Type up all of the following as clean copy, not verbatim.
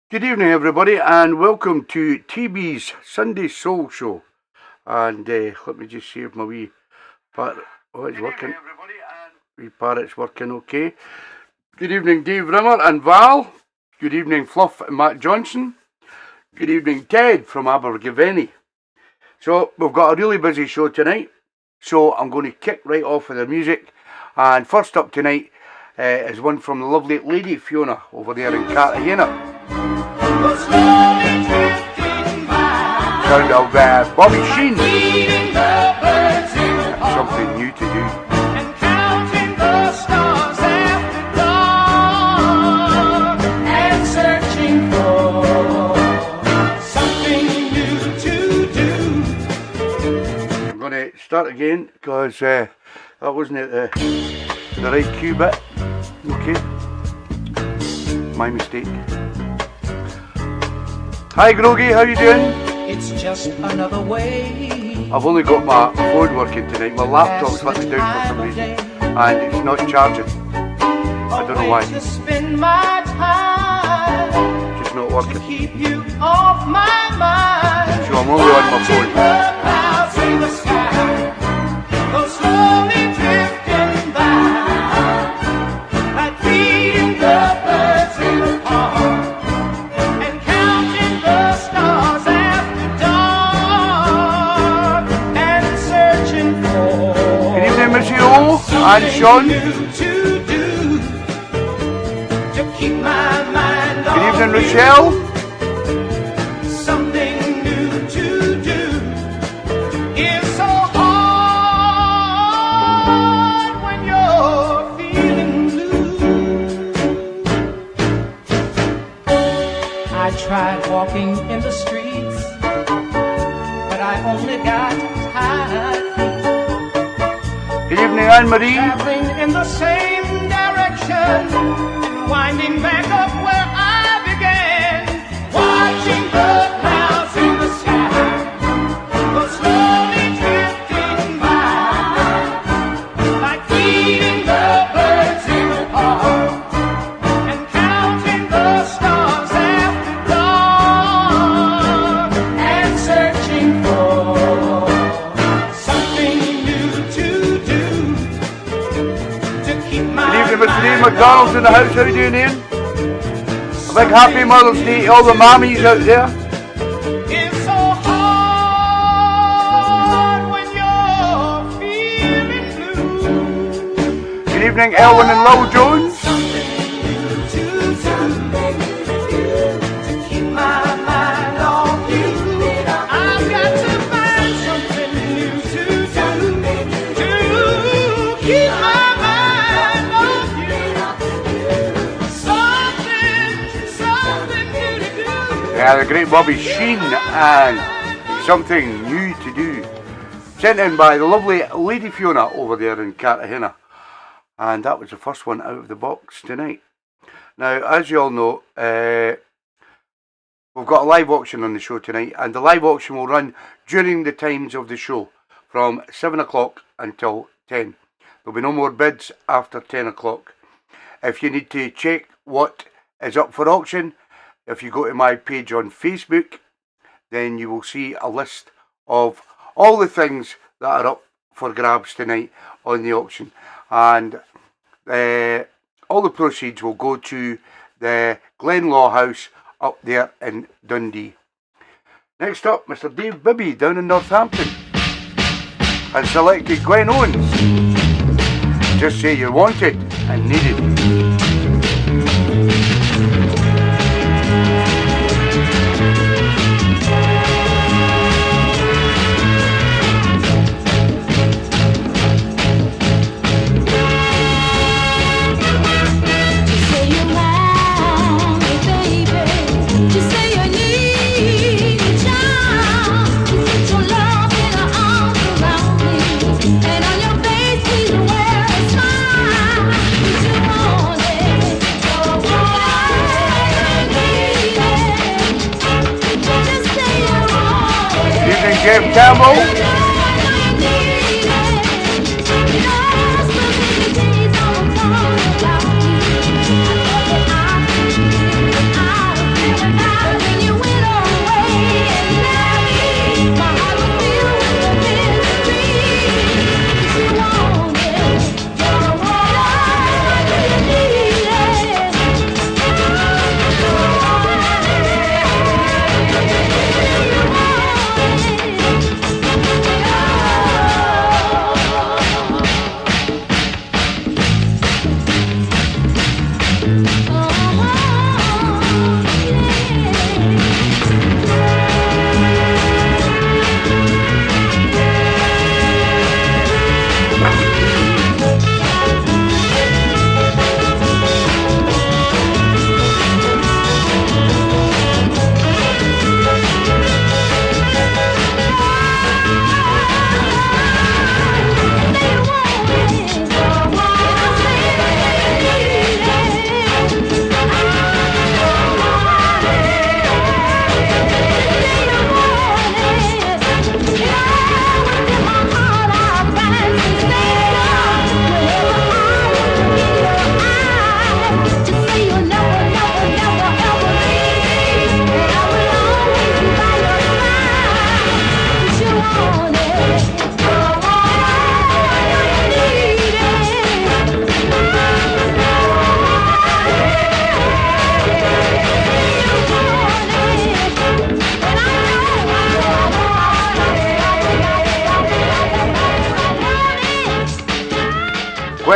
Good evening, everybody, and welcome to TeeBee's Sunday Soul Show. And let me just see if my wee parrot, it's working. Wee parrot's working okay. Good evening, Dave Rimmer and Val. Good evening, Fluff and Matt Johnson. Good evening, Ted from Abergavenny. So we've got a really busy show tonight. So I'm going to kick right off with the music. And first up tonight is one from the lovely Lady Fiona over there in Cartagena. Sound of Bobby Sheen. Something new to do. And counting the stars after dark, and searching for something new to do. I'm going to start again because that wasn't at the right cue bit. Okay. My mistake. Hi Groggy, how you doing? It's just another way. I've only got my phone working tonight. My laptop's let me down for some reason, and it's not charging. I don't know why. Just spend my time. Just not working. To keep you off my mind. So I'm only on my phone. Clouds in the sky, go slowly drifting by, like feeding the birds in the park. Missy O and Sean. Good evening, Rochelle. Something new to do is so hard when you're feeling blue. I tried walking in the streets, but I only got tired. Good evening, Anne-Marie. Traveling in the same direction and winding back up where I began. Watching the clouds in the sky go slowly drifting by, like feeding the birds in the park and counting the stars after dark, and searching for something new to do. Good evening, Mr. Ian McDonald's in the house. How are you doing, Ian? A big happy Mother's Day to all the mammies out there. It's so hard when you're feeling blue. Good evening, Elwyn and Lil Jones. Something new to keep my mind on you. I've got to find something new to keep my mind on you. Something new to do. Yeah, the great Bobby Sheen and Something New to Do. Sent in by the lovely Lady Fiona over there in Cartagena. And that was the first one out of the box tonight. Now, as you all know, we've got a live auction on the show tonight. And the live auction will run during the times of the show from 7 o'clock until 10. There'll be no more bids after 10 o'clock. If you need to check what is up for auction, if you go to my page on Facebook, then you will see a list of all the things that are up for grabs tonight on the auction. And all the proceeds will go to the Glenlaw House up there in Dundee. Next up, Mr. Dave Bibby down in Northampton has selected Gwen Owens. Just say you're wanted and needed. Jeff Campbell.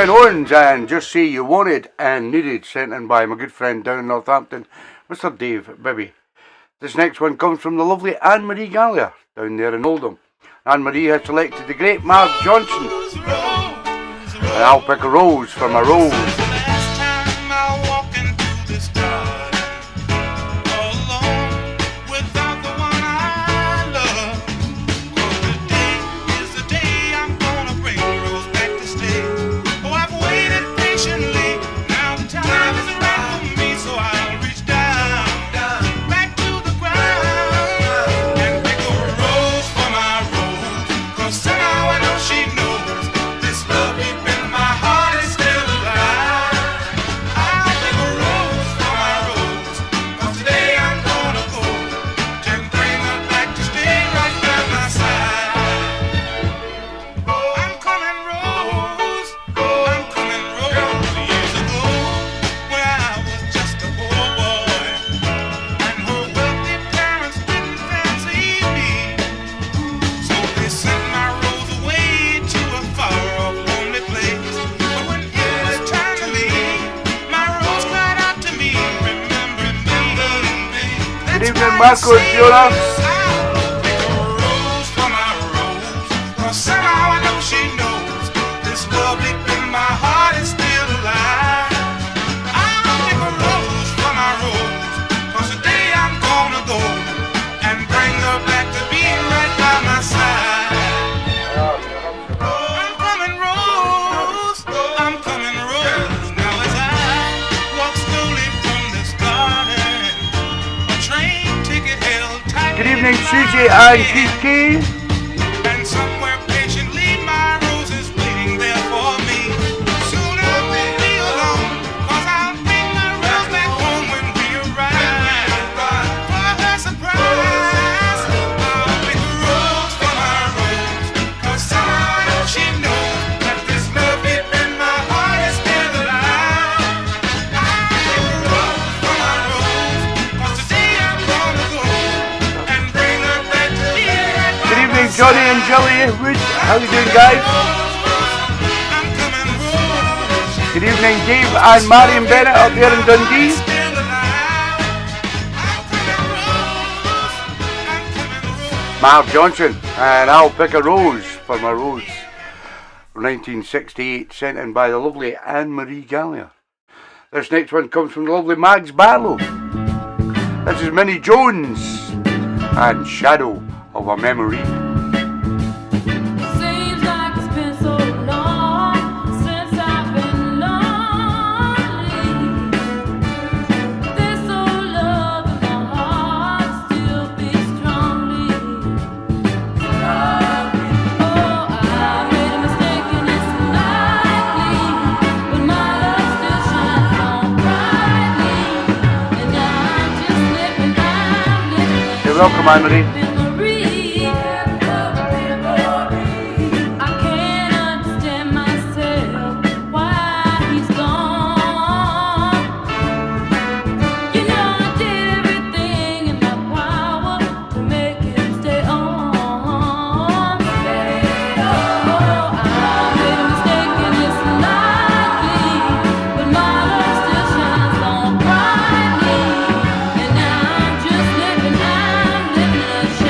Glen Owens and Just Say You Wanted and Needed, sent in by my good friend down in Northampton, Mr. Dave Bibby. This next one comes from the lovely Anne-Marie Gallia down there in Oldham. Anne-Marie has selected the great Mark Johnson, and I'll pick a rose for my rose. Marco and Fiona. Susie and Kiki. And somewhere patiently my rose is waiting there for me. Soon I will be alone, 'cause I'll bring my rose back home when we arrive. For her surprise, I'll pick a rose for my rose, 'cause somehow she knows that this love deep in my heart is still alive. I'll pick a rose for my rose, 'cause today I'm gonna go. Johnny and Jelly Wood, how you doing, guys? Good evening, Dave and Marion Bennett up there in Dundee. Mark Johnson, and I'll pick a rose for my rose. 1968, sent in by the lovely Anne-Marie Gallia. This next one comes from the lovely Mags Barlow. This is Minnie Jones and Shadow of a Memory. Welcome, Anne-Marie. Shine.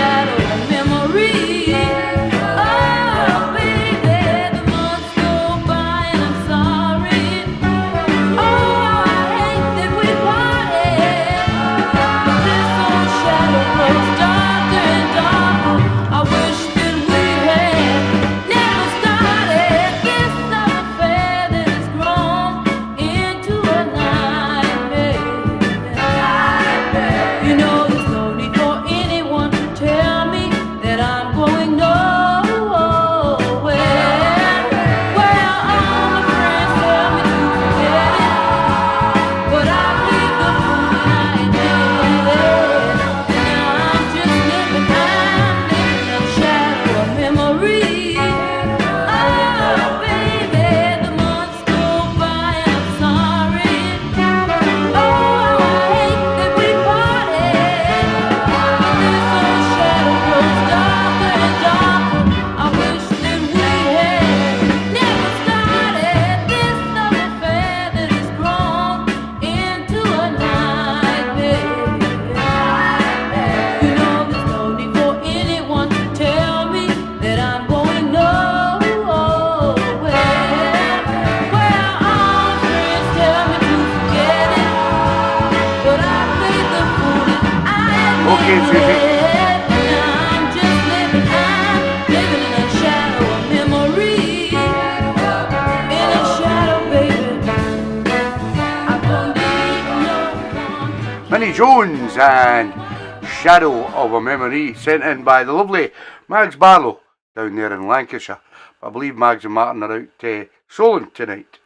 Okay, Susie. I'm just living in a shadow of memory. In a shadow, baby. I don't need no one. Minnie Jones and Shadow of a Memory, sent in by the lovely Mags Barlow down there in Lancashire. I believe Mags and Martin are out Solent tonight.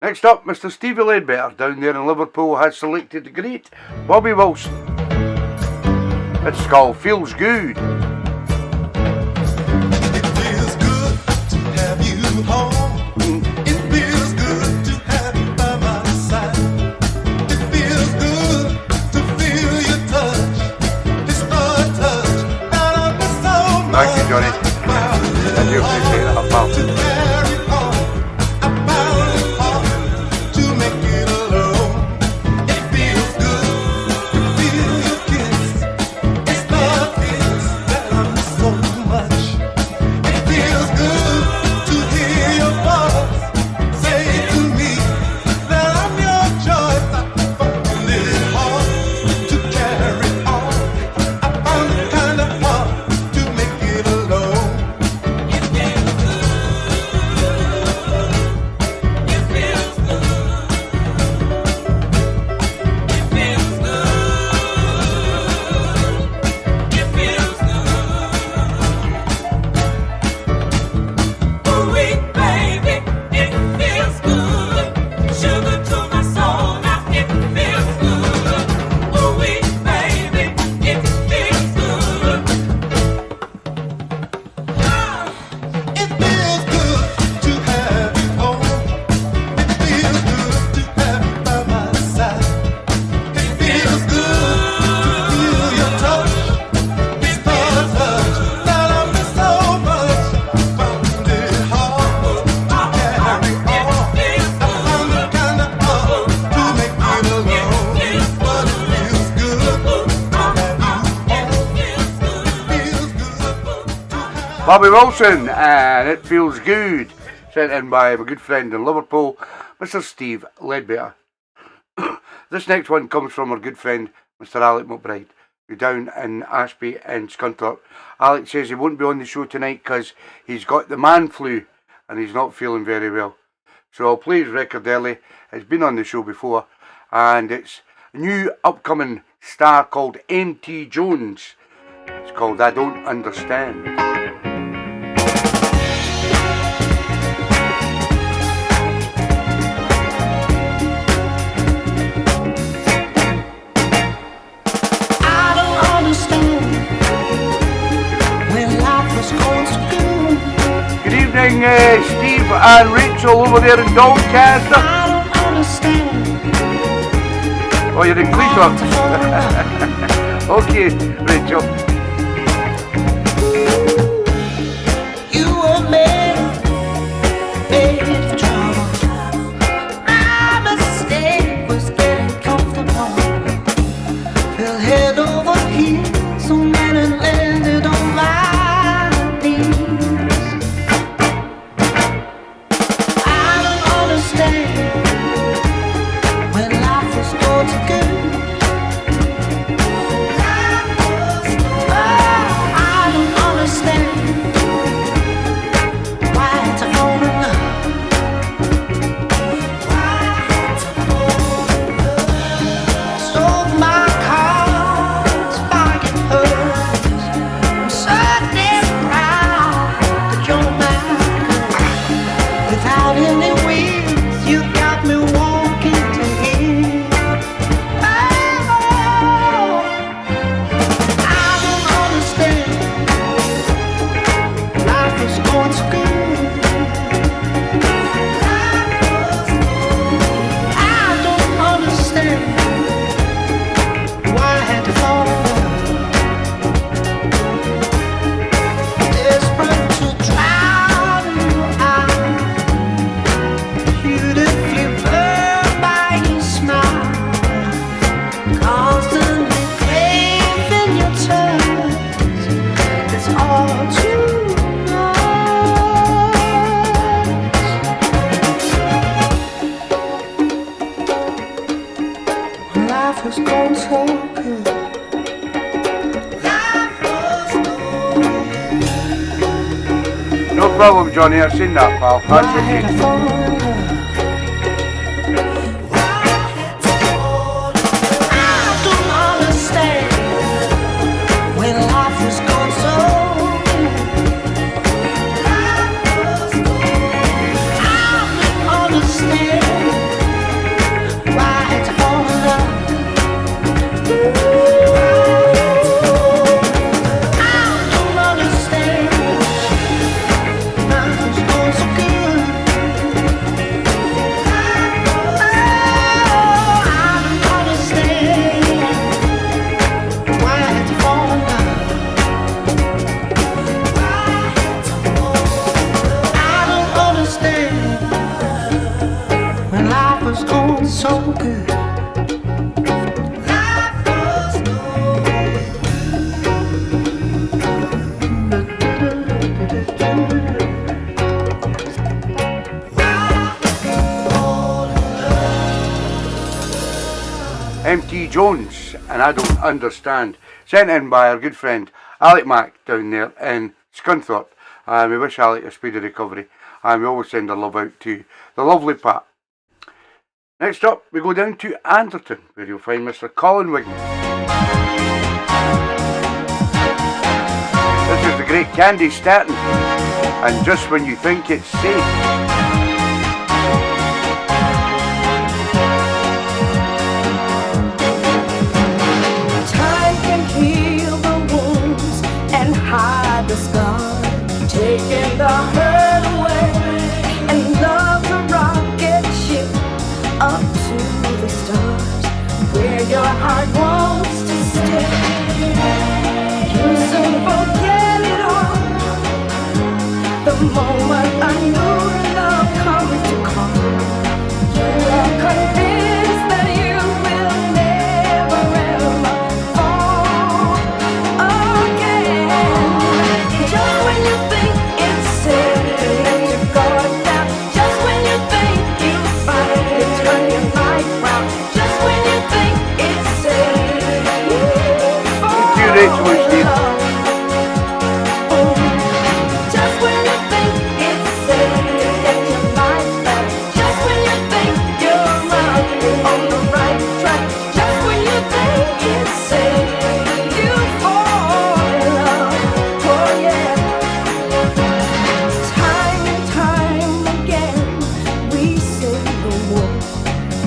Next up, Mr. Stevie Ledbetter down there in Liverpool has selected the great Bobby Wilson. It's called Feels Good. It feels good to have you home. It feels good to have you by my side. It feels good to feel your touch. It's the touch that I miss so much. Thank you, Johnny. I do appreciate that, pal. To carry on, I found it hard to make it alone. It feels good to feel your kiss. It's the kiss that I miss so much. It feels good to hear your voice say to me that I'm your choice. I found it hard to carry on. I found it kind of hard to make it alone. It feels good. It feels good. It feels good. It feels good. Ooh-wee, baby, it feels good. Sugar to my soul, now it feels good. Ooh-wee, baby, it feels good. It feels good to have you home. It feels good to have you by my side. It feels good to feel your touch. It's the touch that I miss so much. I found it hard to carry on. I found it kind of hard to make it alone. But it feels good to have you home. It feels good to have. Bobby Wilson and It Feels Good, sent in by my good friend in Liverpool, Mr. Steve Ledbetter. This next one comes from our good friend, Mr. Alec McBride, who's down in Ashby and Scunthorpe. Alec says he won't be on the show tonight because he's got the man flu and he's not feeling very well. So I'll play his record early. It's been on the show before, and it's a new upcoming star called M.T. Jones. It's called I Don't Understand. I don't understand when life was going so good. Good evening, Steve and Rachel over there in Doncaster. I don't understand. Oh, you're in Cleethorpes. Okay, Rachel. You were made for trouble. My mistake was getting comfortable. Fell head over heels, so many landed on my knees. I don't understand when life was going so good. Life was problem, Johnny. I've seen that, pal. That's okay. So good. MT Jones, and I don't understand. Sent in by our good friend Alec Mack down there in Scunthorpe. And we wish Alec a speedy recovery. And we always send our love out to the lovely Pat. Next up, we go down to Anderton, where you'll find Mr. Colin Wignall. This is the great Candy Staton, and just when you think it's safe. Time can heal the wounds and hide the scar, taking the hurt away, and love's a rocket ship up to the stars, where your heart wants to stay. You soon forget it all, the moment a new love comes to call. You are convinced that you will never ever fall again. Just when you think it's safe to let your guard down, just when you think you find it, turn your life round. Just when you think it's safe, you fall Thank you, Rachel and Steve. in love. Just when you think it's safe to get your life back, just when you think you're on the right track, just when you think it's safe, you fall in love. Oh yeah. Time and time again we say the war,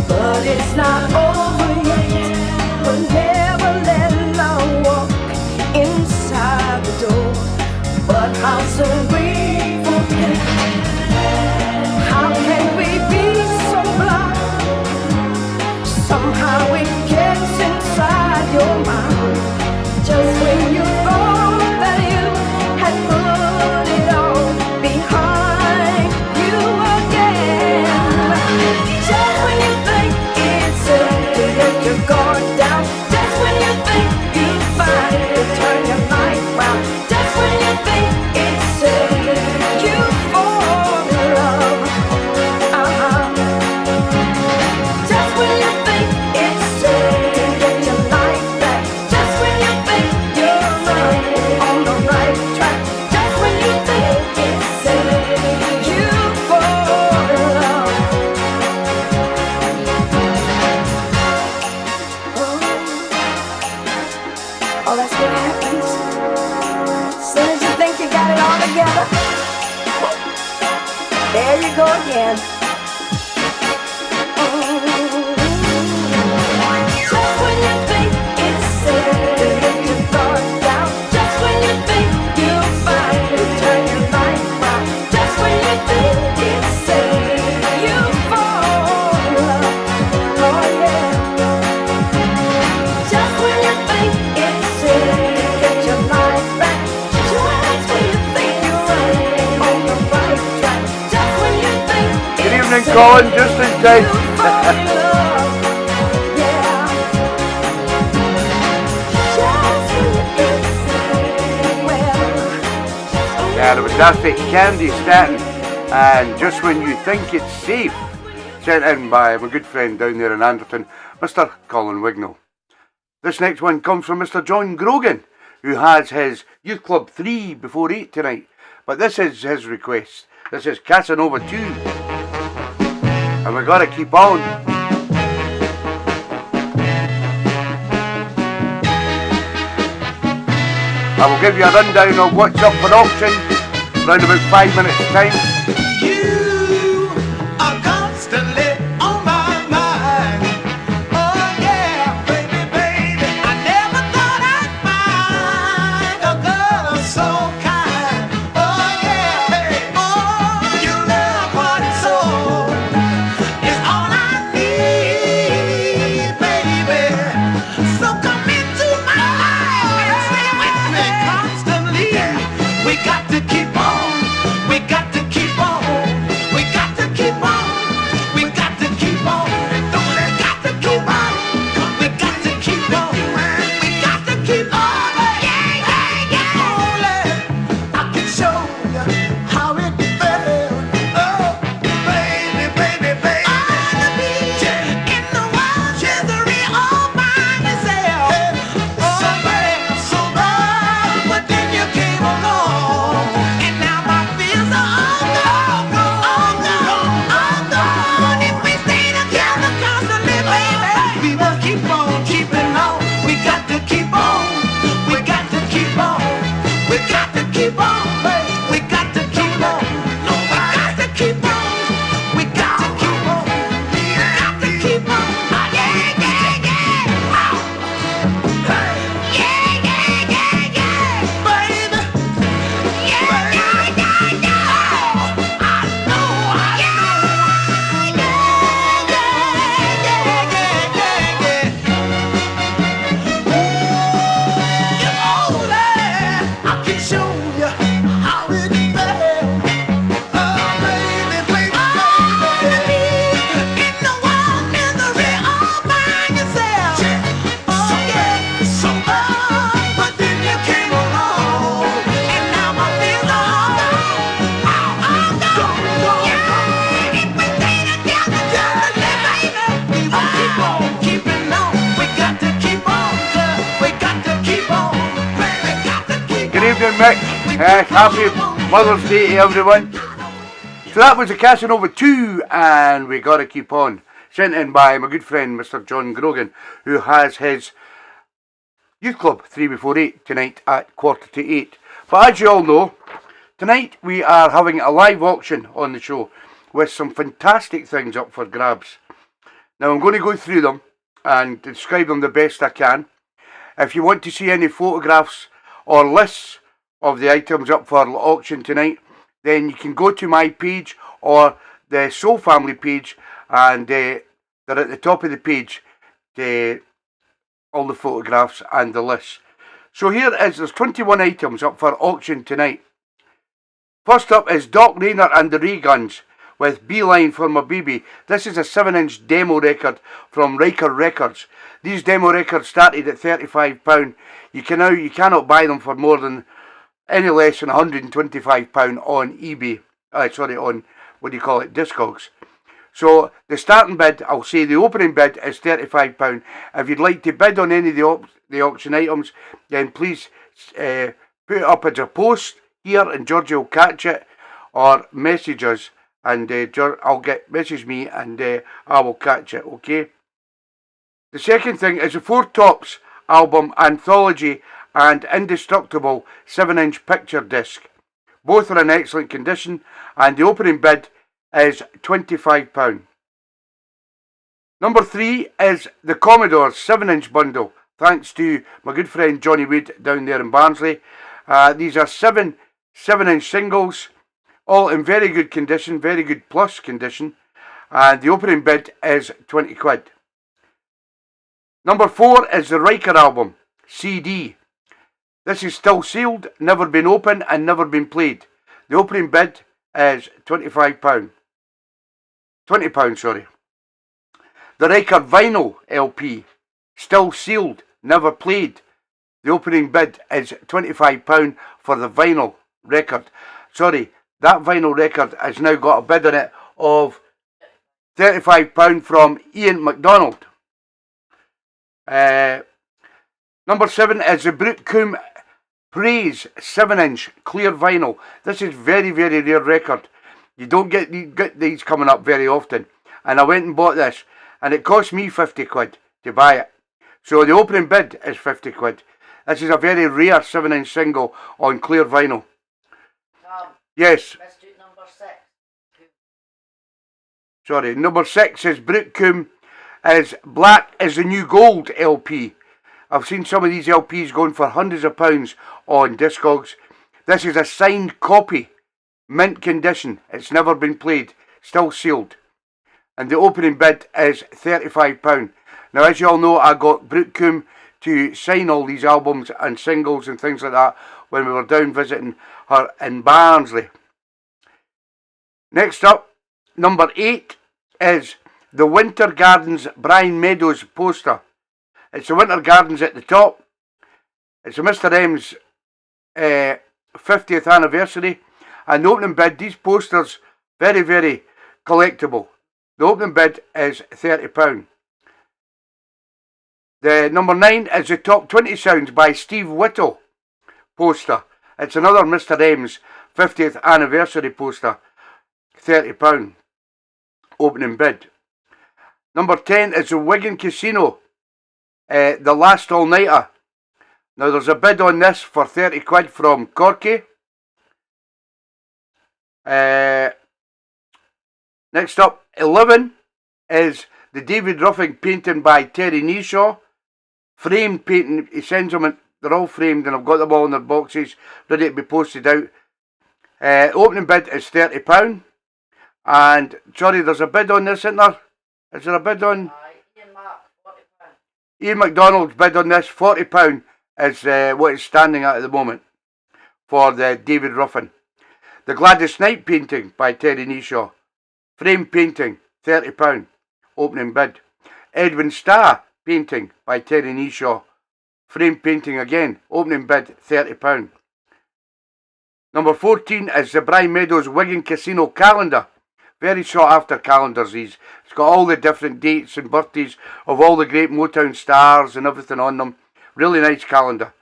but it's not over yet. We'll never let love walk inside the door. But how soon we forget? How can we be so blind? Somehow it gets inside your mind. Just when you thought that you had put it all behind you again. Just when you think it's safe to let your guard down, just when you think you find it, turn your life round. Just when you think it's safe, you fall in love. Just when you think it's safe to get your life back, just when you think you're on the right track, just when you think it's safe, you fall in love. Oh, that's what happens. As soon as you think you got it all together, there you go again. Just when you think it's safe to let your guard down, just when you think you'll find it, turn your life round. Just when you think it's safe, you fall in love. Oh yeah. Just when you think it's safe, get your life back. Just when you think you're on the right track. Just when you think Good it's evening, safe, Colin, just in time. you fall in love. Yeah. Just when you think it's safe, well. Yeah, it was fantastic. Candy Staton, and just when you think it's safe. Sent in by my good friend down there in Anderton, Mr. Colin Wignall. This next one comes from Mr. John Grogan, who has his Youth Club 3 before 8 tonight But this is his request. This is Casanova 2. And we gotta keep on. I will give you a rundown of what's up for auction around about 5 minutes time. You are constantly on my mind. Oh yeah, baby, baby. I never thought I'd find a girl so kind. Oh yeah, hey, oh, your love, heart and soul is all I need, baby. So come into my life and stay with me constantly. We got to keep on. We got to keep on. We got to keep on. We got to keep on. We got to keep on. We got to keep on. We got to keep on. Yeah, yeah, yeah. Only I can show you how it felt. Oh, baby, baby, baby. All the beach in the wild misery all by myself. So bad, so bad. But then you came along, and now my fears are all gone, all gone, all gone. If we stay together constantly, baby, we will keep on keeping on. We got to keep on. We got to keep on. We got to keep on. We got to keep on. No, we got to keep on. We got to keep on. We got to keep on. Ah, yeah, yeah, yeah. Oh. Hey. Yeah, yeah, yeah, yeah. Baby. Yeah, yeah, yeah, yeah. I know, yeah, yeah, yeah, yeah, yeah, yeah. You only I can show you how it felt. Oh, baby, baby, baby. In the wild misery all by yourself. Oh, yeah, so bad. But then you came along, and now my fears are all gone. Yeah, if we stay together, baby, we will keep on keeping on. We got to keep on, girl. We got to keep on. We got to keep Good on. evening, Mick. Happy Mother's Day to everyone. So that was the Casanova 2, and we gotta keep on. Sent in by my good friend Mr. John Grogan, who has his youth club 3 before 8 tonight at 7:45. But as you all know, tonight we are having a live auction on the show with some fantastic things up for grabs. Now I'm going to go through them and describe them the best I can. If you want to see any photographs or lists of the items up for auction tonight, then you can go to my page or the Soul Family page, and they're at the top of the page, all the photographs and the lists. So there's 21 items up for auction tonight. First up is Doc Rayner and the Ray Guns with Beeline for My Baby. This is a 7-inch demo record from Riker Records. These demo records started at £35. You cannot buy them for more than any less than £125 on eBay. On Discogs. So the starting bid, I'll say the opening bid is £35. If you'd like to bid on any of the auction items, then please put it up as a post here, and Georgie will catch it, or message us, and message me, and I will catch it. Okay. The second thing is the Four Tops album Anthology and Indestructible 7-inch picture disc. Both are in excellent condition, and the opening bid is £25. Number 3 is the Commodores 7-inch bundle, thanks to my good friend Johnny Wood down there in Barnsley. These are 7-inch singles, all in very good condition, very good plus condition, and the opening bid is £20. Number 4 is the Riker album CD. This is still sealed, never been opened and never been played. The opening bid is £25. £20, sorry. The Riker vinyl LP, still sealed, never played. The opening bid is £25 for the vinyl record. Sorry, that vinyl record has now got a bid on it of £35 from Ian MacDonald. Number 7 is the Brute Coombe Praise 7-inch clear vinyl. This is very, very rare record. You don't get these coming up very often. And I went and bought this, and it cost me 50 quid to buy it. So the opening bid is 50 quid. This is a very rare 7-inch single on clear vinyl. Yes. Let's do number 6. Sorry, number 6 is Brookcombe is Black is the New Gold LP. I've seen some of these LPs going for hundreds of pounds on Discogs. This is a signed copy, mint condition. It's never been played, still sealed. And the opening bid is £35. Now, as you all know, I got Brookcombe to sign all these albums and singles and things like that when we were down visiting her in Barnsley. Next up, number 8 is the Winter Gardens Brian Meadows poster. It's the Winter Gardens at the top. It's a Mr. M's 50th anniversary. And the opening bid, these posters, very, very collectible. The opening bid is £30. The number 9 is the Top 20 Sounds by Steve Whittle poster. It's another Mr. M's 50th anniversary poster. £30 opening bid. Number 10 is the Wigan Casino, The Last All Nighter. Now there's a bid on this for 30 quid from Corky. Next up, 11 is the David Ruffing painting by Terry Neeshaw. Framed painting, he sends them, they're all framed and I've got them all in their boxes, ready to be posted out. Opening bid is £30. And, sorry, there's a bid on this, isn't there? Is there a bid on? Ian Mark, £40. Ian McDonald's bid on this, £40 is what it's standing at the moment for the David Ruffin. The Gladys Knight painting by Terry Neeshaw. Frame painting, £30. Opening bid. Edwin Starr painting by Terry Neeshaw. Frame painting again. Opening bid, £30. Number 14 is the Brian Meadows Wigan Casino calendar. Very sought after calendars these. It's got all the different dates and birthdays of all the great Motown stars and everything on them. Really nice calendar.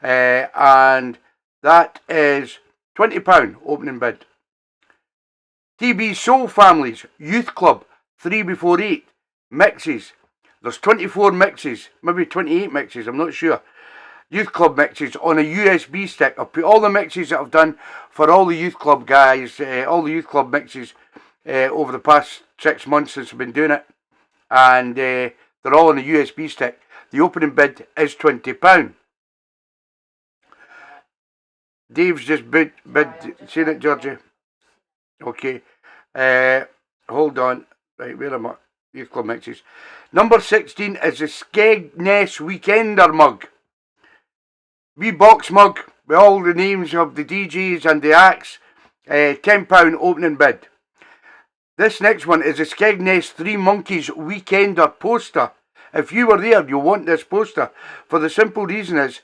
And that is £20 opening bid. TeeBee's Soul Families Youth Club 3 before 8 mixes. There's 24 mixes, maybe 28 mixes, I'm not sure. Youth Club mixes on a USB stick. I've put all the mixes that I've done for all the Youth Club guys, all the Youth Club mixes over the past 6 months since I've been doing it. And they're all on a USB stick. The opening bid is £20. Dave's just bid. Seen it, Georgie? Okay. Hold on. Right, where am I? Youth Club mixes. Number 16 is the Skegness Weekender mug. Wee box mug with all the names of the DJs and the acts. £10 opening bid. This next one is the Skegness Three Monkeys Weekender poster. If you were there, you'll want this poster. For the simple reason is,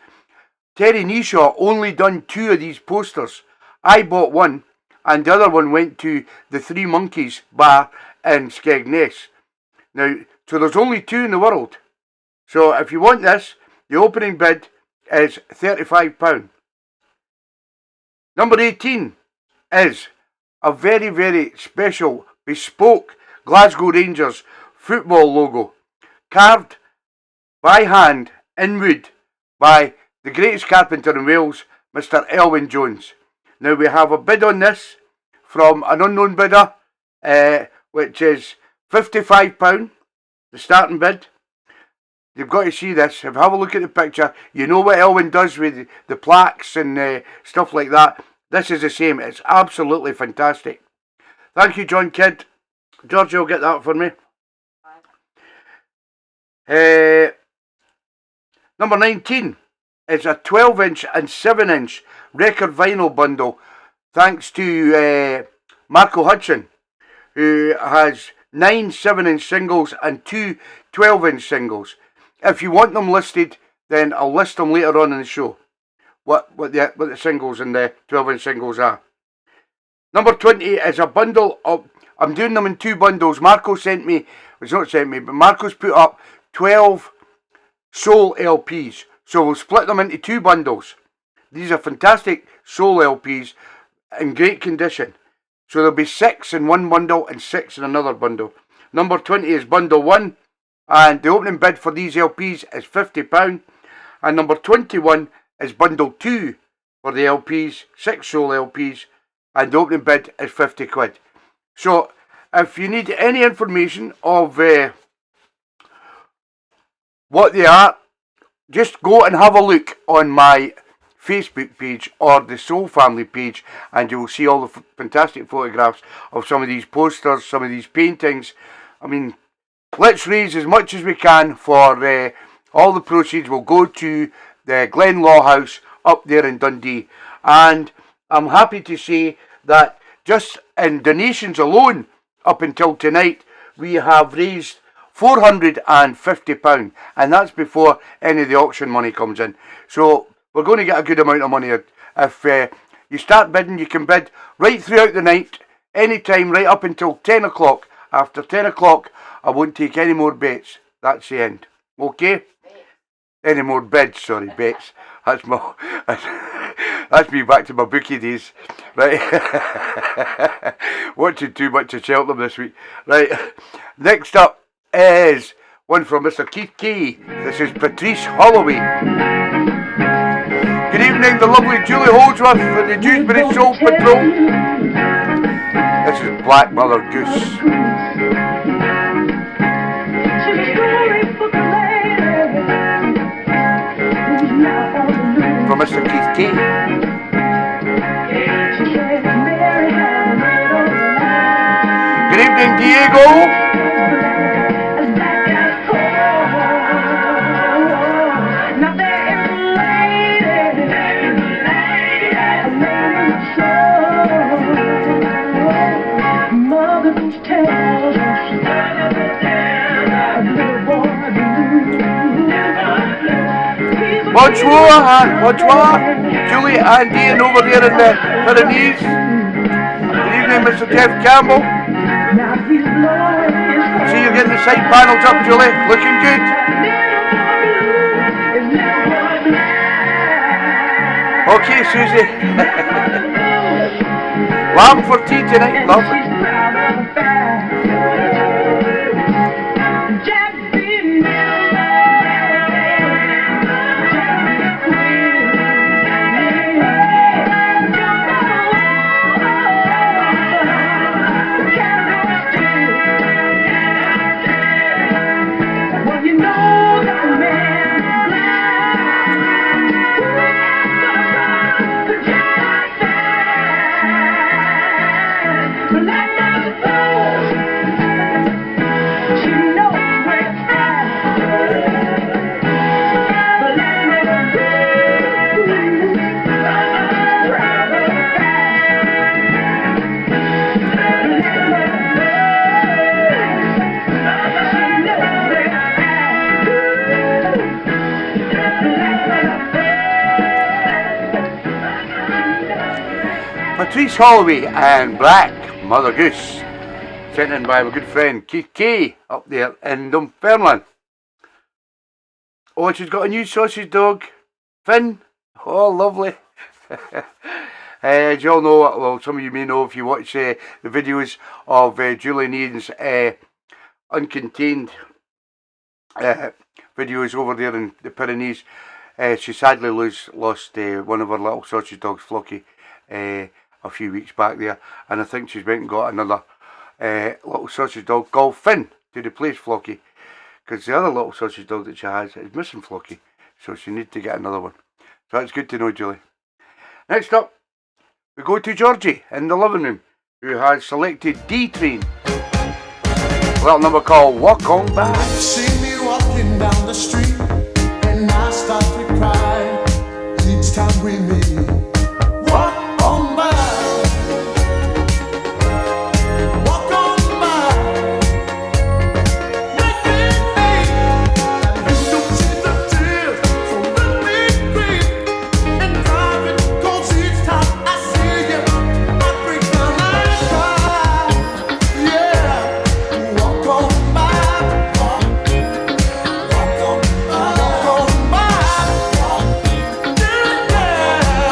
Terry Neeshaw only done 2 of these posters. I bought one, and the other one went to the Three Monkeys bar in Skegness. Now, so there's only 2 in the world. So if you want this, the opening bid is £35. Number 18 is a very, very special, bespoke Glasgow Rangers football logo, carved by hand in wood by the greatest carpenter in Wales, Mr. Elwyn Jones. Now we have a bid on this from an unknown bidder, which is £55, the starting bid. You've got to see this. If you have a look at the picture, you know what Elwyn does with the plaques and stuff like that. This is the same. It's absolutely fantastic. Thank you, John Kidd. Georgie will get that for me. Number 19 is a 12-inch and 7-inch record vinyl bundle, thanks to Marco Hudson, who has 9 7-inch singles and 2 12-inch singles. If you want them listed, then I'll list them later on in the show. What the singles and the 12-inch singles are. Number 20 is a bundle of. I'm doing them in 2 bundles. Marco's put up 12 soul LPs. So we'll split them into 2 bundles. These are fantastic soul LPs in great condition. So there'll be 6 in one bundle and 6 in another bundle. Number 20 is bundle 1, and the opening bid for these LPs is £50. And number 21 is bundle 2 for the LPs, 6 soul LPs, and the opening bid is £50. So if you need any information of what they are, just go and have a look on my Facebook page or the Soul Family page, and you will see all the fantastic photographs of some of these posters, some of these paintings. I mean, let's raise as much as we can for all the proceeds will go to the Glen Law House up there in Dundee. And I'm happy to say that just in donations alone up until tonight, we have raised £450, and that's before any of the auction money comes in. So we're going to get a good amount of money. If you start bidding, you can bid right throughout the night, any time, right up until 10 o'clock. After 10 o'clock, I won't take any more bets. That's the end. Okay? Any more bids, sorry, bets. That's me back to my bookie days. Right. Watching too much of Cheltenham this week. Right. Next up is one from Mr. Keith Kay. This is Patrice Holloway. Good evening, the lovely Julie Holdsworth and the Dewsbury Soul Patrol. This is Black Mother Goose. From Mr. Keith Kay. Good evening, Diego. Bonjour, Julie and Ian over there in the Pyrenees. Good evening, Mr. Jeff Campbell. See you getting the side panels up, Julie. Looking good. Okay, Susie. Lamb for tea tonight, lovely. Patrice Holloway and Black Mother Goose, sent in by my good friend Keith Kay up there in Dunfermline. Oh, she's got a new sausage dog, Finn. Oh, lovely. As you all know, well, some of you may know if you watch the videos of Julie and Ian's uncontained videos over there in the Pyrenees. She sadly lost one of her little sausage dogs, Flocky, a few weeks back there, and I think she's went and got another little sausage dog called Finn to replace Flocky, because the other little sausage dog that she has is missing Flocky, so she needs to get another one. So it's good to know, Julie. Next up, we go to Georgie in the living room, who has selected D-Train, a little number called Walk On By. See me walking down the street, and I start to cry each time we meet. Walk on by. Walk on by. Make me think that you don't see the tears, so let me creep and drive it, 'cause each time I see you, I break down and cry. Yeah, walk on by. Walk on by. Walk on by. Yeah, yeah.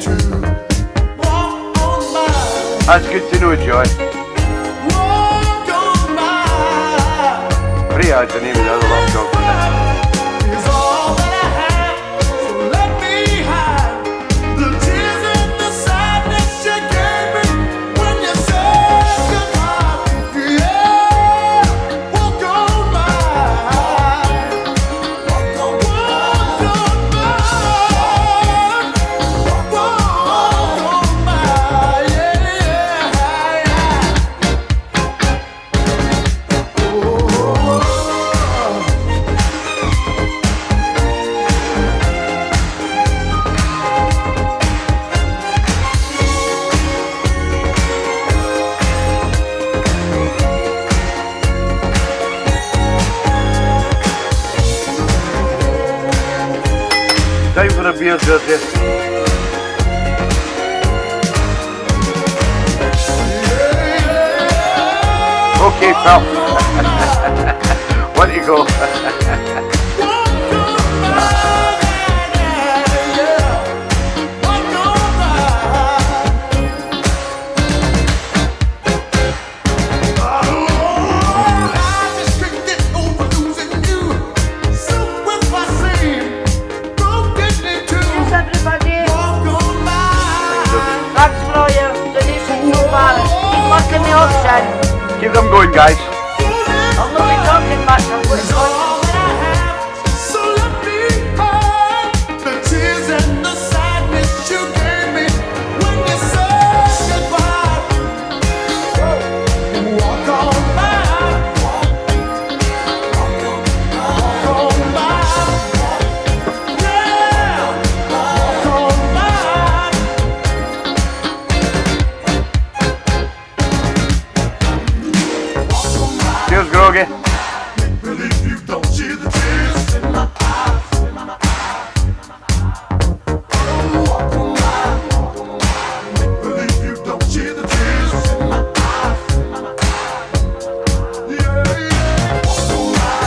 to walk on by. That's good to know, Joy. Walk on by. Priya's the name of the other little dog. Is all that I have, so let me hide the tears and the sadness you gave me when you said goodbye. Yeah, walk on by. Walk on by. Walk on by. Yeah. Time for a beer, Georgie. Okay, pal. What do you go? Cheers, everybody. Thanks for all your donations so far. Keep working the auction. Keep them going, guys. I'll not be talking much. I'm going to go. So let me hide the tears and the sadness you gave me when you said goodbye. Walk on by. Walk on by. Yeah. Walk on by. Cheers, Groggy. Believe you don't see the tears in my eyes. Walk on by. Believe you don't see the tears in my eyes. Yeah, yeah. Walk on by.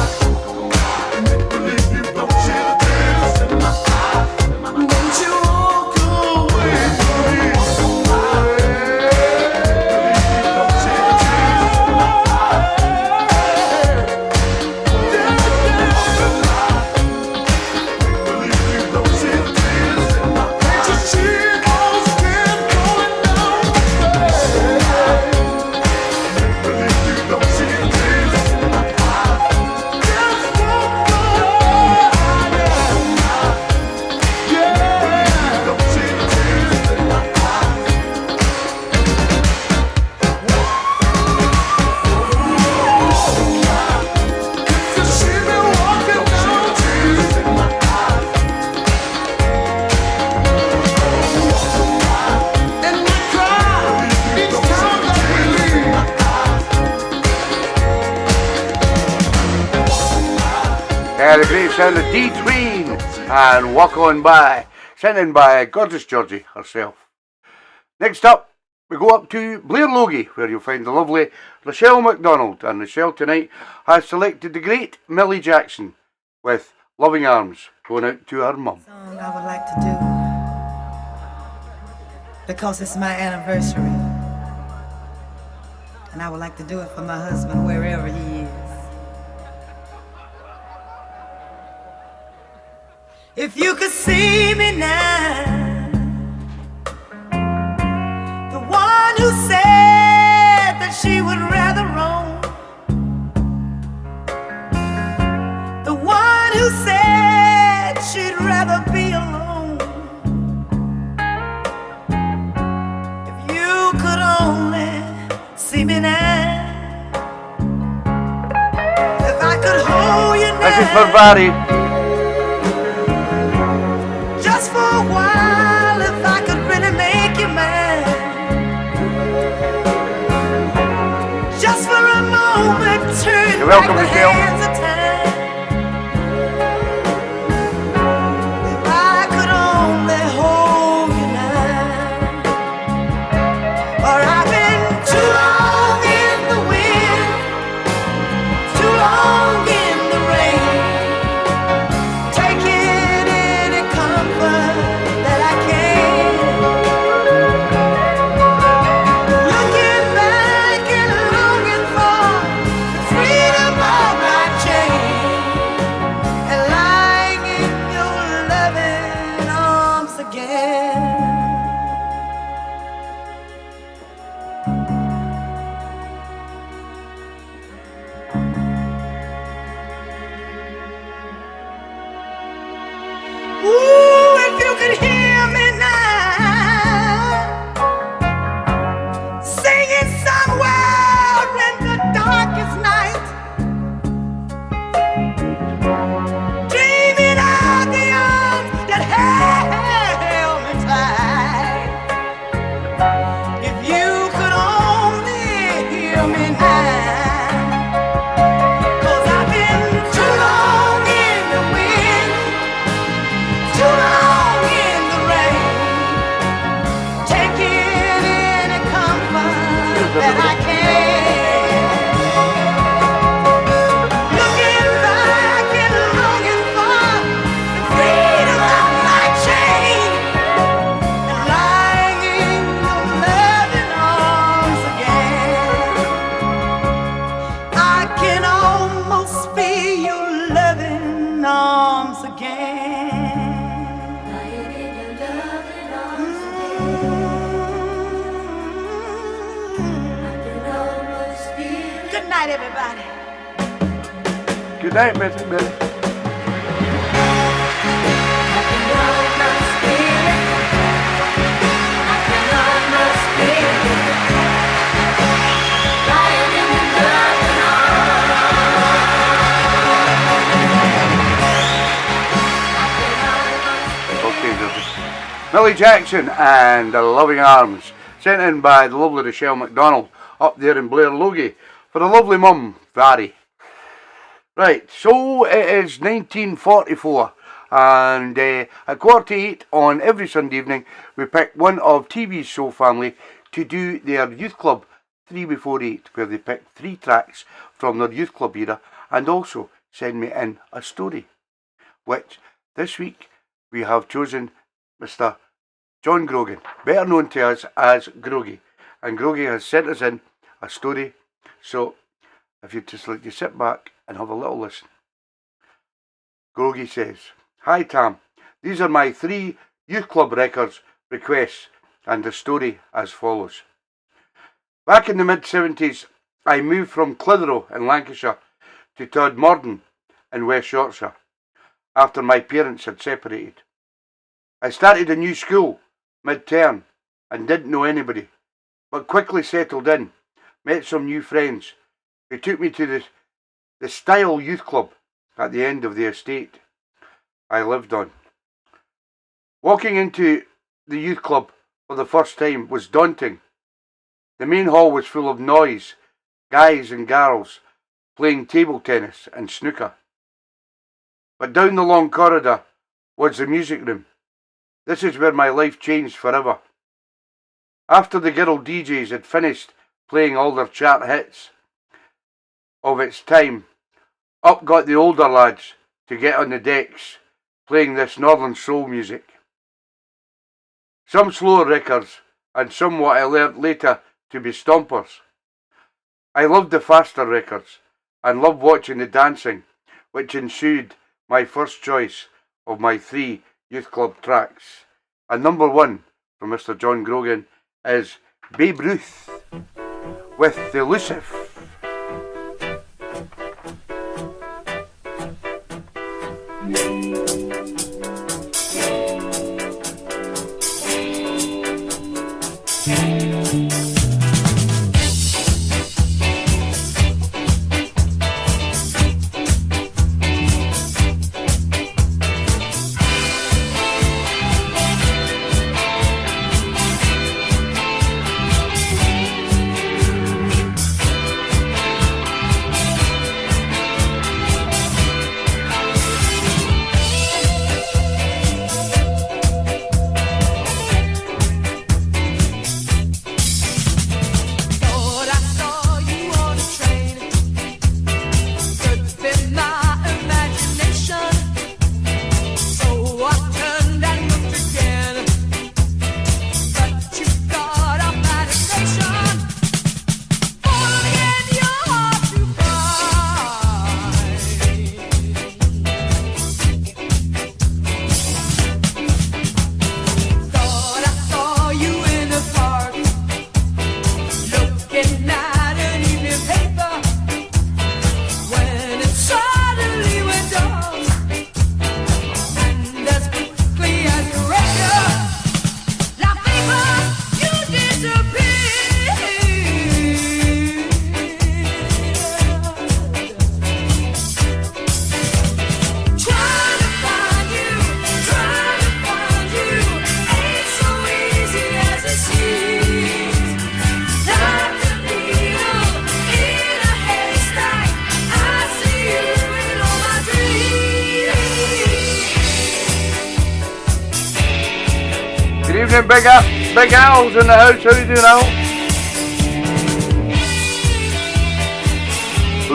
Believe you don't see the tears in my eyes. Won't you walk away from me? Walk on by. Believe you don't see the tears in my eyes. The great sound of D-Tween and Walk On By, sent in by Gorgeous Georgie herself. Next up, we go up to Blair Logie, where you'll find the lovely Rochelle MacDonald. And Rochelle tonight has selected the great Millie Jackson with Loving Arms, going out to her mum. Song I would like to do because it's my anniversary, and I would like to do it for my husband wherever he is. If you could see me now, the one who said that she would rather roam, the one who said she'd rather be alone. If you could only see me now, if I could hold you now. This is for Barry. Just for a while, if I could really make you mine. Just for a moment, turn You're welcome, back the Michelle. hands of time. If I could only hold you now. Or I've been too long in the wind, too long in the rain, taking any comfort that I can. that I can. Looking back and longing for the freedom of my chain, and lying in your loving arms again. I can almost feel your loving arms again. Good night, everybody. Good night, Missy Billy. Millie Jackson and the Loving Arms, sent in by the lovely Rochelle McDonald up there in Blair Logie for the lovely mum, Vary. Right, so it is 1944, and at 7:45 on every Sunday evening we pick one of TeeBee's Soul Family to do their youth club 3 before 8, where they pick 3 tracks from their youth club era and also send me in a story, which this week we have chosen Mr. John Grogan, better known to us as Grogie, and Grogie has sent us in a story, so if you just let you sit back and have a little listen. Grogie says, "Hi Tam, these are my 3 youth club records requests, and the story as follows. Back in the mid-70s, I moved from Clitheroe in Lancashire to Todmorden in West Yorkshire after my parents had separated. I started a new school mid-term and didn't know anybody, but quickly settled in, met some new friends who took me to the Style Youth Club at the end of the estate I lived on. Walking into the youth club for the first time was daunting. The main hall was full of noise, guys and girls playing table tennis and snooker. But down the long corridor was the music room. This is where my life changed forever. After the girl DJs had finished playing all their chart hits of its time, up got the older lads to get on the decks playing this northern soul music. Some slower records and some what I learnt later to be stompers. I loved the faster records and loved watching the dancing, which ensued my first choice of my 3 youth club tracks. And number 1 from Mr. John Grogan is Babe Ruth with the Elusive. Big Al's in the house. How you doing, Al?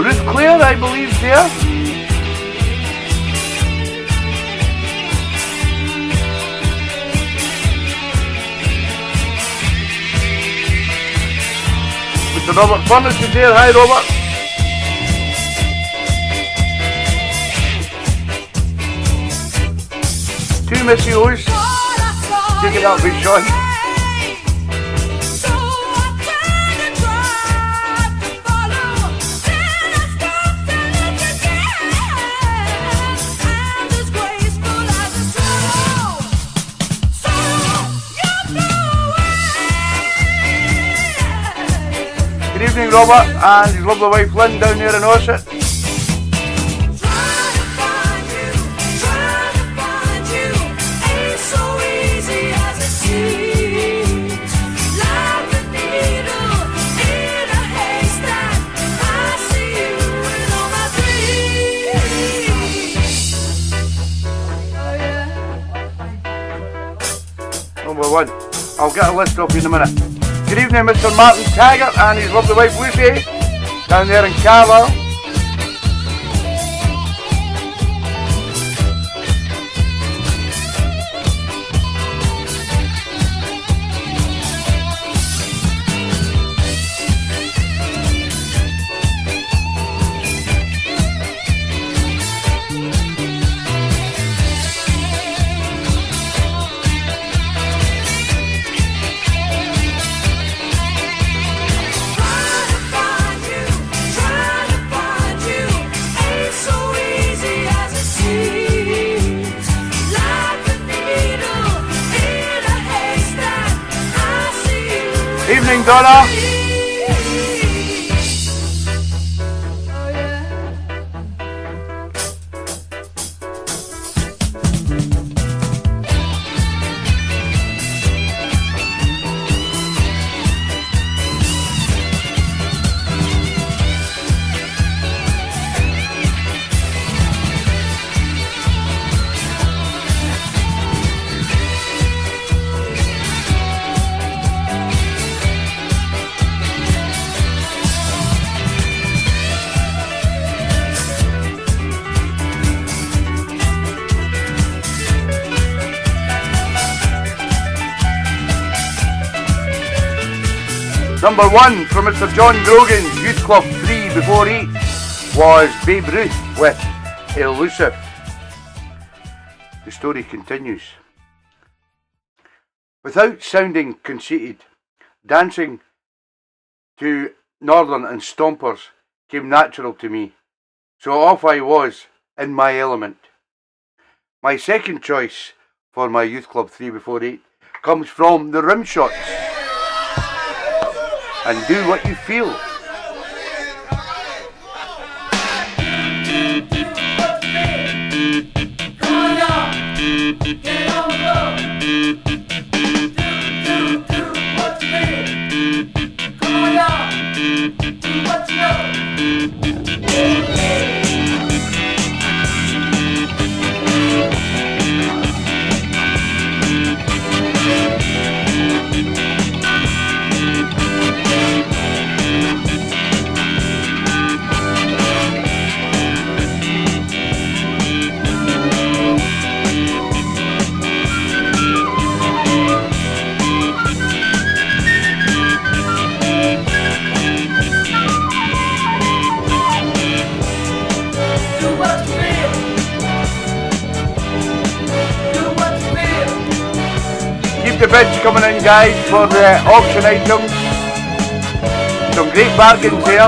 Ruth Clare, I believe, there. Mr. Robert Furnace is there. Hi, Robert. Two Missy O's. Take it out, big Sean. Good evening, Robert, and his lovely wife Lynn down there in Ossett. Number one. I'll get a list off you in a minute. Good evening, Mr. Martin Taggart and his lovely wife Lucy down there in Carlisle. Evening, Donna. Number one from Mr. John Grogan's Youth Club 3 before 8 was Babe Ruth with Elusive. The story continues. Without sounding conceited, dancing to Northern and Stompers came natural to me, so off I was in my element. My second choice for my Youth Club 3 before 8 comes from the Rimshots. And Do What You Feel. The bids coming in, guys, for the auction items. Some great bargains here.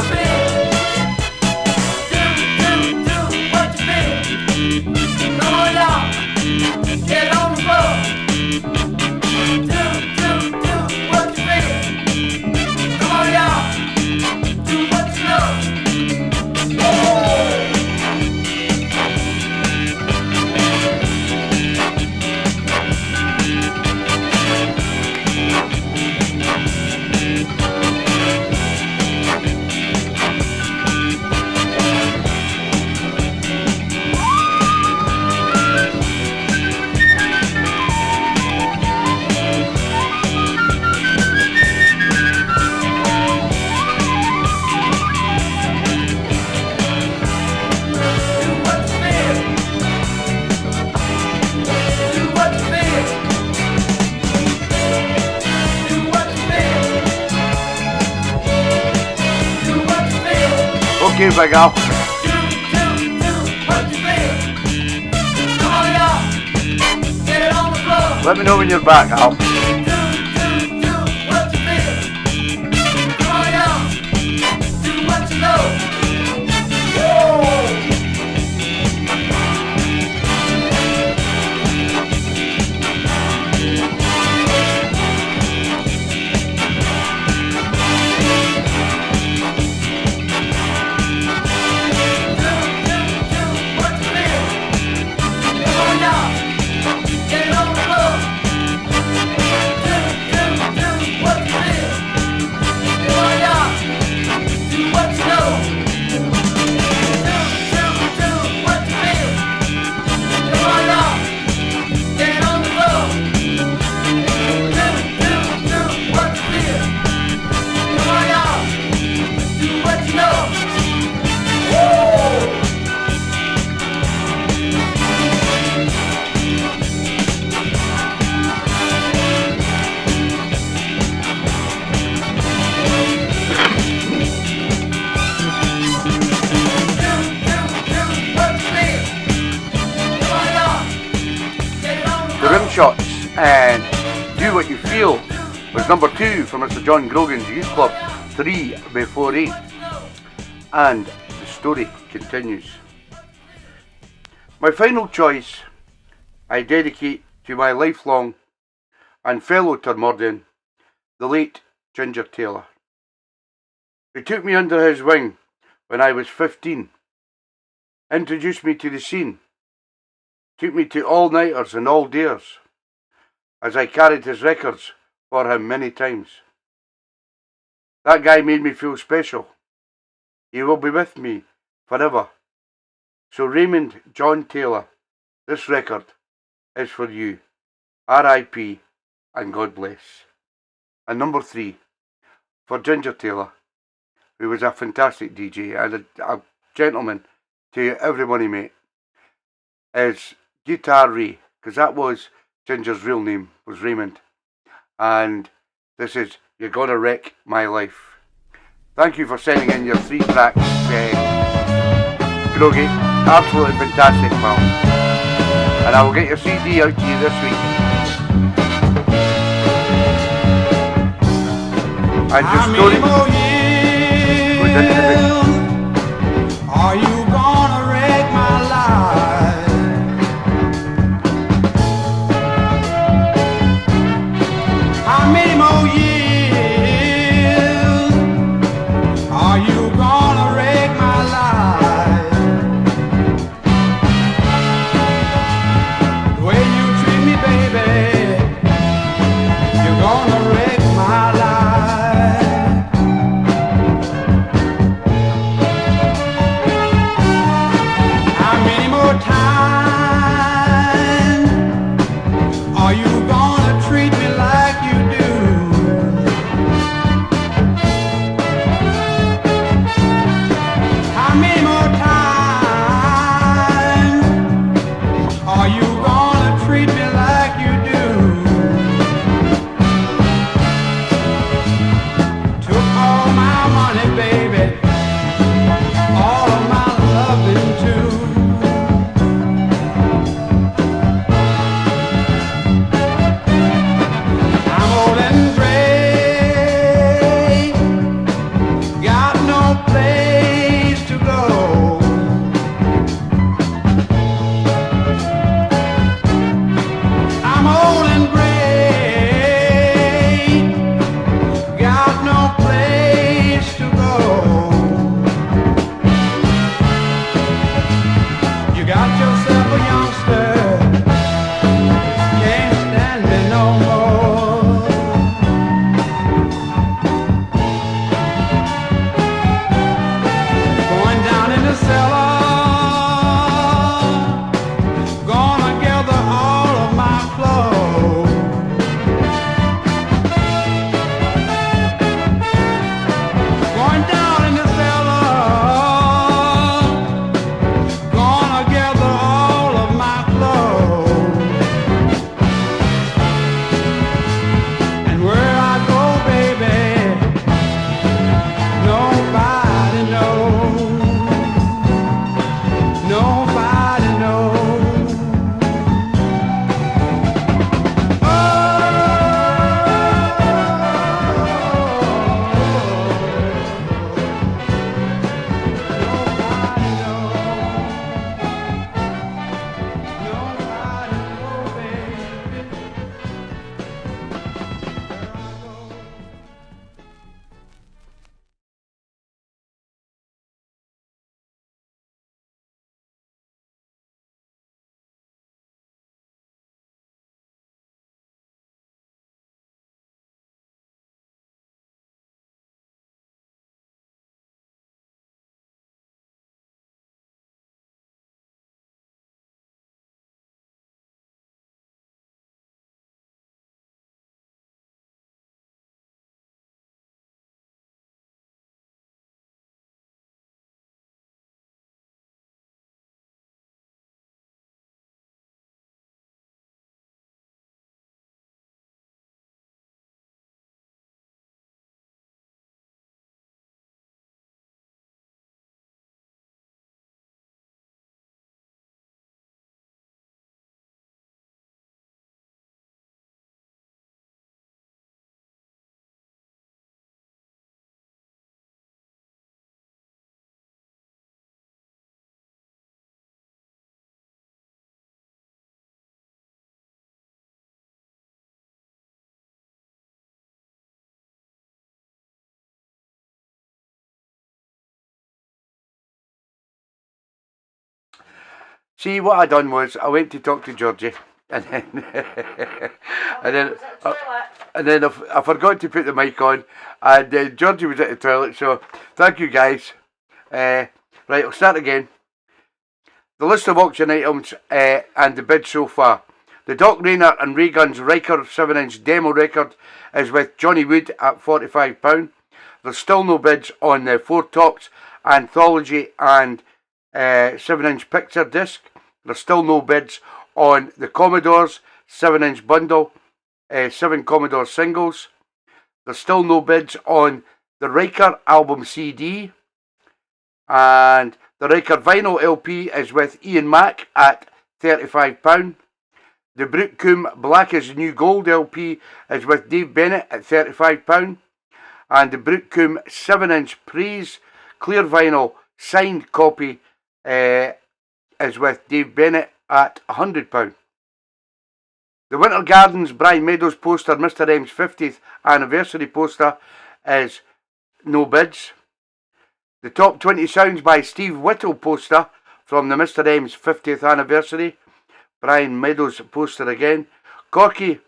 you, Big Al. What you feel? Come on, y'all. Get it on the floor. Let me know when you're back, Al. What you feel? Come on, y'all. Do what you know. The Rim Shots and Do What You Feel was number 2 from Mr. John Grogan's Youth Club, 3 before 8. And the story continues. My final choice I dedicate to my lifelong and fellow Termurdian, the late Ginger Taylor, who took me under his wing when I was 15, introduced me to the scene, took me to all-nighters and all-days, as I carried his records for him many times. That guy made me feel special. He will be with me forever. So Raymond John Taylor, this record is for you. R.I.P. and God bless. And number 3, for Ginger Taylor, who was a fantastic DJ and a gentleman to everyone he met, is Guitar Ray, because that was Ginger's real name, was Raymond. And this is You're Gonna Wreck My Life. Thank you for sending in your 3 tracks, Grogie. Absolutely fantastic, pal. And I will get your CD out to you this week. And your story goes into the book. Are you gonna wreck my life? How many more years are you gonna wreck my life? The way you treat me, baby, you're gonna wreck my life. See, what I done was I went to talk to Georgie, and then and then I forgot to put the mic on, and Georgie was at the toilet. So thank you guys. Right, I'll start again. The list of auction items and the bids so far. The Doc Rayner and Ray Guns Riker 7-inch demo record is with Johnny Wood at £45. There's still no bids on the Four Tops Anthology and 7-inch picture disc. There's still no bids on the Commodores 7-inch bundle, 7 Commodore singles. There's still no bids on the Riker album CD. And the Riker vinyl LP is with Ian Mack at £35. The Brookcombe Black is the New Gold LP is with Dave Bennett at £35. And the Brookcombe 7-inch Praise clear vinyl signed copy is with Dave Bennett at £100. The Winter Gardens Brian Meadows poster, Mr. M's 50th anniversary poster, is no bids. The Top 20 Sounds by Steve Whittle poster from the Mr. M's 50th anniversary, Brian Meadows poster again. Corky,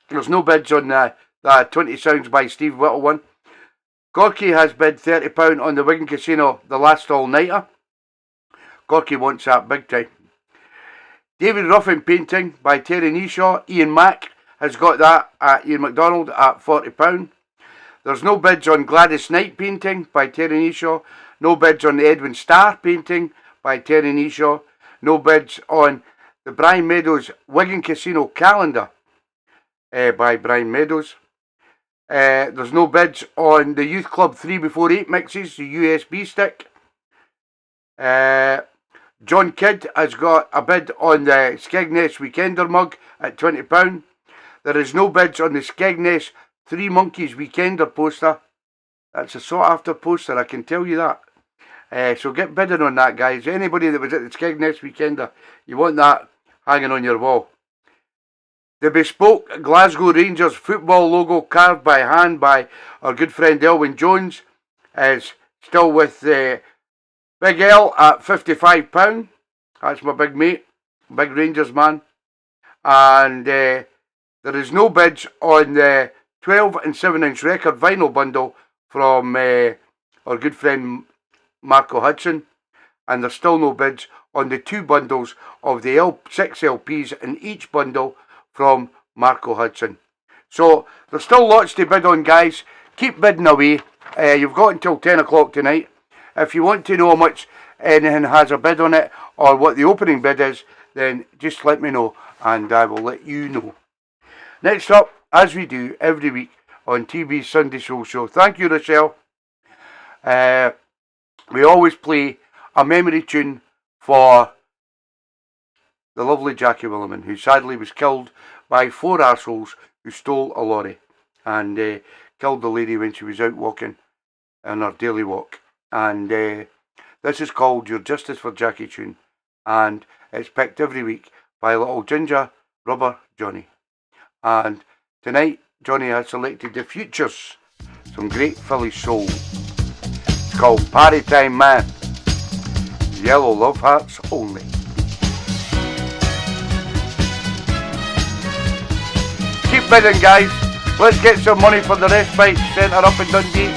there's no bids on the 20 Sounds by Steve Whittle one. Corky has bid £30 on the Wigan Casino The Last All-Nighter. Corky wants that big time. David Ruffin painting by Terry Neeshaw. Ian Mack has got that at Ian MacDonald at £40. There's no bids on Gladys Knight painting by Terry Neeshaw. No bids on the Edwin Starr painting by Terry Neeshaw. No bids on the Brian Meadows Wigan Casino calendar by Brian Meadows. There's no bids on the Youth Club 3before8 mixes, the USB stick. John Kidd has got a bid on the Skegness Weekender mug at £20. There is no bids on the Skegness Three Monkeys Weekender poster. That's a sought after poster, I can tell you that. So get bidding on that, guys. Anybody that was at the Skegness Weekender, you want that hanging on your wall. The bespoke Glasgow Rangers football logo carved by hand by our good friend Elwyn Jones is still with Big L at £55. That's my big mate, big Rangers man. And there is no bids on the 12 and 7-inch record vinyl bundle from our good friend Marco Hudson. And there's still no bids on the 2 bundles of the 6 LPs in each bundle from Marco Hudson. So there's still lots to bid on, guys. Keep bidding away. You've got until 10 o'clock tonight. If you want to know how much anything has a bid on it or what the opening bid is, then just let me know and I will let you know. Next up, as we do every week on TeeBee's Sunday Soul Show. Thank you, Rochelle. We always play a memory tune for the lovely Jackie Williman, who sadly was killed by 4 arseholes who stole a lorry and killed the lady when she was out walking on her daily walk. And this is called Your Justice for Jackie tune, and it's picked every week by little Ginger Rubber Johnny. And tonight Johnny has selected the Futures, some great Philly soul. It's called Party Time Man, Yellow Love Hearts Only. Keep bidding, guys. Let's get some money for the respite centre up in Dundee.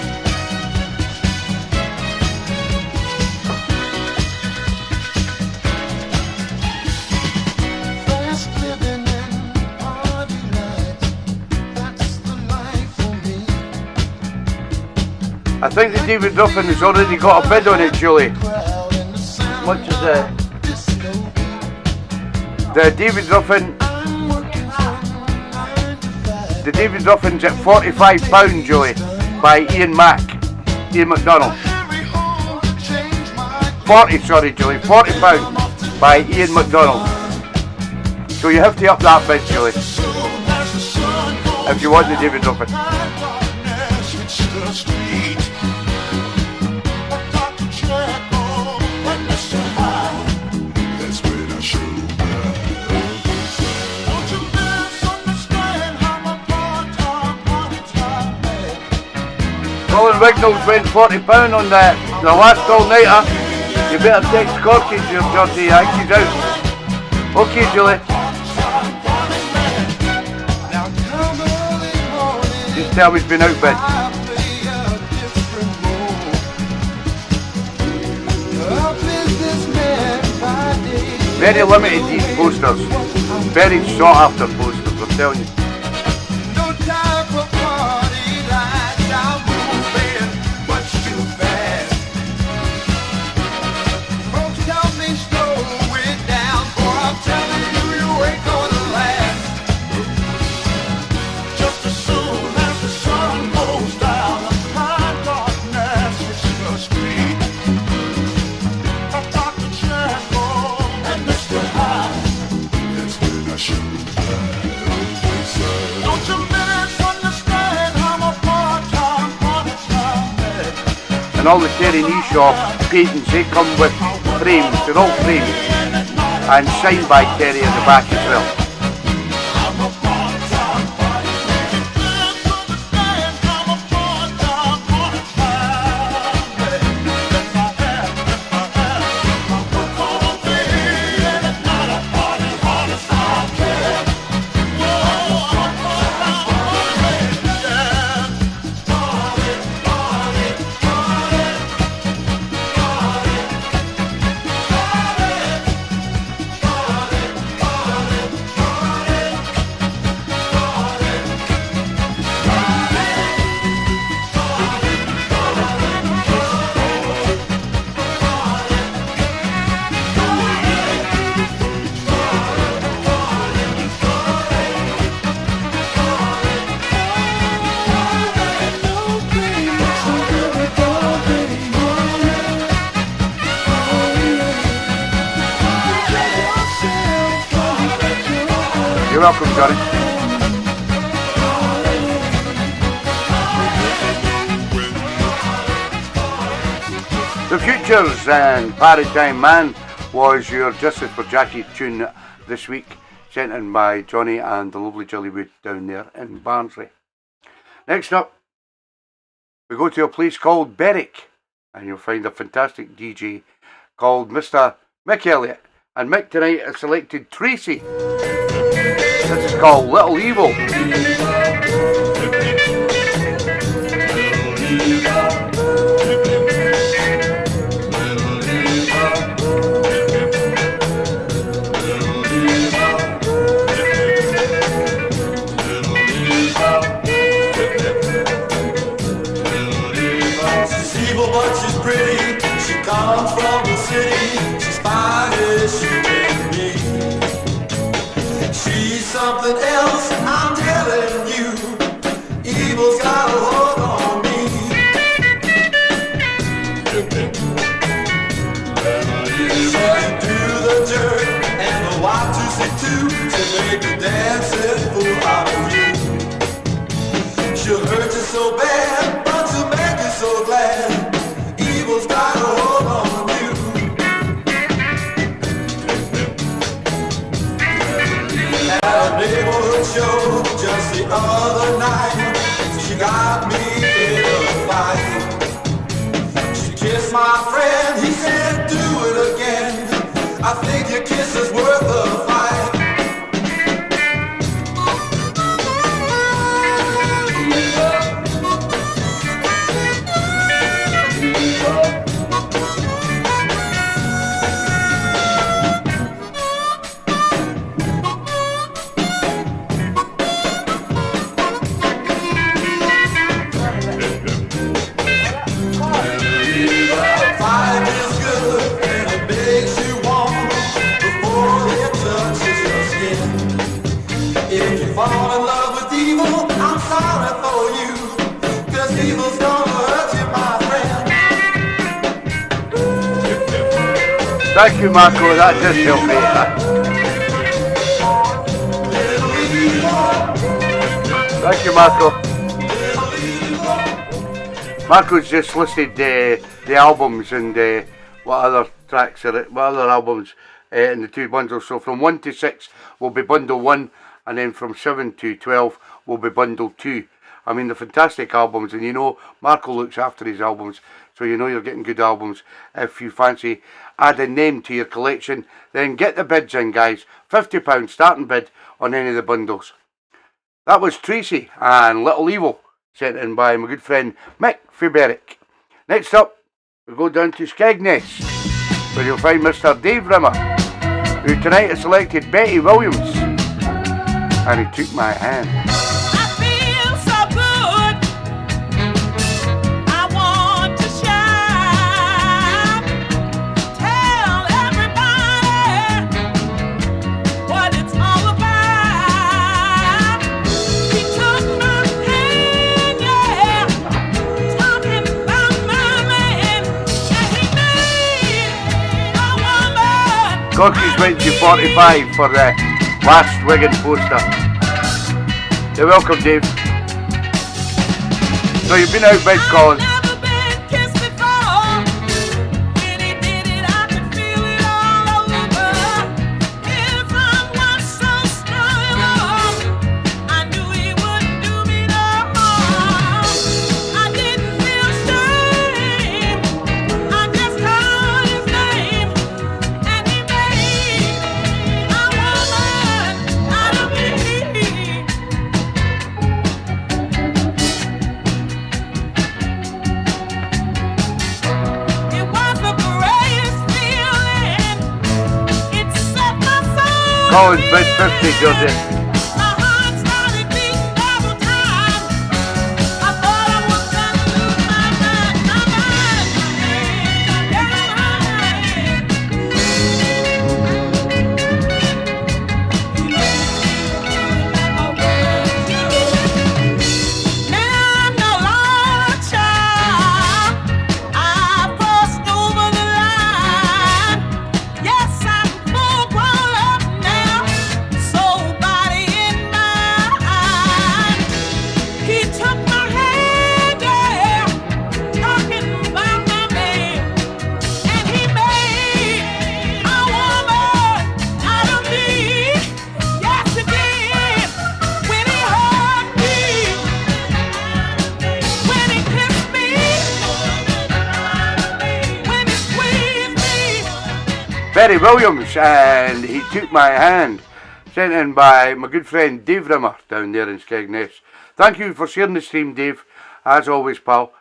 I think the David Ruffin has already got a bid on it, Julie. Much as the David Ruffin. The David Ruffin's at £45, Julie, by Ian Mack, Ian MacDonald. 40, sorry, Julie, £40 by Ian MacDonald. So you have to up that bid, Julie, if you want the David Ruffin. Colin Wignall's went £40 on the last all-nighter. You better text Corky, your dirty Yankees out. Okay, Julie. Just tell me he's been outbid. Very limited, these posters. Very sought after posters, I'm telling you. No time for party lights, I'm moving much too fast. Folks tell me slow it down, boy, I'm telling you, you ain't gonna last. Just as soon as the sun goes down, the high darkness hits the street. I got the channel and Mr. High. That's when I shoot. Don't you misunderstand, I'm a part-time man. And all the Terry Knee Shop paintings, they come with frames, they're all framed. And signed by Terry at the back as well. I'm a part-time man. Misunderstand, I'm a part-time man. If I have, I work all day and at night I party hard as I can. You're welcome, Johnny. The Futures and Paratime Man was your Justice for Jackie tune this week, sent in by Johnny and the lovely Jollywood down there in Barnsley. Next up, we go to a place called Berwick, and you'll find a fantastic DJ called Mr. Mick Elliott. And Mick tonight has selected Tracy. This is called Little Evil. She's evil but she's pretty. She comes from the city. She's fine as she can be. She's something else, I'm telling you. Evil's got a hold on me. She can do the jerk and the Y2C2. She make the dancing fool out of you. She'll hurt you so bad, but she'll make you so glad. Evil's got a hold on you. At a neighborhood show just the other night, she got me in a fight. She kissed my friend, he said do it again. I think your kiss is worth a fight. Fight is good and it makes you warm before it touches your skin. If you fall in love with evil, I'm sorry for you, 'cause evil's gonna hurt you, my friend. Thank you, Marco. That does help me. Thank you, Marco. Marco's just listed the albums and what other tracks are it, what other albums in the two bundles. So from 1 to 6 will be bundle 1, and then from 7 to 12 will be bundle 2. I mean, the fantastic albums, and you know Marco looks after his albums, so you know you're getting good albums. If you fancy adding them to your collection, then get the bids in, guys. £50 starting bid on any of the bundles. That was Tracy and Little Evil, sent in by my good friend Mick Fiberick. Next up, we go down to Skegness, where you'll find Mr. Dave Rimmer, who tonight has selected Betty Williams, and he took my hand. Gorky's went to 45 for the last Wigan poster. You're welcome, Dave. So you've been out big, Colin. Colin's bid 50, Georgie. Betty Williams, and he took my hand, sent in by my good friend Dave Rimmer down there in Skegness. Thank you for sharing the stream, Dave. As always, pal,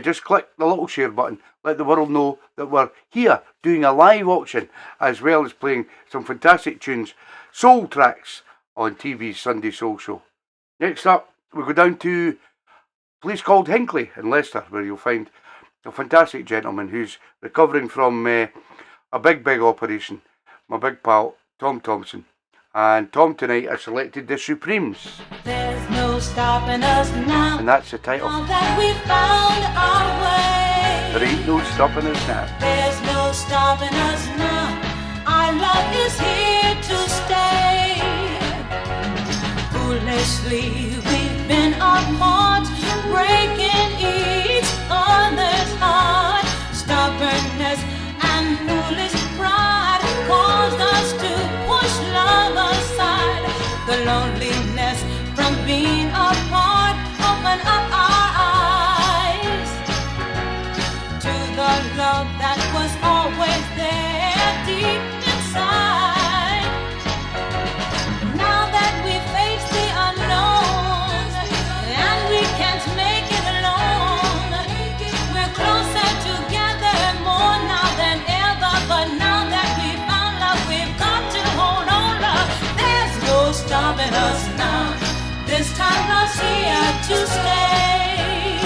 just click the little share button. Let the world know that we're here doing a live auction, as well as playing some fantastic tunes, soul tracks on TeeBee's Sunday Soul Show. Next up, we go down to a place called Hinckley in Leicester, where you'll find a fantastic gentleman who's recovering from a big operation, my big pal Tom Thompson. And Tom tonight has selected the Supremes. There's no stopping us now. And that's the title. Now that we found our way. There ain't no stopping us now. There's no stopping us now. Our love is here to stay. Foolishly we've been apart, breaking each other's heart. Stubbornness and foolish pride caused us to push love aside. The loneliness from being apart opened up our eyes to the love that was always there deep inside. Now that we face the unknown and we can't make it alone, we're closer together more now than ever. But now that we found love, we've got to hold on, love. There's no stopping us now. This time love's here to stay.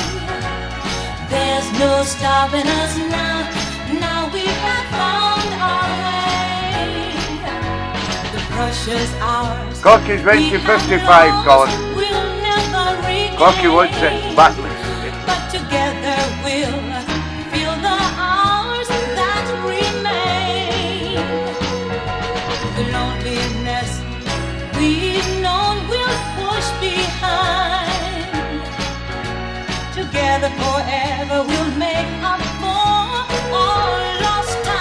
There's no stopping us now. Now we have found our way. The precious hours. Corky's went to 55, Colin. We'll never regain. Corky wants it badly. But together we'll feel the hours that remain. The loneliness we've known we'll push behind. Together forever we'll make up for all lost time.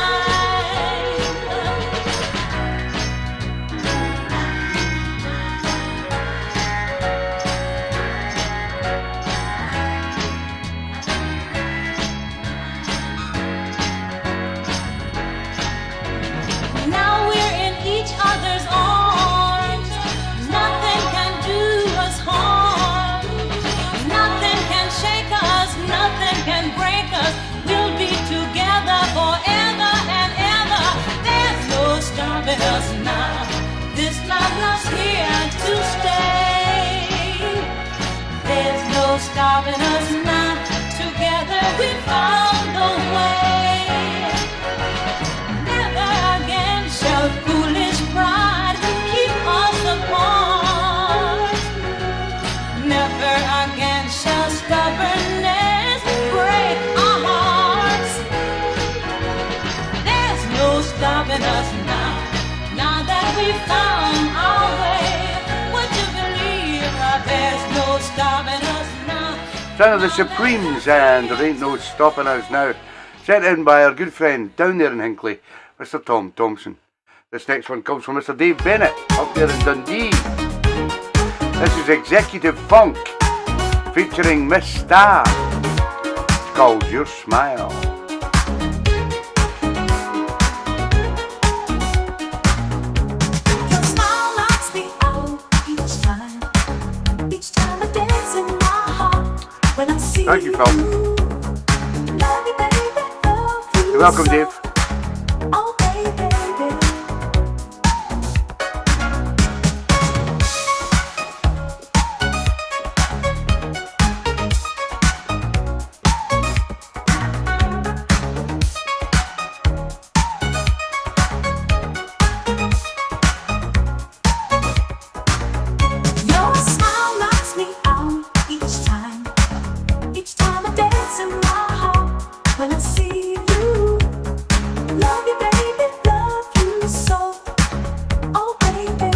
stopping us now. Together we found a way. Never again shall foolish pride keep us apart. Never again shall stubbornness break our hearts. There's no stopping us now. Now that we found our way, would you believe that there's no stopping us now? Sound of the Supremes and There Ain't No Stopping Us Now. Sent in by our good friend down there in Hinckley, Mr. Tom Thompson. This next one comes from Mr. Dave Bennett up there in Dundee. This is Executive Funk featuring Miss Star. It's called Your Smile. Your smile knocks me out each time I dance in my heart. When I see Thank you, Phil. love you, baby, love you. You're welcome, so. Dave. Oh, baby. Your smile knocks me out each time I dance in my heart. When I see you, love you, baby, love you so. Oh, baby,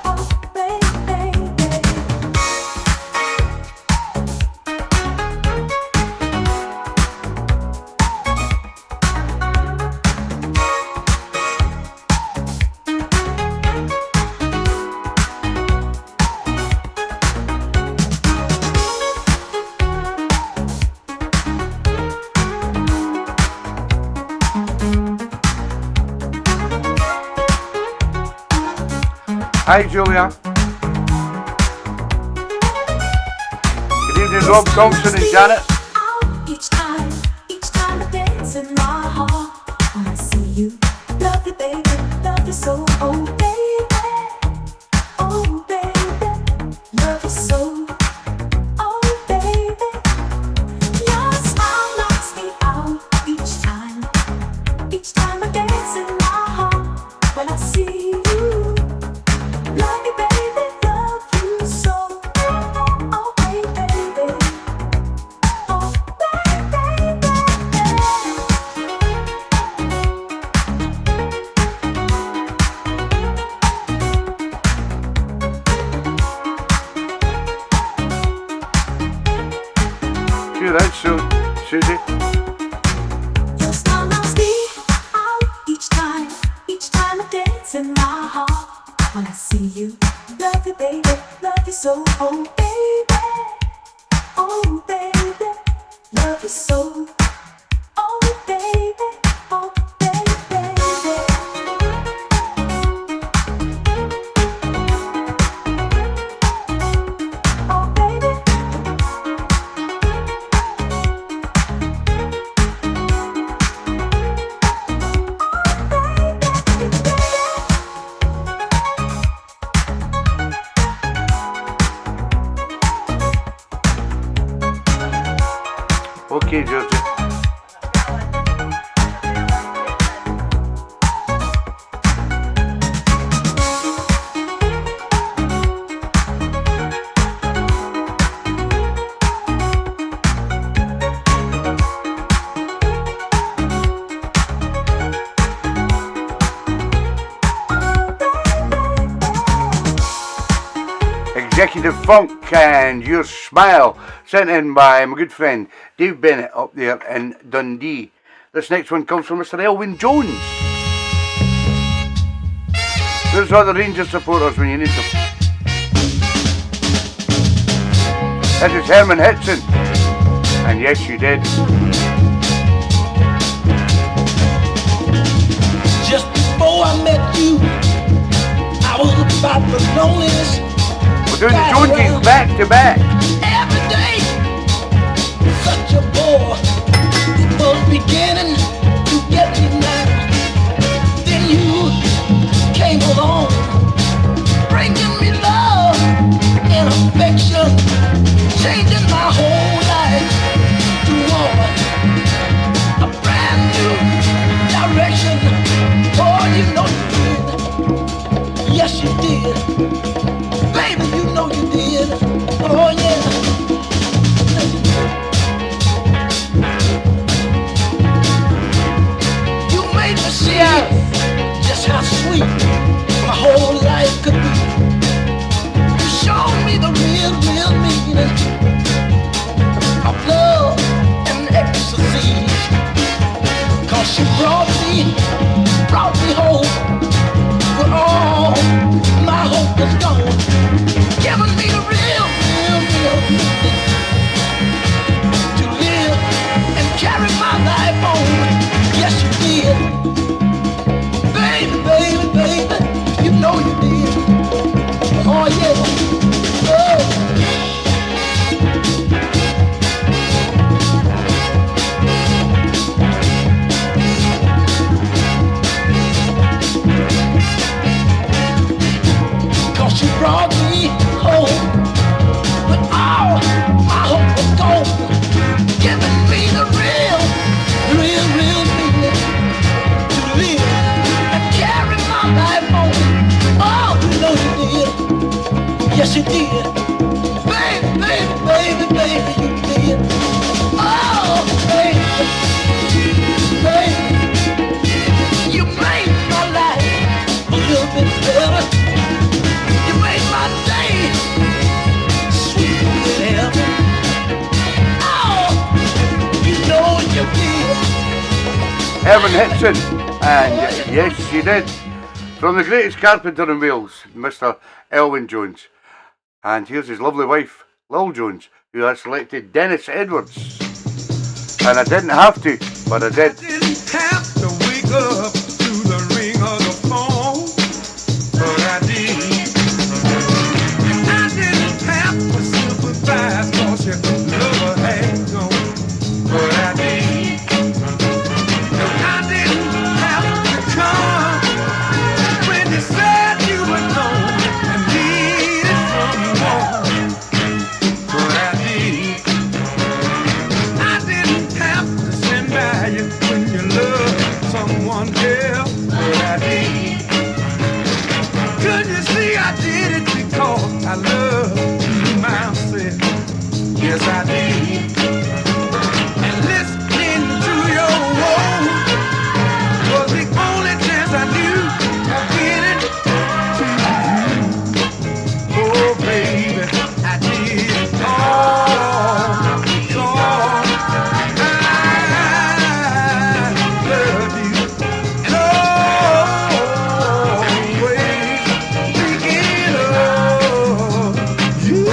oh, baby. Hi, Julia. Good evening, Rob Thompson and Janet. Each time I dance in my heart. When I see you, love you, baby, love you so. Oh, baby, love you so. Oh, baby, your smile knocks me out each time I dance in my heart. When I see you, love you, baby, love you so. Oh, baby, oh, baby. Sure, that's so, Susie. Your smile knocks me out each time I dance in my heart. When I see you, love you, baby, love you so. Oh, baby, love you so. Oh, baby, oh, baby. Oh, baby. Okay, Georgie. Executive Funk and Your Smile, sent in by my good friend Dave Bennett up there in Dundee. This next one comes from Mr. Elwyn Jones. There's all the Rangers supporters when you need them. This is Herman Hitson, and yes, you did. Just before I met you, I was about the loneliest. We're doing the Joneses back to back. Every day, such a bore. It was beginning to get me now. Then you came along, bringing me love and affection. changing my whole life toward a brand new direction. Oh, you know you did. Yes, you did. Baby, you know you did. Oh, yeah. You made me see just how sweet my whole life could be. You showed me the real meaning of love and ecstasy. 'Cause you brought me home where all my hope was gone. Giving me the real meaning to live and carry my life on. Yes, you did. Baby, baby, baby, you know you did. Oh, yeah. Oh. She brought me home with all my hope was gone, giving me the real meaning to live and carry my life on. Oh, you know you did. Yes, you did. Baby, baby, baby, baby, you did. Oh, baby, baby, you made my life a little bit better. My day, sweet with heaven. Oh, you know you did. Evan Hitson, and yes, she did. From the greatest carpenter in Wales, Mr. Elwyn Jones. And here's his lovely wife, Lil Jones, who has selected Dennis Edwards. And I didn't have to, but I did. I didn't have to wake up to the ring of the phone, but I did. Cause your love had gone, but I did. I didn't have to come when you said you were alone and needed someone, but I did. I didn't have to stand by you when you loved someone else, but I did. Could you see I did it because I love you myself? Yes, I did. And listening to your words was the only chance I knew of getting to you. Oh, baby, I did it all because I love you. And always thinking of you.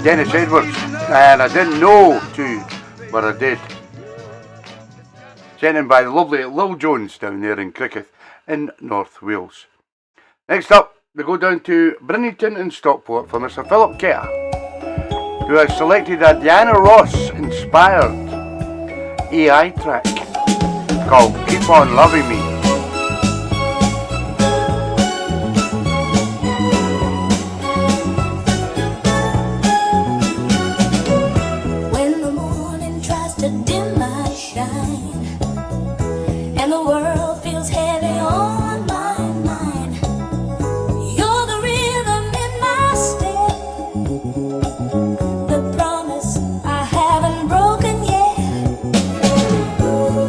Dennis Edwards, and I didn't know to, but I did. Sent in by the lovely Lil Jones down there in Cricketh in North Wales. Next up, we go down to Brinnington and Stockport for Mr. Philip Kerr, who has selected a Diana Ross inspired AI track called Keep On Loving Me.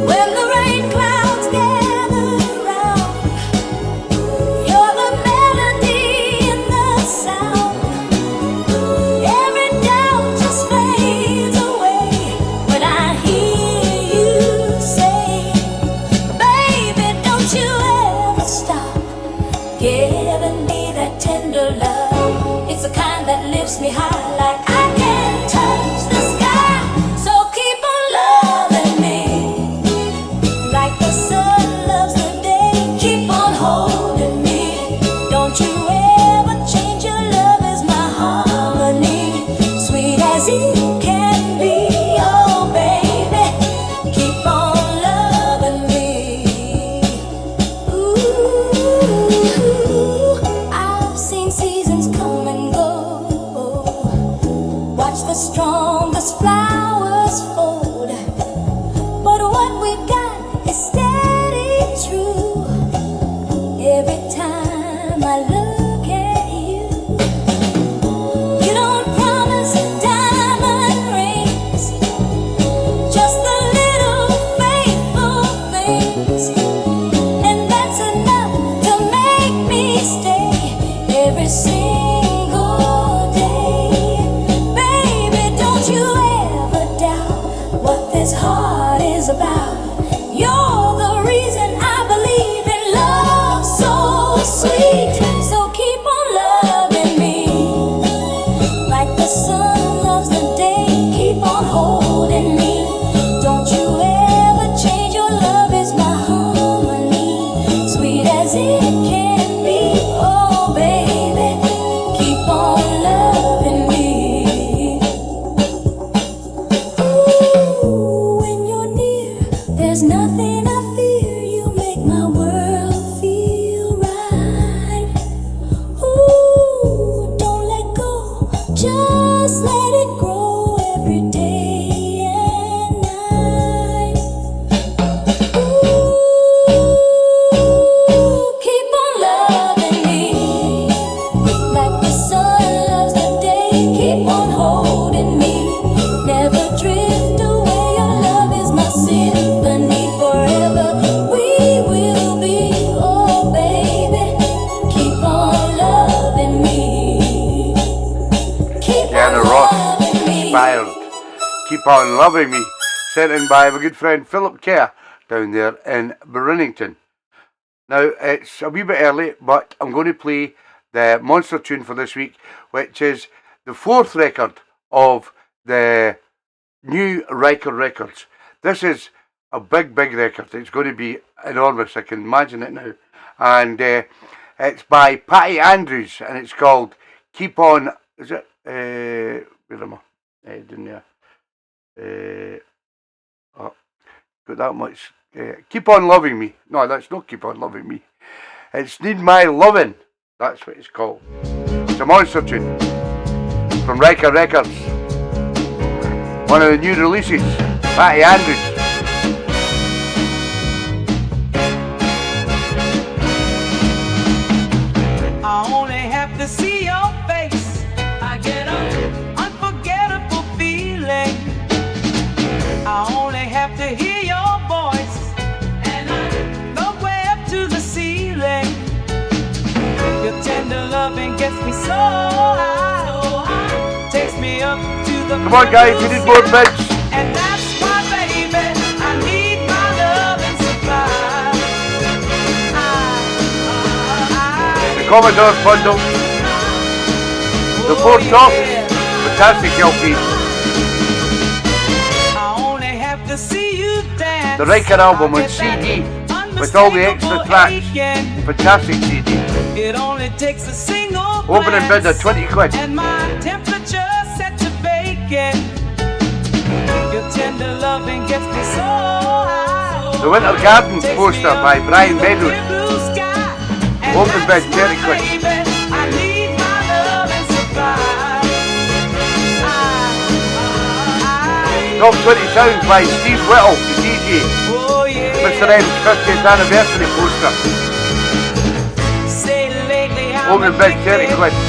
When the rain clouds gather as it can be. Oh, baby, keep on loving me. Ooh, I've seen seasons come and go. Watch the strongest flowers fold. But what we've got is steady true. Every time I look at you, you don't promise diamond rings, just the little faithful things, and that's enough to make me stay every single day. Baby, don't you ever doubt what this heart is about. You're the reason I believe in love so sweet. So keep on loving me like the sun loves the day. Keep on holding me. Don't you ever change. Your love is my harmony, sweet as it can be. Oh, baby, keep on loving me. Ooh, when you're near, there's nothing I fear. You make my world feel right. Ooh, don't let go, just let it grow every day and night. Ooh, keep on loving me like the sun loves the day. Keep on holding me, never drift away. Your love is my symphony, forever we will be. Oh, baby, keep on loving me. Keep Diana on Ross, loving me. inspired. Keep on loving me. Sent in by my good friend Philip Kerr down there in Bernington. Now, it's a wee bit early, but I'm going to play the monster tune for this week, which is the fourth record of the new Riker Records. This is a big, big record. It's going to be enormous. I can imagine it now. And it's by Patty Andrews, and it's called Keep On... Is it? Where am I? Down there. Oh, got that much. Keep On Loving Me. No, that's not Keep On Loving Me. It's Need My Lovin'. That's what it's called. It's a monster tune from Riker Records. One of the new releases. Patty Andrews. I only have to see your face. I get an unforgettable feeling. I only have to hear your voice, and I go way up to the ceiling. Your tender loving gets me so high, takes me up to the Come on, guys, we need more bids. and that's why, baby, I need my love and supply. The Commodore bundle. The four top. Fantastic LP. I only have to see you dance. The Riker album on CD with all the extra tracks. Fantastic CD. It only takes a single Opening bid glance, at 20 quid. and my temperature set to vacant. Your tender loving gets me so high. The Winter Garden Takes me poster up by to Brian the Meadows. clear blue sky. And Opening that's bid 30 why, quid. baby, I need my love and supply. Top 20 Sounds by Steve Whittle, the DJ. Oh yeah. Mr. M's 50th anniversary poster. Say lately I'm Opening bid 30 addicted quid. to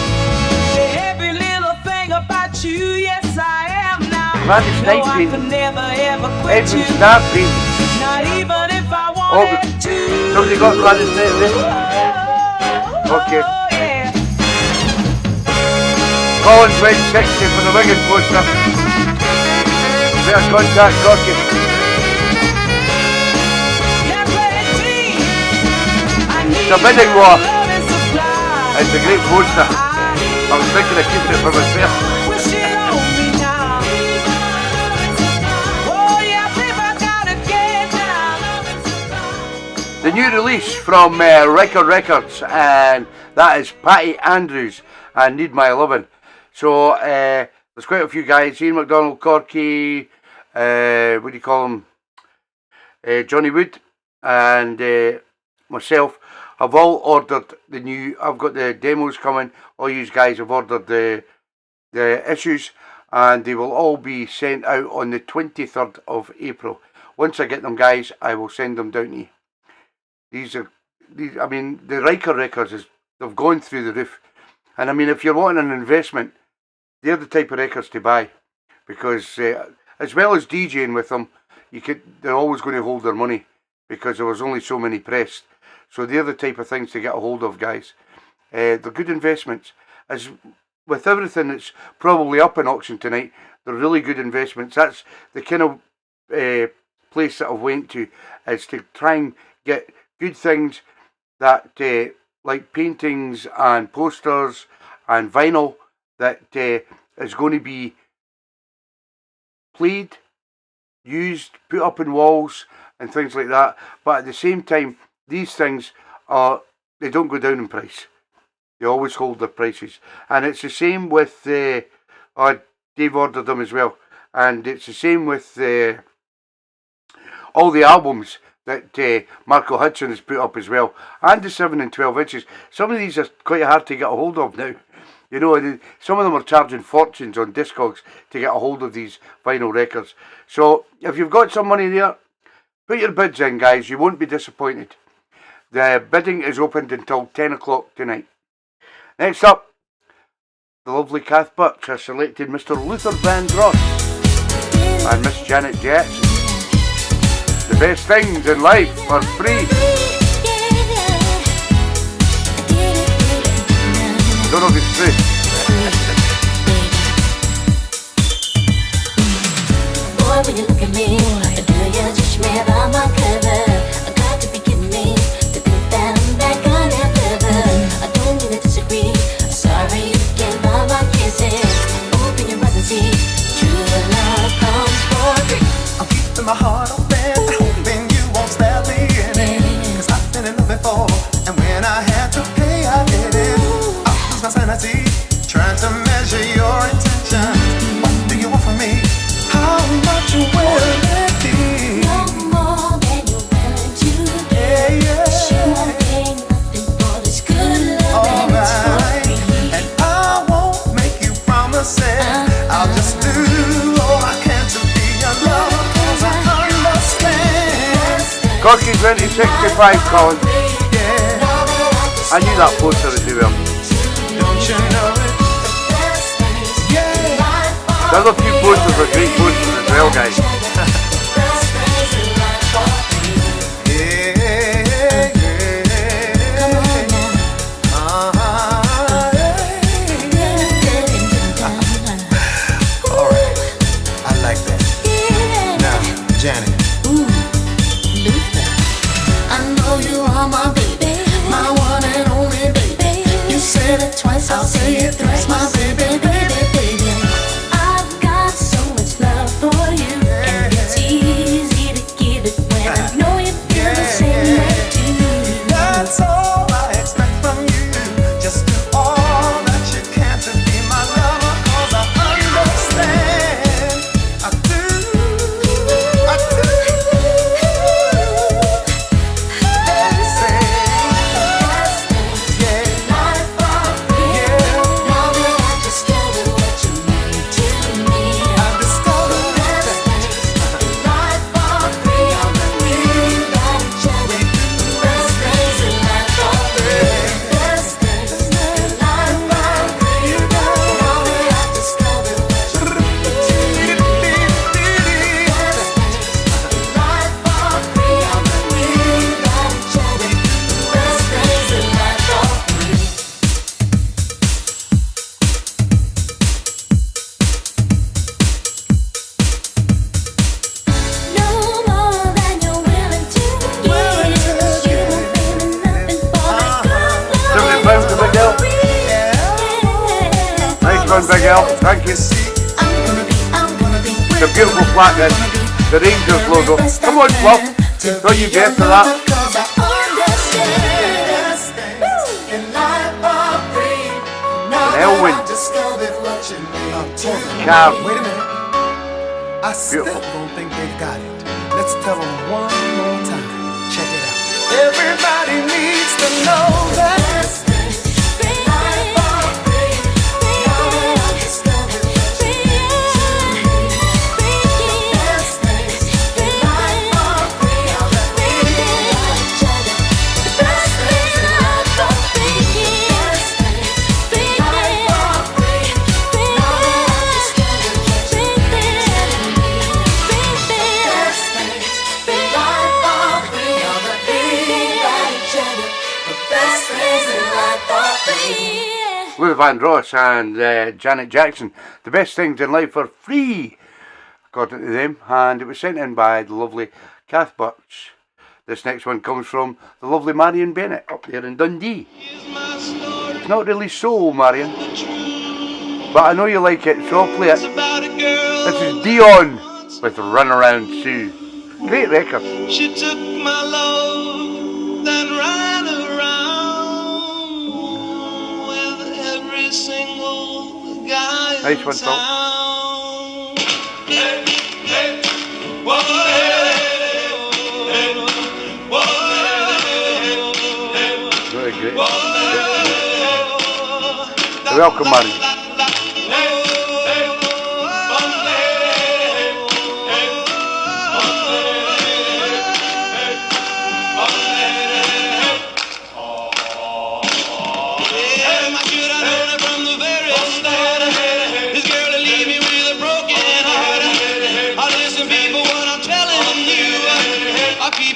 every little thing about you. Yes, I am now. Gladys No, Knight I painting. could never ever quit Edwin you. Starr painting. Not even if I Oh, wanted to. somebody got Gladys Knight there. Okay. Oh, yeah. Collins went 60 for the Wigan poster. Better contact Gorky. Yeah, plenty. I need It's a bidding war. my love and supply. It's a great poster. I was thinking of keeping it for myself. Wish it on me now. Oh, yeah, babe, I gotta get down. The new release from Riker Records, and that is Patty Andrews and Need My Lovin'. So there's quite a few guys. Ian McDonald, Corky, what do you call him? Johnny Wood, and myself have all ordered the new. I've got the demos coming. All you guys have ordered the issues, and they will all be sent out on the 23rd of April. Once I get them, guys, I will send them down to you. These, I mean, the Riker records, they've gone through the roof. And I mean, if you're wanting an investment, they're the type of records to buy. Because as well as DJing with them, they're always going to hold their money. Because there was only so many pressed. So they're the type of things to get a hold of, guys. They're good investments. As with everything that's probably up in auction tonight, they're really good investments. That's the kind of place that I've went to, is to try and get good things that, like paintings and posters and vinyl, that is going to be played, used, put up in walls and things like that. But at the same time, these things they don't go down in price. They always hold their prices. And it's the same with, Dave ordered them as well. And it's the same with all the albums that Marco Hudson has put up as well. And the 7 and 12 inches. Some of these are quite hard to get a hold of now. You know, some of them are charging fortunes on Discogs to get a hold of these vinyl records. So, if you've got some money there, put your bids in, guys. You won't be disappointed. The bidding is opened until 10 o'clock tonight. Next up, the lovely Kath Birch has selected Mr. Luther Vandross and Miss Janet Jackson. The best things in life are free. Don't know if it's true. Boy, when you look at me, do you judge me by my cover? I got to be kidding me to think that I'm that kind of lover. I don't mean to disagree. Sorry you can't buy my kisses. Open your eyes and see true love comes for free. I'm keeping my heart open, hoping you won't stab me in it. 'Cause I've been in love before, and when I had to pay, I did it. I lose my sanity, trying to measure your intention. What do you want from me? How much will it be? No more than you're willing to do. Yeah. You won't pay nothing for this good love, and it's for Alright, free. and I won't make you promises. I'll just do all I can to be your lover, 'cause I understand. Corky 2065, Colin. Yeah, I knew that poster as well. don't you know it? Yeah. The other few posters are great posters as well, guys. Alright, I like that. Now, Janet. I know you are my baby, my one and only baby. You said it twice, I'll say it thrice, my baby, baby, baby. I've got so much love for you, and it's easy to give it when I know you feel the same way too. That's all I expect from you. Just do all that you can to be my lover, 'cause I understand. I do. They say, yeah, Now that I've discovered what you mean to me, I discovered that life for free. We got each other. Best things in life for free. Best things in life for free. Now that I've discovered what you mean to me, best things in life for free. We got each other. Best things in life for free. No more than you're willing to give. You won't pay me nothing for that good love. £70 to Big L. Nice one, Big L. Thank you. I'm gonna be The beautiful flat, guys. The Rangers logo. Come on, Fluff. Don't you get for that? 'cause I understand. In life are free. Now that Elwin. I've discovered what you mean to Cab. Wait a minute. I still Beautiful. don't think they've got it. Let's tell them one more time. Check it out. Everybody needs to know that. Luther Vandross and Janet Jackson. The best things in life are free, according to them. And it was sent in by the lovely Kath Butch. This next one comes from the lovely Marion Bennett up there in Dundee. It's not really soul, Marion, but I know you like it, so I'll play it. This is Dion with Runaround Sue. Great record. She took my love, then ran around with every single guy Nice in one, Phil. town. Hey, hey, whoa, hey, whoa, Very great. whoa, You're welcome, Marion.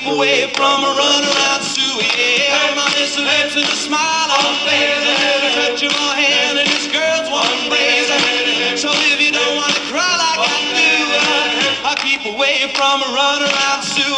Away from a runaround Sue, yeah. My Miss lips and a smile on her face, a touch of my hand and this girl's one embrace. So if you don't want to cry like I do, I keep away from a runaround Sue.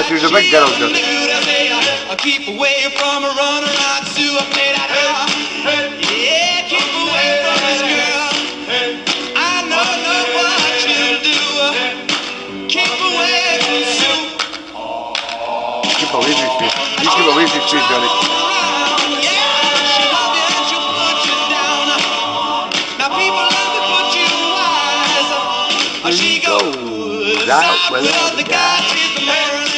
She was a big girl, too. I keep away from a runaround Sue. I played that out. Yeah, keep away from this girl. I know what you'll do. Keep away from Sue. Keep away from Sue. You keep away from Sue, Johnny. Yeah, she love you and she'll put you down. Now people love to put you wise. She goes out with other guys. She's the Maryland.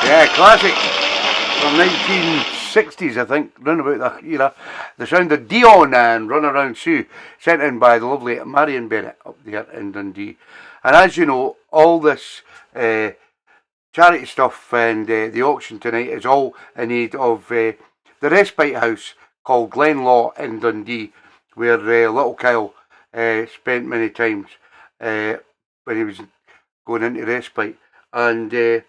Yeah, classic from 1960s, I think, round about the era. The sound of Dion and Runaround Sue, sent in by the lovely Marion Bennett up there in Dundee. And as you know, all this charity stuff and the auction tonight is all in aid of the respite house called Glen Law in Dundee, where little Kyle spent many times when he was going into respite. And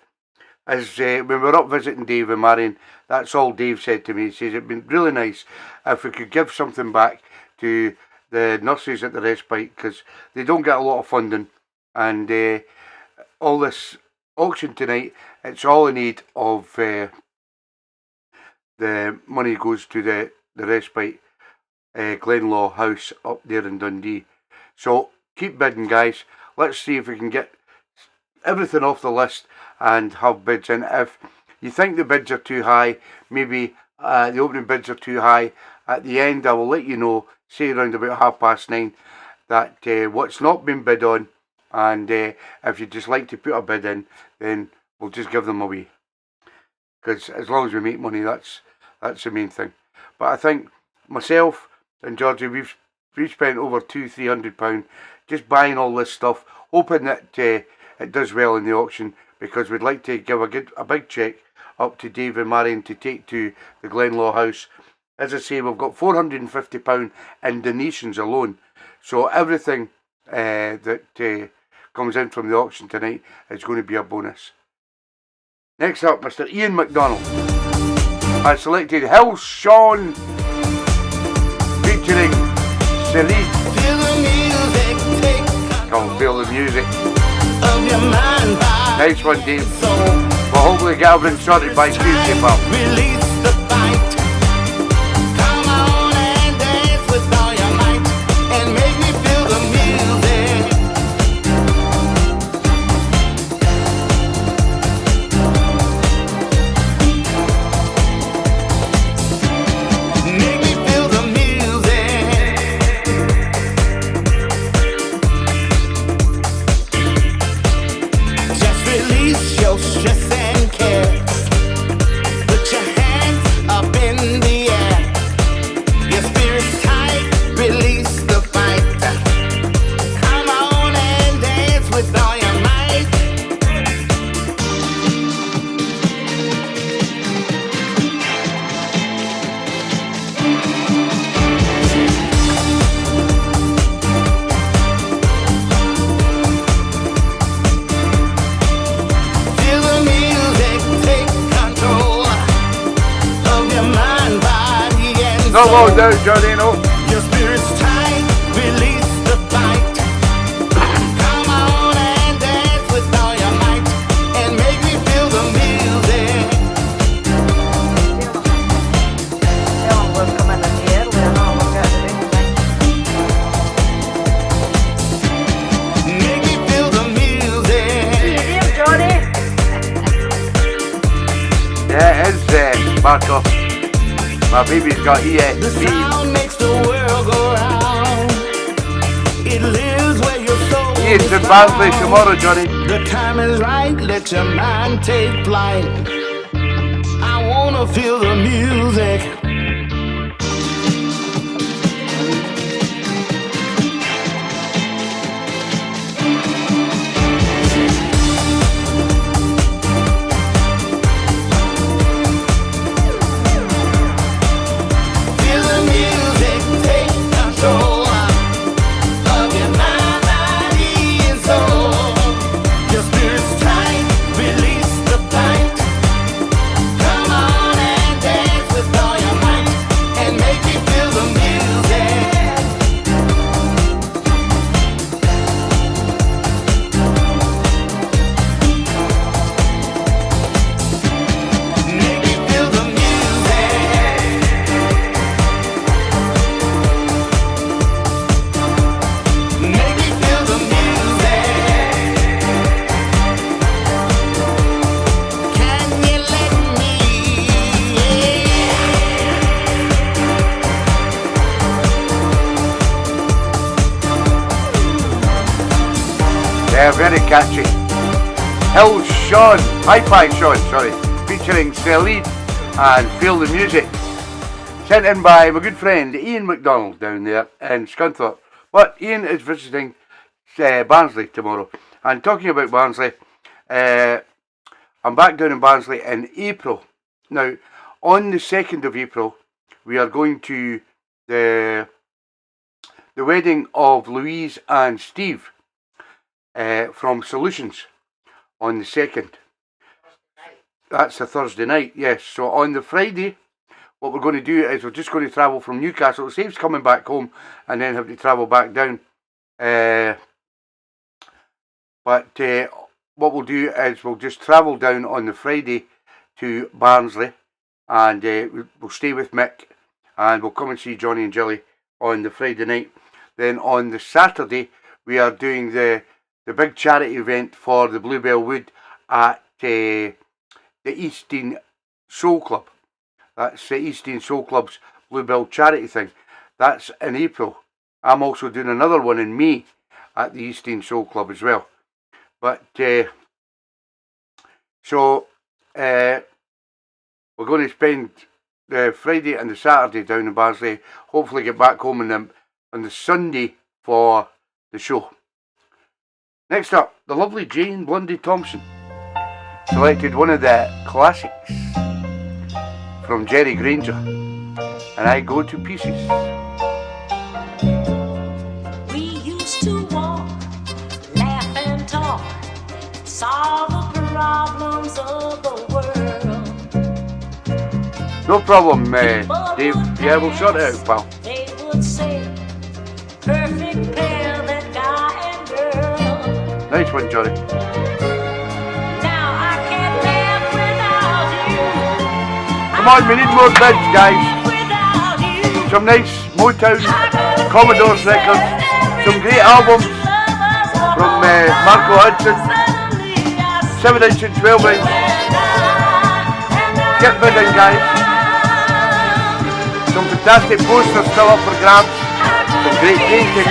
as when we were up visiting Dave and Marion, that's all Dave said to me. He says it'd been really nice if we could give something back to the nurses at the respite, because they don't get a lot of funding. And all this auction tonight, it's all in aid of the money goes to the respite Glenlaw house up there in Dundee. So keep bidding, guys. Let's see if we can get everything off the list and have bids in. If you think the bids are too high, maybe the opening bids are too high, at the end I will let you know, say around about 9:30, that what's not been bid on, and if you'd just like to put a bid in, then we'll just give them away. Because as long as we make money, that's the main thing. But I think myself and Georgie, we've spent over £200-300 just buying all this stuff, hoping that it does well in the auction, because we'd like to give a big cheque up to Dave and Marion to take to the Glenlaw House. As I say, we've got £450 in donations alone. So everything that comes in from the auction tonight is going to be a bonus. Next up, Mr. Ian McDonald has selected Hill Sean featuring Celine. Feel the music, take Called Feel the Music. of your mind, body, Nice one, Dave. soul. Well, hopefully get everything sorted by Tuesday, pal. Release the fight. Come on and dance with all your might and make me feel the music. Make me feel the music. Just release your stress and care. Put your hands up in the air. Your spirit's tight, release the fight. Come on and dance with all your might. Feel the music, take control of your mind, body, and No soul. low down, Johnny, no. Your spirit's tight, release the fight. Come on and dance with all your might and make me feel the music. Tell them we'll come in the air, we'll know we've got to do things. Make me feel the music. Here, Johnny. Yeah, it is Marco. My baby's got The ESP. sound makes the world go round. It lives where your soul Ian's is in Barnsley found. tomorrow, Johnny. The time is right, let your mind take flight. I wanna feel the music. Feel the music, take control of your mind, body, and soul. Your spirit's tight, release the fight. Come on and dance with all your might and make me feel the music. Make me feel the music. Make me feel the music. Can you let me? Yeah, very catchy. Hill Sean, Hi-Fi Sean, sorry, featuring Celine and Feel the Music. Sent in by my good friend Ian McDonald down there in Scunthorpe. But Ian is visiting Barnsley tomorrow. And talking about Barnsley, I'm back down in Barnsley in April. Now, on the 2nd of April, we are going to the wedding of Louise and Steve from Solutions on the 2nd. That's a Thursday night, yes. So on the Friday, what we're going to do is we're just going to travel from Newcastle. It saves coming back home and then have to travel back down. But what we'll do is we'll just travel down on the Friday to Barnsley and we'll stay with Mick and we'll come and see Johnny and Jilly on the Friday night. Then on the Saturday, we are doing the big charity event for the Bluebell Wood at the Easting Soul Club. That's the Easting Soul Club's Bluebell charity thing. That's in April. I'm also doing another one in May at the Easting Soul Club as well. But so we're going to spend the Friday and the Saturday down in Barnsley. Hopefully get back home on the Sunday for the show. Next up, the lovely Jane Blundy Thompson selected one of the classics from Jerry Granger, and I Go to Pieces. We used to walk, laugh and talk, solve the problems of the world. No problem, Dave. Yeah, we'll sort it out, pal. They would say, perfect pair, that guy and girl. Nice one, Johnny. Now I can't live without you. Come on, we need more bids, guys. Without you. Some nice Motown, Commodores records, some great albums from Marco Hudson, 7-inch and 12-inch. Get bidding, guys. Some fantastic posters still up for grabs, some great paintings.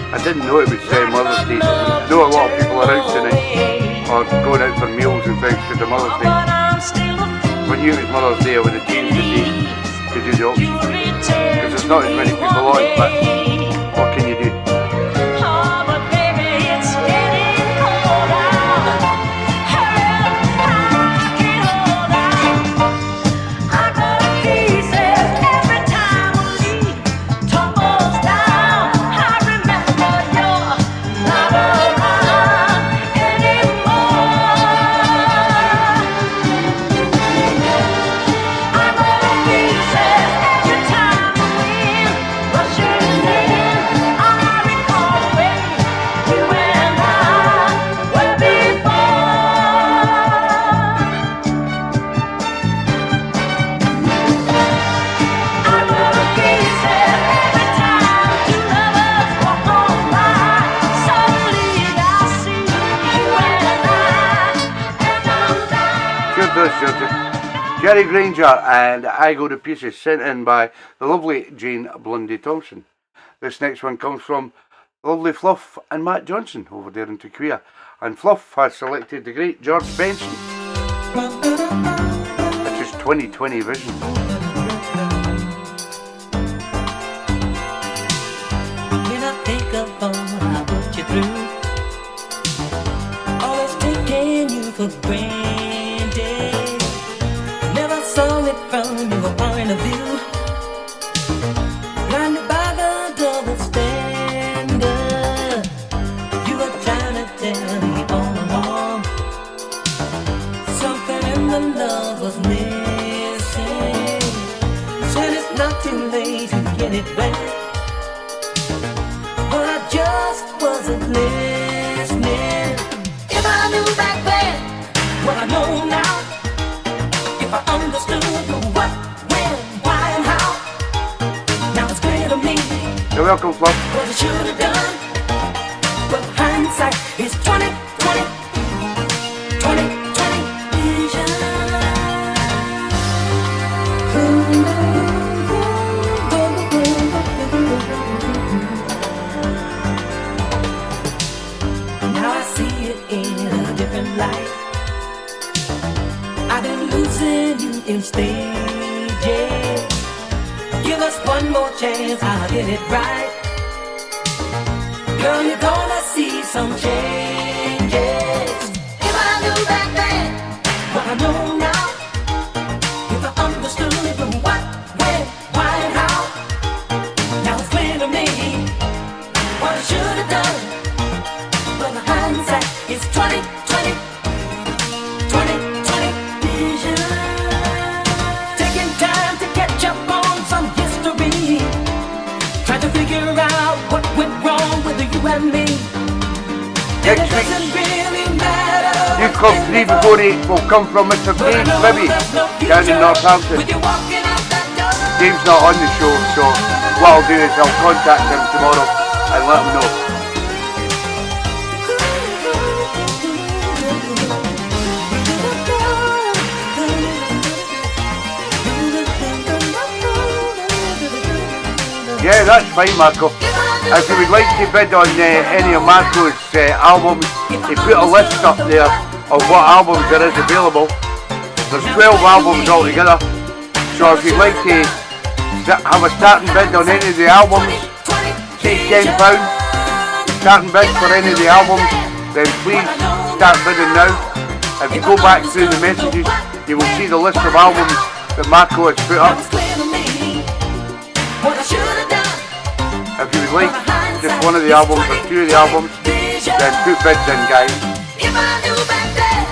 I didn't know it was Mother's Day. I know a lot of people are out tonight or going out for meals and things because of Mother's Day. If I knew it was Mother's Day, I would have changed the day to do the auction because there's not as many people on, but what can you do? Jerry Granger and I Go to Pieces, sent in by the lovely Jane Blundy Thompson. This next one comes from lovely Fluff and Matt Johnson over there in Tequila. And Fluff has selected the great George Benson. It's his 2020 vision. When I think of all I put you through, always taking you for granted. Never saw it from your point of view. Blinded by the double standard. You were trying to tell me all along. Something in the love was missing. Said it's not too late to get it back. But I just wasn't listening. If I knew back then what I know now, if I understood the what, when, why, and how, now it's clear to me. You're welcome, Fluff. What I should have done, but hindsight is 20/20 vision. Now I see it in a different light. I've been losing you in stages. Give us one more chance, I'll get it right. Girl, you're gonna see some changes. If I knew back then what I know now, if I understood the what, when, why, and how, now it's clear to me what I should have done. But the hindsight is 20/20 vision. Taking time to catch up on some history. Trying to figure out what went wrong with you and me. And it doesn't really matter. You've come 3 before 8 will come from Mr. Dave Libby down in Northampton. Dave's not on the show, so what I'll do is I'll contact him tomorrow and let him know. Yeah, that's fine, Marco. If you would like to bid on any of Marco's albums, he put a list up there of what albums there is available. There's 12 albums altogether. So if you'd like to have a starting bid on any of the albums, say £10, starting bid for any of the albums, then please start bidding now. If you go back through the messages, you will see the list of albums that Marco has put up. If you would like just one of the albums or two of the albums, then put bids in, guys.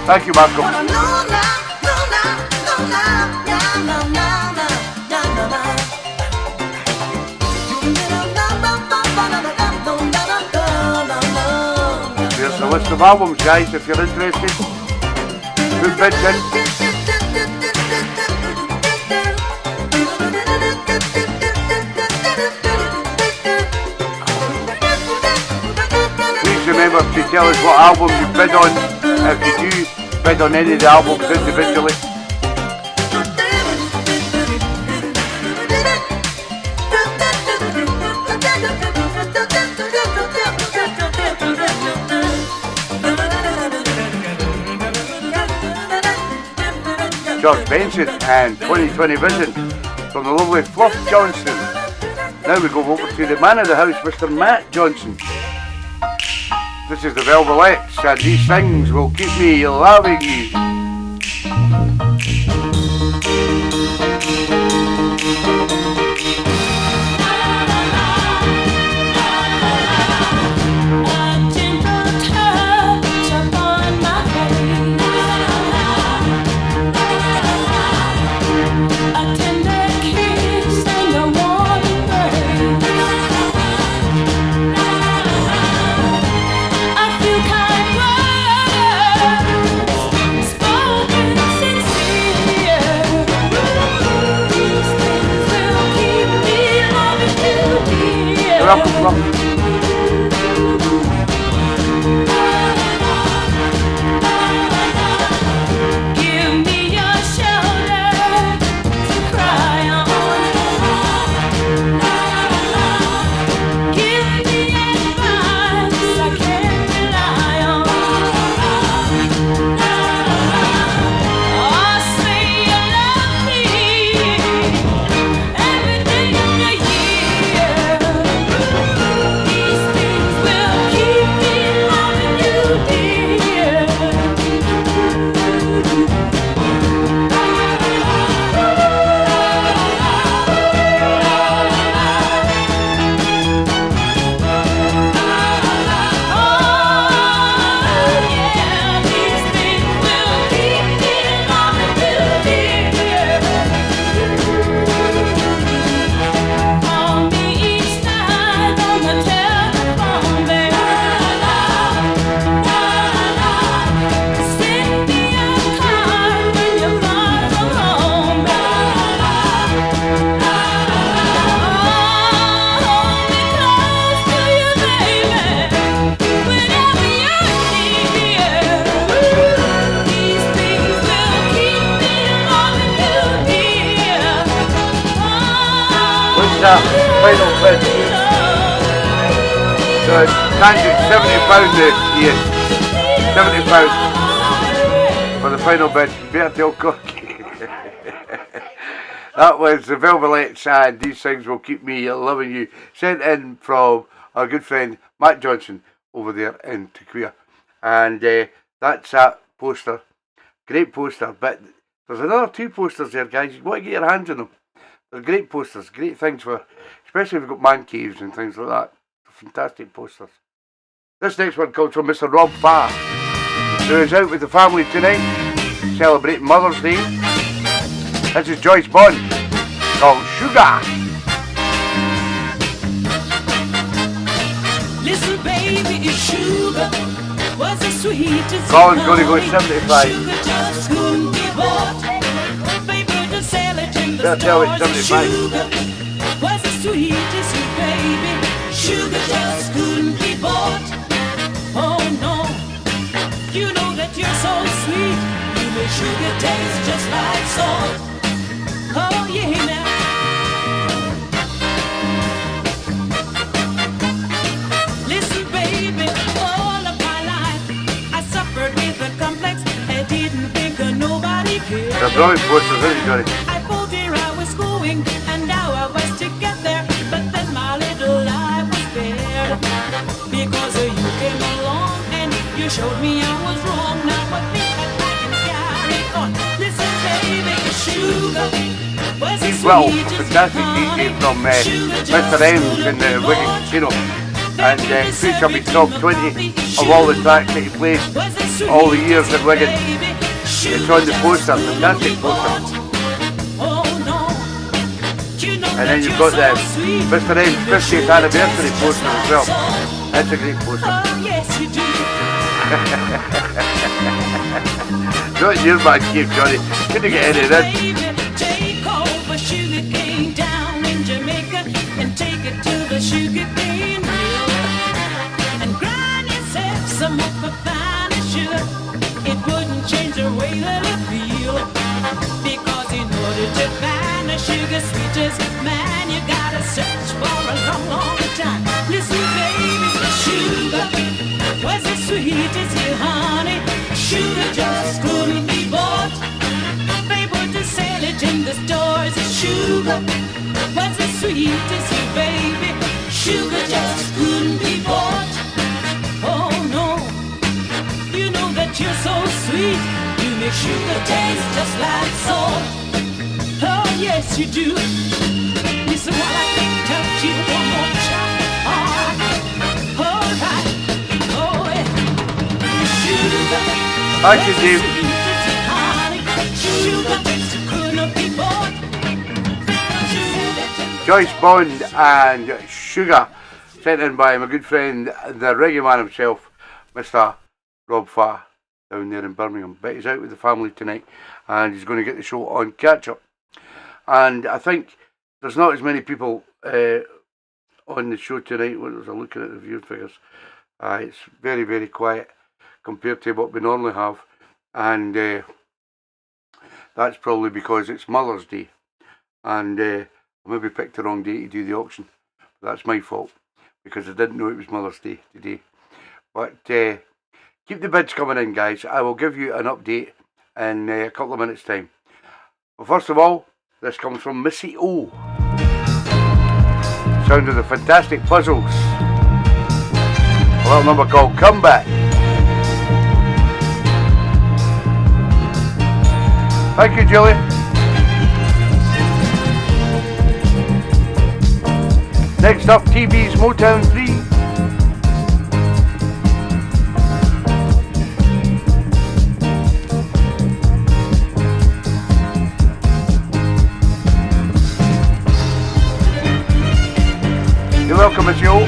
Thank you, Marco. There's a list of albums, guys, if you're interested. Put bids in. Remember to tell us what album you bid on, if you do bid on any of the albums individually. George Benson and 2020 Vision from the lovely Fluff Johnson. Now we go over to the man of the house, Mr. Matt Johnson. This is the Velvelettes, and these things will keep me loving you. Welcome. Final bid. So it's standing £70 yes. £70 for the final bid. You better tell Corky. That was the Velvelettes and These Things Will Keep Me Loving You, sent in from our good friend Matt Johnson over there in Tequila. And that's that poster. Great poster, but there's another two posters there, guys. You want to get your hands on them. They're great posters, great things for, especially if you've got man caves and things like that. They're fantastic posters. This next one comes from Mr. Rob Farr, who is out with the family tonight, celebrating Mother's Day. This is Joyce Bond, called Sugar. Listen, baby, it's sugar. Was the sweetest. Colin's going to go 75. Sugar just couldn't be bought. Baby, just sell it in the They'll tell it 75. Sugar was the sweetest, sweet baby. Sugar just couldn't be bought. Oh no, you know that you're so sweet. You make sugar taste just like salt. Oh yeah now. They're brilliant posters, isn't it, Johnny? I told her I was going and how I was to get there, but then my little life was spared because you came along and you showed me I was wrong. Now I think that I can carry on. Listen, baby, sugar was the Well, sweetest fantastic DJ from Mr. M's in the Wicked Casino, and feature me top 20 of all the tracks that he plays all the years at Wigan. It's on the poster, fantastic poster. And then you've got the Mr. M's 50th anniversary poster as well. That's a great poster. Not your man cave, Johnny. Couldn't get any of this. Take over sugar cane down in Jamaica and take it to the sugar cane mill and grind yourself some of the finest sugar. It wouldn't change the way that I feel, because in order to find the sugar sweetest man, you gotta search for a long, long time. Listen, baby, sugar was the sweetest, yeah, honey. Sugar just couldn't be bought. They put to sell it in the stores. Sugar was the sweetest, yeah, baby. Sugar just couldn't be bought. Oh no, you know that you're so sweet. You make sugar taste just like salt. Oh yes, you do. Listen while I touch you one more time. All right. Oh yeah. Sugar. Thank you, Dave. Joyce Bond and Sugar, sent in by my good friend, the reggae man himself, Mr. Rob Farr, down there in Birmingham. But he's out with the family tonight and he's going to get the show on catch up. And I think there's not as many people on the show tonight. When I was looking at the view figures, it's very, very quiet compared to what we normally have, and that's probably because it's Mother's Day, and I maybe picked the wrong day to do the auction. That's my fault, because I didn't know it was Mother's Day today. But keep the bids coming in, guys. I will give you an update in a couple of minutes' time. But first of all, this comes from Missy O. Sound of the Fantastic Puzzles. A little number called Comeback. Thank you, Julie. Next up, TeeBee's Motown 3. You're welcome, Miss Yo.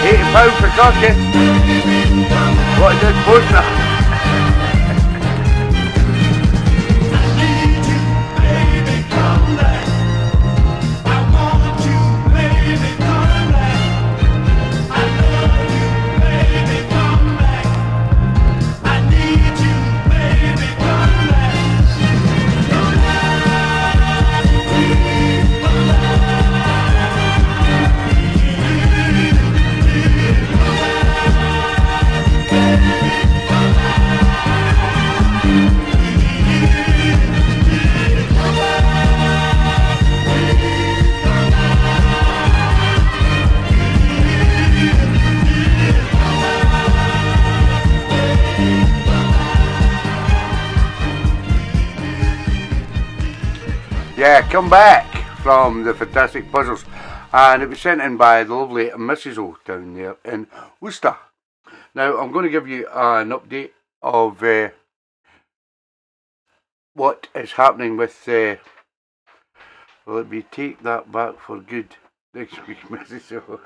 £80 for cocky. What a good poster. Yeah, come back from the Fantastic Puzzles. And it was sent in by the lovely Mrs. O down there in Worcester. Now, I'm going to give you an update of what is happening with... let me take that back for good next week, Mrs. O.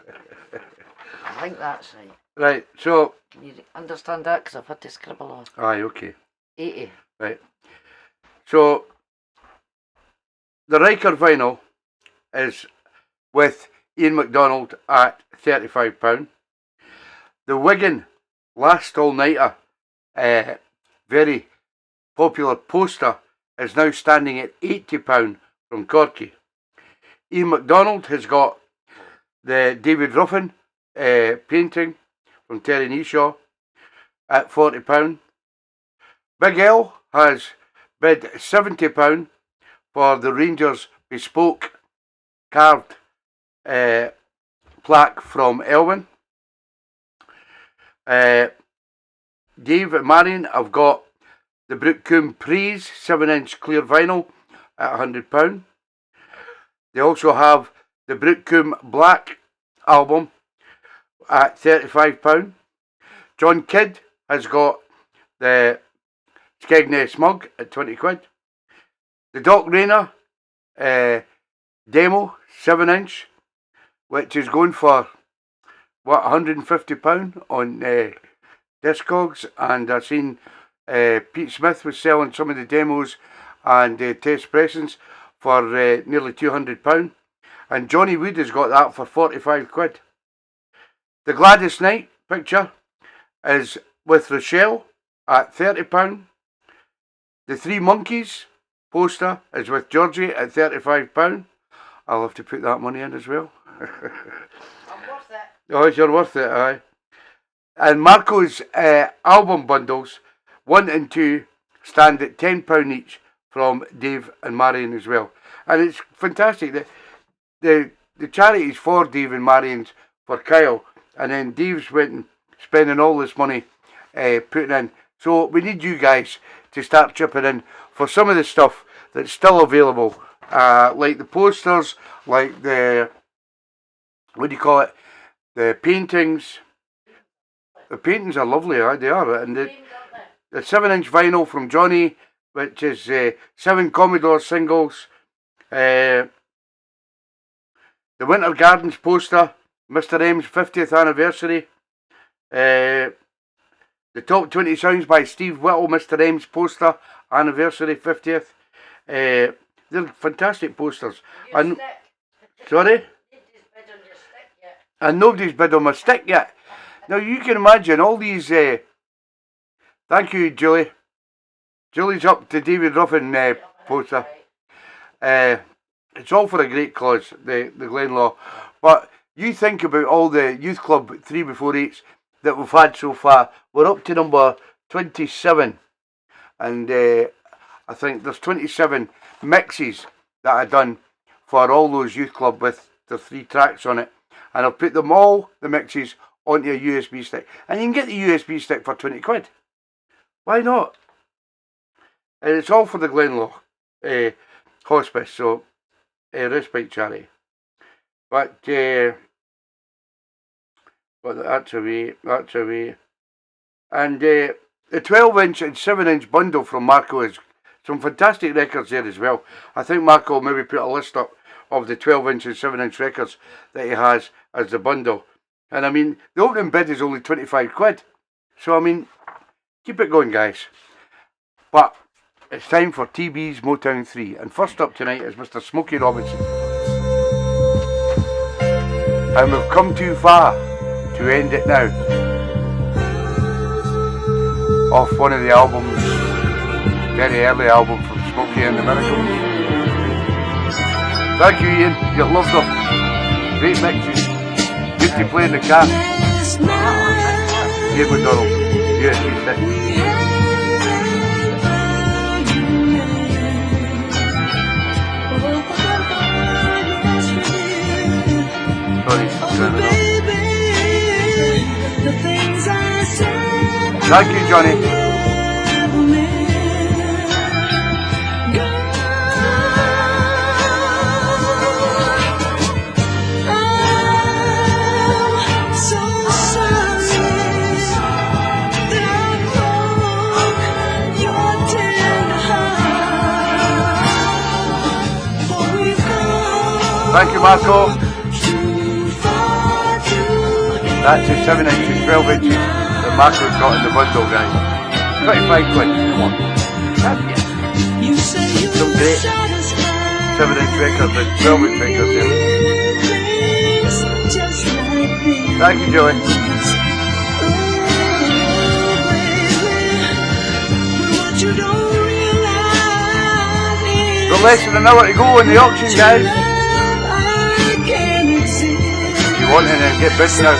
I think that's right. Right, so... Can you understand that? Because I've had to scribble on. Aye, okay. 80. Right. So, the Riker vinyl is with Ian MacDonald at £35. The Wigan Last All Nighter, very popular poster, is now standing at £80 from Corky. Ian MacDonald has got the David Ruffin painting from Terry Neeshaw at £40. Big L has bid £70 for the Rangers bespoke carved plaque from Elwyn. Dave and Marion have got the Brookcombe Praise 7-inch clear vinyl at £100. They also have the Brookcombe Black album at £35. John Kidd has got the Skegness mug at 20 quid. The Doc Rayner demo 7-inch, which is going for what, £150 on Discogs, and I've seen Pete Smith was selling some of the demos and test pressings for nearly £200, and Johnny Wood has got that for 45 quid. The Gladys Knight picture is with Rochelle at £30. The Three Monkeys poster is with Georgie at £35. I'll have to put that money in as well. I'm worth it. Oh, you're worth it, aye. And Marco's album bundles 1 and 2 stand at £10 each from Dave and Marion as well. And it's fantastic. The charities for Dave and Marion's for Kyle, and then Dave's went and spending all this money putting in. So we need you guys to start chipping in for some of the stuff that's still available, like the posters, like the, what do you call it, the paintings. The paintings are lovely, they are. And the 7-inch vinyl from Johnny, which is 7 Commodore singles. The Winter Gardens poster, Mr. M's 50th anniversary. The Top 20 Songs by Steve Whittle, Mr. M's poster, anniversary 50th. They're fantastic posters. And, sorry? And nobody's bid on my stick yet. Now you can imagine all these... thank you, Julie. Julie's up to David Ruffin poster. It's all for a great cause, the Glenlaw. But you think about all the youth club 3x48s that we've had so far. We're up to number 27. And I think there's 27 mixes that I've done for all those youth club with the 3 tracks on it. And I've put them all, the mixes, onto a USB stick. And you can get the USB stick for 20 quid. Why not? And it's all for the Glenlaw Hospice, so respite charity. But that's away, that's away. And the 12-inch and 7-inch bundle from Marco is some fantastic records there as well. I think Marco will maybe put a list up of the 12-inch and 7-inch records that he has as the bundle. And I mean, the opening bid is only 25 quid. So I mean, keep it going, guys. But it's time for TeeBee's Motown 3. And first up tonight is Mr. Smokey Robinson. And we've come too far to end it now. Off one of the albums, very early album from Smokey and the Miracles. Thank you, Ian. You loved them. Great mixes. Good to play in the car. Ian McDonald. USB stick. Thank you, Johnny. Thank you, Marco. That's the 7 inch and 12 inches that Marco's got in the bundle, guys. 25 quid, come on. Some great 7 inch records and 12 inch records there. Thank you, Joey. Got less than an hour to go in the auction, guys. If you want it, then get bid now.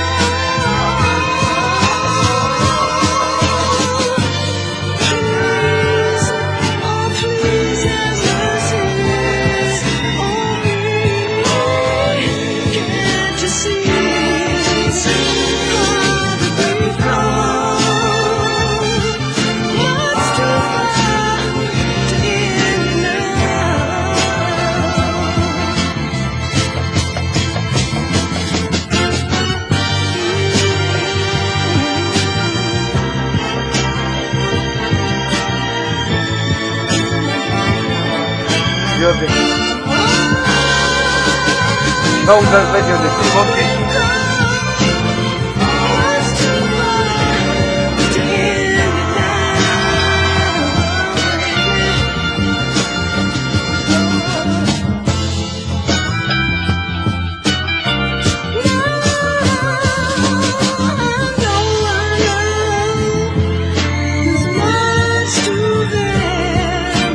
Sold out video of the Three Monkeys.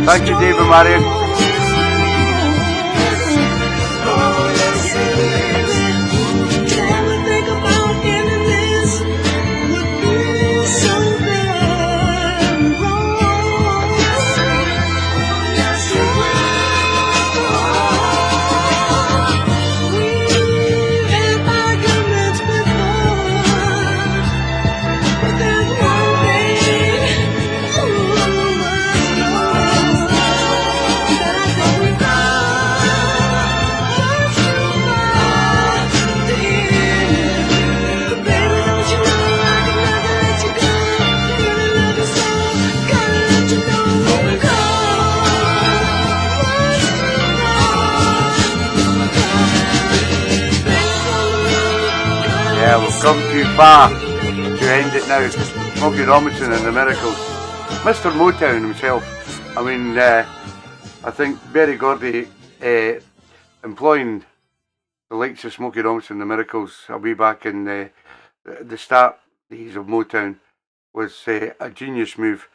Thank you, David Marion. Yeah, we've come too far to end it now. Smokey Robinson and the Miracles. Mr. Motown himself. I mean, I think Berry Gordy employing the likes of Smokey Robinson and the Miracles, I'll be back in the start days of Motown, was a genius move.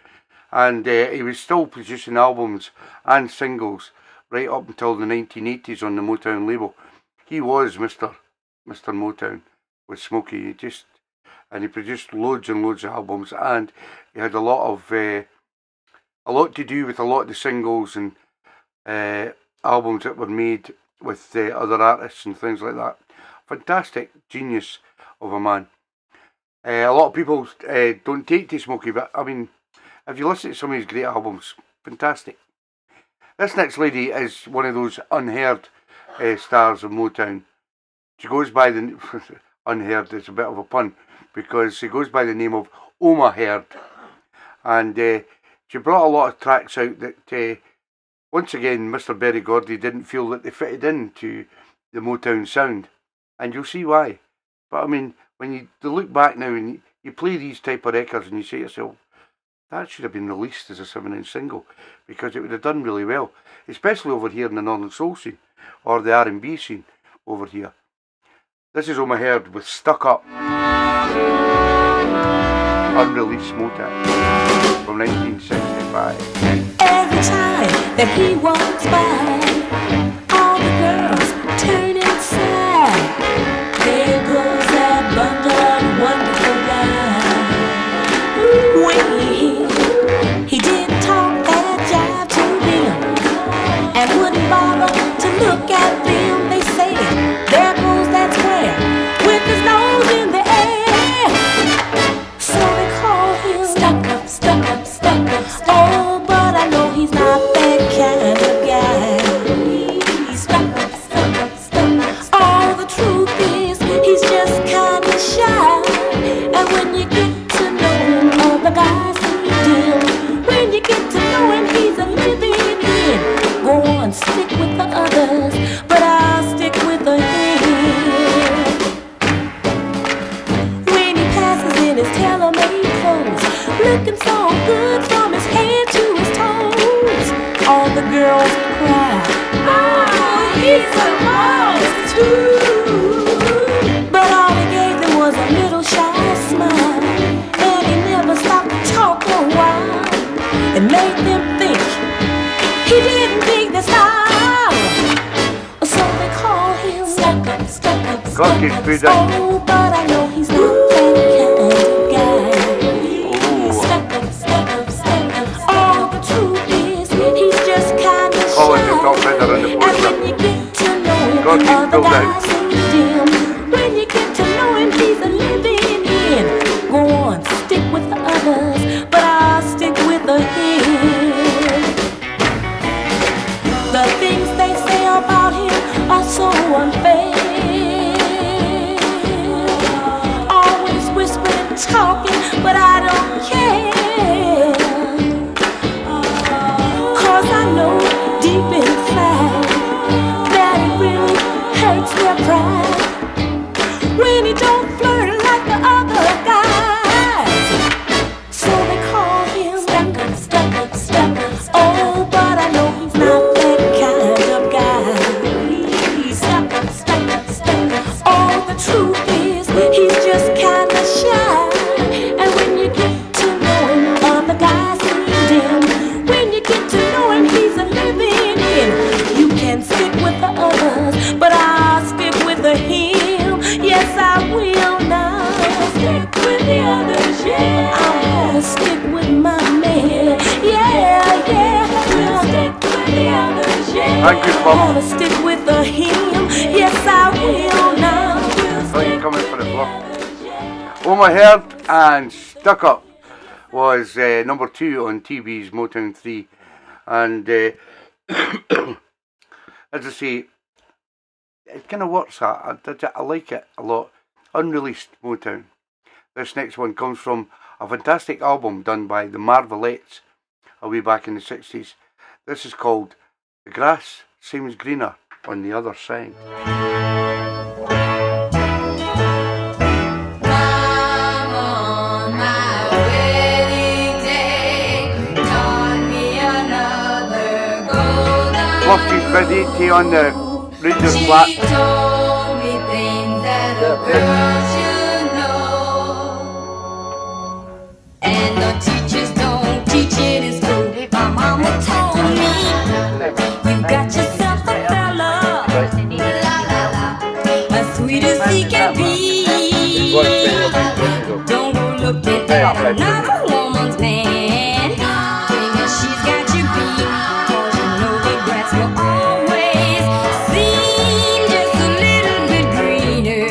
And he was still producing albums and singles right up until the 1980s on the Motown label. He was Mr. Motown with Smokey. And he produced loads and loads of albums, and he had a lot to do with a lot of the singles and albums that were made with other artists and things like that. Fantastic genius of a man. A lot of people don't take to Smokey, but I mean, if you listen to some of his great albums, fantastic. This next lady is one of those unheard stars of Motown. She goes by the unheard, it's a bit of a pun, because she goes by the name of Oma Heard. And she brought a lot of tracks out that, once again, Mr. Berry Gordy didn't feel that they fitted into the Motown sound. And you'll see why. But I mean, when you look back now and you play these type of records and you say to yourself, that should have been released as a 7-inch single, because it would have done really well, especially over here in the Northern Soul scene, or the R&B scene over here. This is Oma Heard with Stuck Up, unreleased Motown from 1965. Every time that he walks by, all the girls turn inside. There goes that bundle of wonderful guy. He didn't talk that jive to them, and wouldn't bother to look at them. They say, there goes that square with his nose in the air. So they call him Stuck Up, Stuck Up, Stuck Up, Stuck Up. Oh, but I know he's not that kind of guy. in his tailor-made clothes, looking so good from his head to his toes. All the girls cry, oh, he's a boss too. But all he gave them was a little shy smile, and he never stopped to talk for a while. It made them think he didn't dig the style, so they call him Got his food in. Oh, but I know he's not that kind of guy. Oh, the truth is, he's just kind of Oh, and you've got better in the shy. And poster. when you get to know him, Got his other filled guys out. seem dim. When you get to know him, he's a living in. Go on, stick with the others, but I'll stick with the him. The things they say about him are so unfair. Always whispering and talking, but I don't care. 'Cause I know deep inside that it really hurts their pride when he don't flirt like the other guys. So they call him oh, but I know he's not that kind of guy. Oh, the truth is, he's just kinda shy. And when you get to know him, other guys seem dim. When you get to know him, he's a living in. You can stick with the others, but I'll stick with the him. Yes, I will now. Stick with the others, yeah. I'm gonna stick with my man. Yeah, yeah. We'll stick with the others, yeah. Thank you, Bob. I'm gonna stick with the him. Yes, I will now. Thought you were coming for the floor. Oh My Heart and Stuck Up was number 2 on TeeBee's Motown 3. And as I say, it kind of works. I like it a lot. Unreleased Motown. This next one comes from a fantastic album done by the Marvelettes a way back in the 60s. This is called The Grass Seems Greener on the Other Side. Lofty's busy, T on the Rangers flat. She told me things that a girl should know, and the teachers don't teach it in school. My mama told me, you got yourself a fella, la la la, as sweet as he can be. Don't go looking at another woman's man, thinking she's got you beat, 'cause you know the grass will always seem just a little bit greener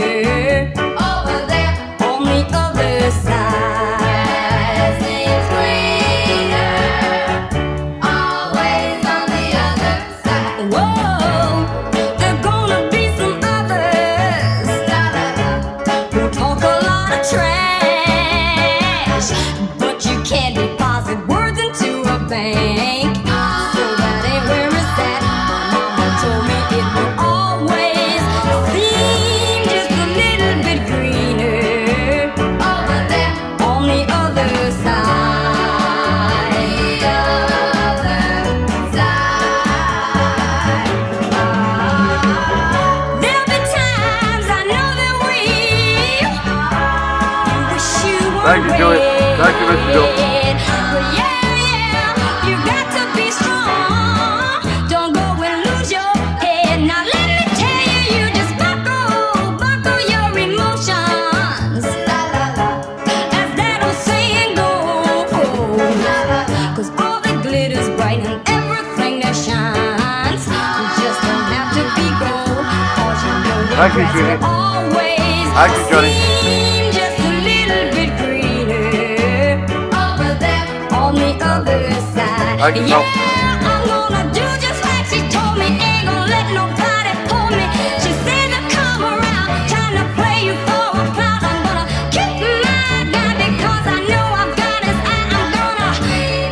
over there on the other side. Seems greener, always on the other side. Whoa, there gonna be some others who talk a lot of trash, but you can't deposit words into a bank. So that ain't where it's at. My mama told me it will always seem just a little bit greener over there on the other side. The other side. There'll be times I know that we wish you were Thank you, Joey. Thank you, Mr. Joe. red. But yeah, you got to be strong. Don't go and lose your head. Now let me tell you, you just buckle your emotions. La la la, as that old saying goes. La la la, 'cause all that glitters bright and everything that shines, you just don't have to be gold, 'cause you know the Thank you, grass Judy. will always Thank you, Johnny. seem just a little bit greener over there on the other side. Thank you, Yeah, Tom. I'm gonna do just like she told me. Ain't gonna let nobody pull me. She said to come around, trying to play you for a clown. I'm gonna keep my guy because I know I've got his eye. I'm gonna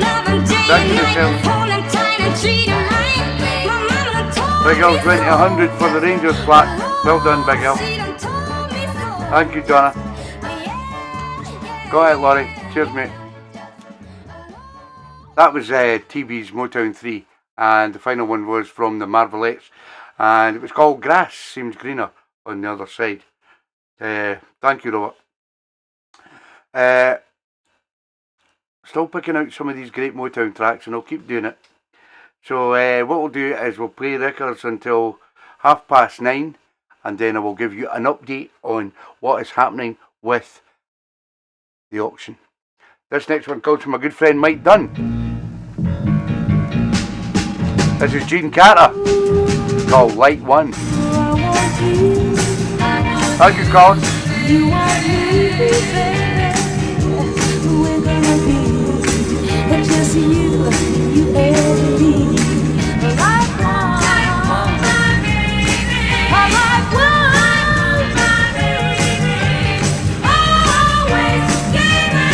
love him day Thank and you, night, Michelle. hold him tight and treat him right. My mama told Big L me 20-100 for the Rangers flat. Well done, Big L. She done told me so. Thank you, Donna. Yeah, yeah. Got it, Laurie. Cheers, mate. That was TeeBee's Motown 3, and the final one was from the Marvelettes, and it was called Grass Seems Greener on the Other Side. Thank you, Robert. Still picking out some of these great Motown tracks, and I'll keep doing it. So what we'll do is we'll play records until 9:30, and then I will give you an update on what is happening with the auction. This next one comes from my good friend Mike Dunn. This is Gene Carter, called Light One. Thank you, Colin. You want me, baby. We're gonna be just you and me. Like one, like one, always together.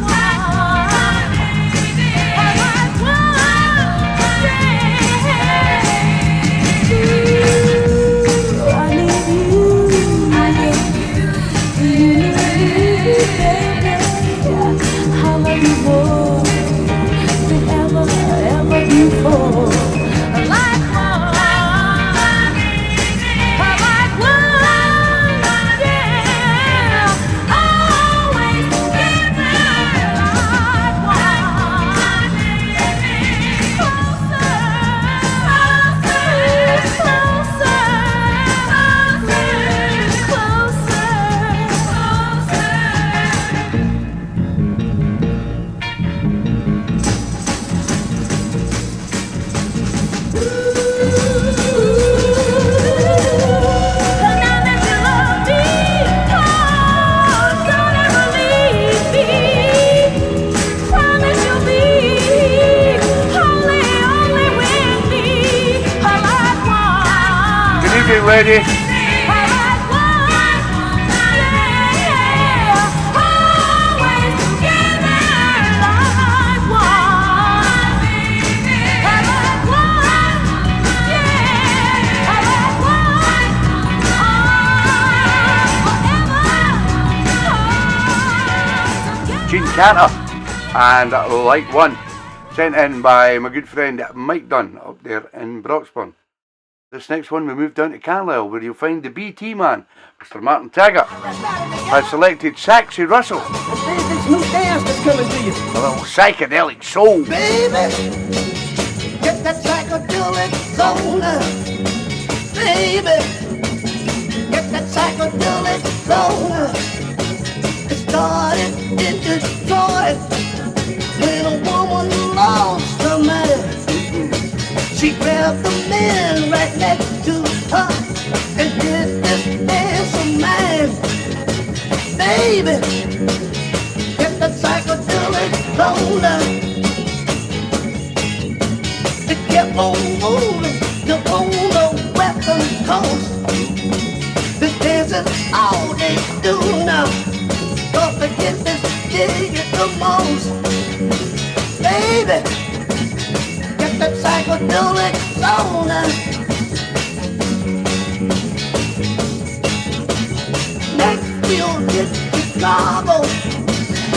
Like one, I need you. Ready? Gene Carter and Light One, sent in by my good friend Mike Dunn up there in Broxburn. This next one we move down to Carlisle, where you'll find the BT man, Mr. Martin Taggart, has selected Saxy Russell, This new dance that's coming to you. a little psychedelic soul. Baby, get that psychedelic soul. Baby, get that psychedelic soul. It started in Detroit when a woman lost her man. She grabbed the man right next to her and did this dance of mine. Baby, get that psychedelic soda. It kept on moving on the western coast. This dance is all they do now, 'cause they get this dig it the most. Baby, that psychedelic soda. Next we'll hit Chicago.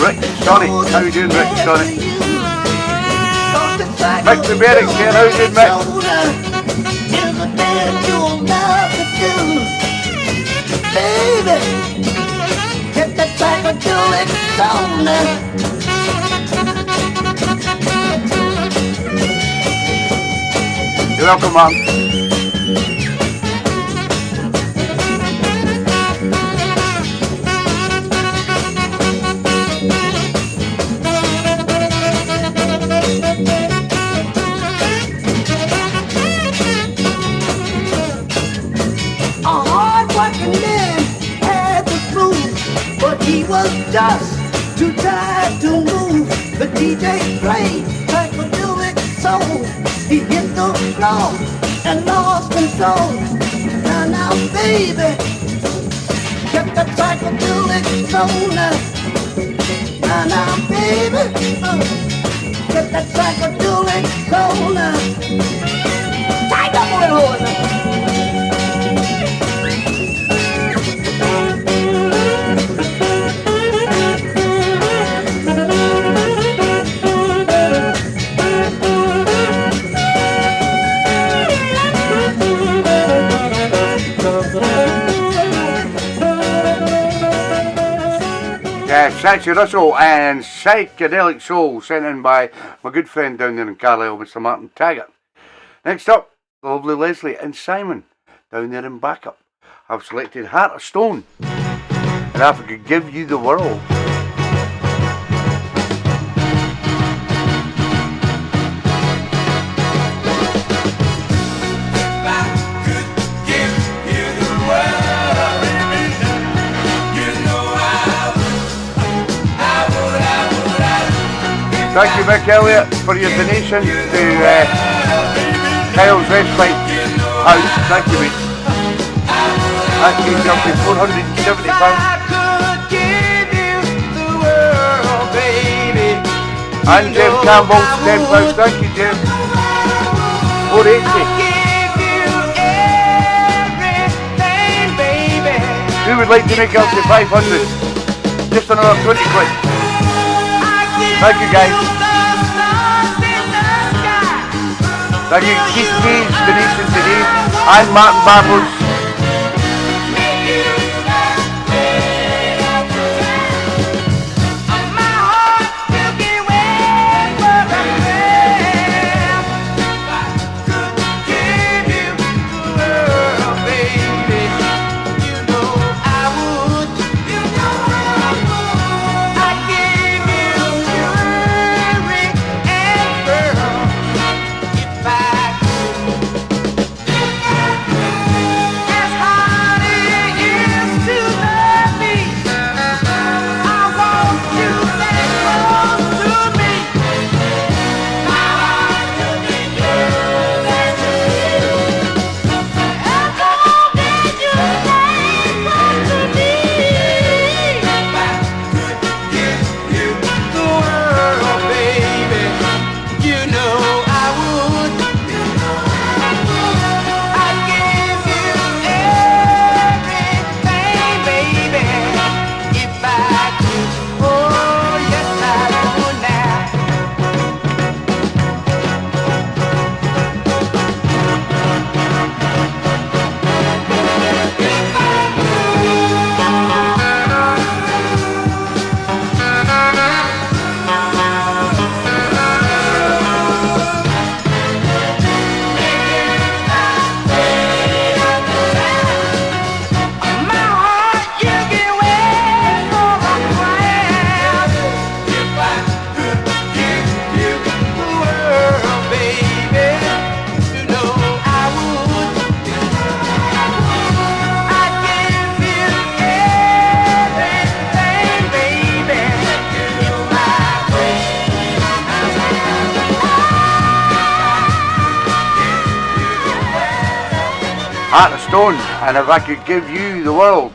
Rick, sorry, how you doing, Rick? Sorry. Rick the Berry, here, how you doing, Rick? Is a dance you'll love to do. Baby, get that psychedelic soda. You're welcome, man. A hard-working man had the blues, but he was just too tired to move. The DJ played psychedelic soul. He hit the floor and lost control. Now, baby, get that psychedelic soda. Now, baby, get that psychedelic soda. Tight up on it, hold it. Yeah, Saxy Russell and Psychedelic Soul, sent in by my good friend down there in Carlisle, Mr. Martin Taggart. Next up, the lovely Leslie and Simon, down there in Backup. I've selected Heart of Stone, and if I could give you the world. Thank you, Mick Elliott, for your donation to Kyle's Respite House. Thank you, mate. That came up to £470. And Jeff Campbell, £10. Thank you, Jeff. 480. Who would like to make up to 500? Just another 20 quid. Thank you, guys. Thank you, Keith K's donation today, and Martin Barbo's. Heart of Stone, and if I could give you the world,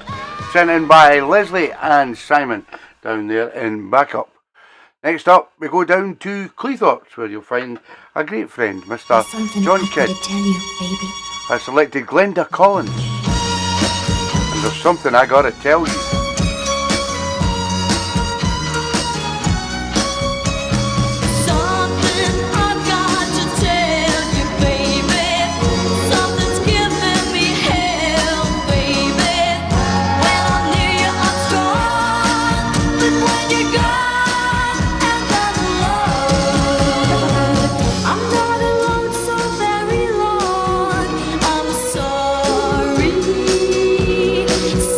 sent in by Leslie and Simon down there in Backup. Next up, we go down to Cleethorpes, where you'll find a great friend, Mr. John Kidd. I selected Glenda Collins, and there's something I gotta tell you.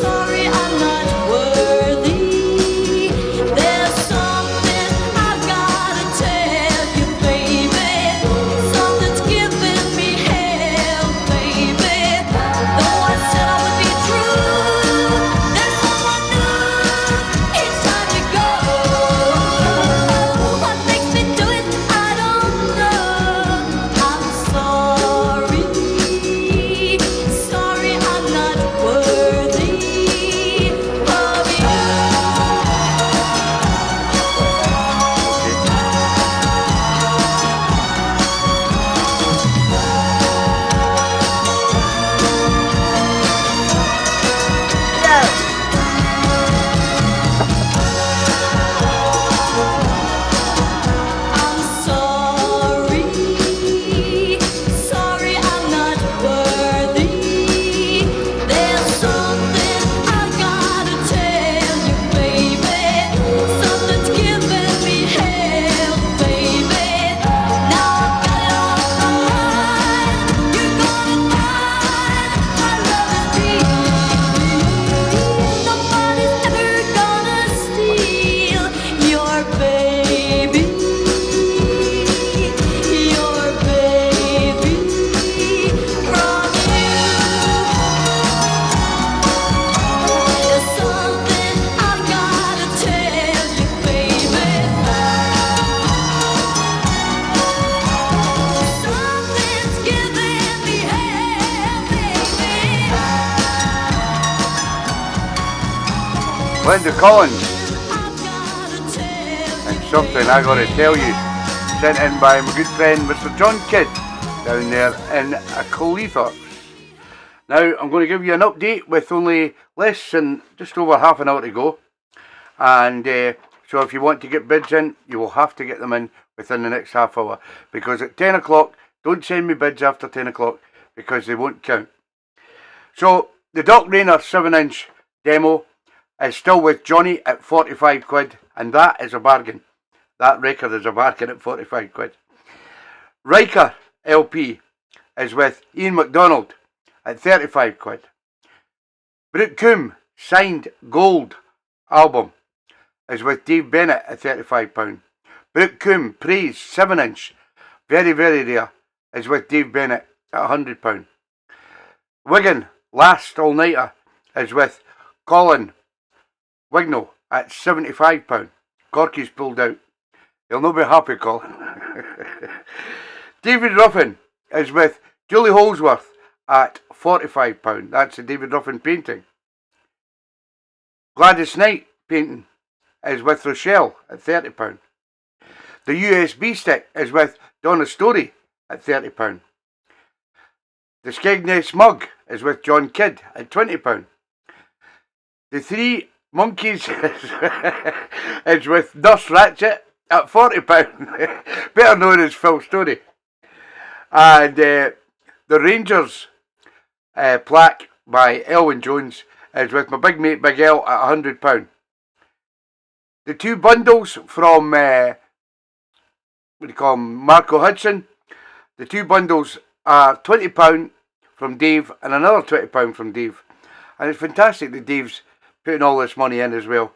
Sorry, I'm not Linda Collins. And something I gotta tell you, sent in by my good friend Mr. John Kidd down there in Cleethorpes. Now I'm going to give you an update with only less than just over half an hour to go, and so if you want to get bids in, you will have to get them in within the next half hour, because at 10 o'clock, don't send me bids after 10 o'clock because they won't count. So the Doc Rayner 7-inch demo is still with Johnny at 45 quid, and that is a bargain. That record is a bargain at 45 quid. Riker LP is with Ian MacDonald at 35 quid. Brooke Coombe signed gold album is with Dave Bennett at £35. Brooke Coombe Praise 7-inch, very very rare, is with Dave Bennett at £100. Wigan Last All Nighter is with Colin Wignall at £75. Corky's pulled out. He'll not be happy, Colin. David Ruffin is with Julie Holsworth at £45. That's the David Ruffin painting. Gladys Knight painting is with Rochelle at £30. The USB stick is with Donna Story at £30. The Skegness mug is with John Kidd at £20. The Three Monkeys is with Nurse Ratchet at £40. Better known as Phil Story. And the Rangers plaque by Elwyn Jones is with my big mate Big L at £100. The two bundles from what do you call them, Marco Hudson. The two bundles are £20 from Dave and another £20 from Dave. And it's fantastic that Dave's putting all this money in as well.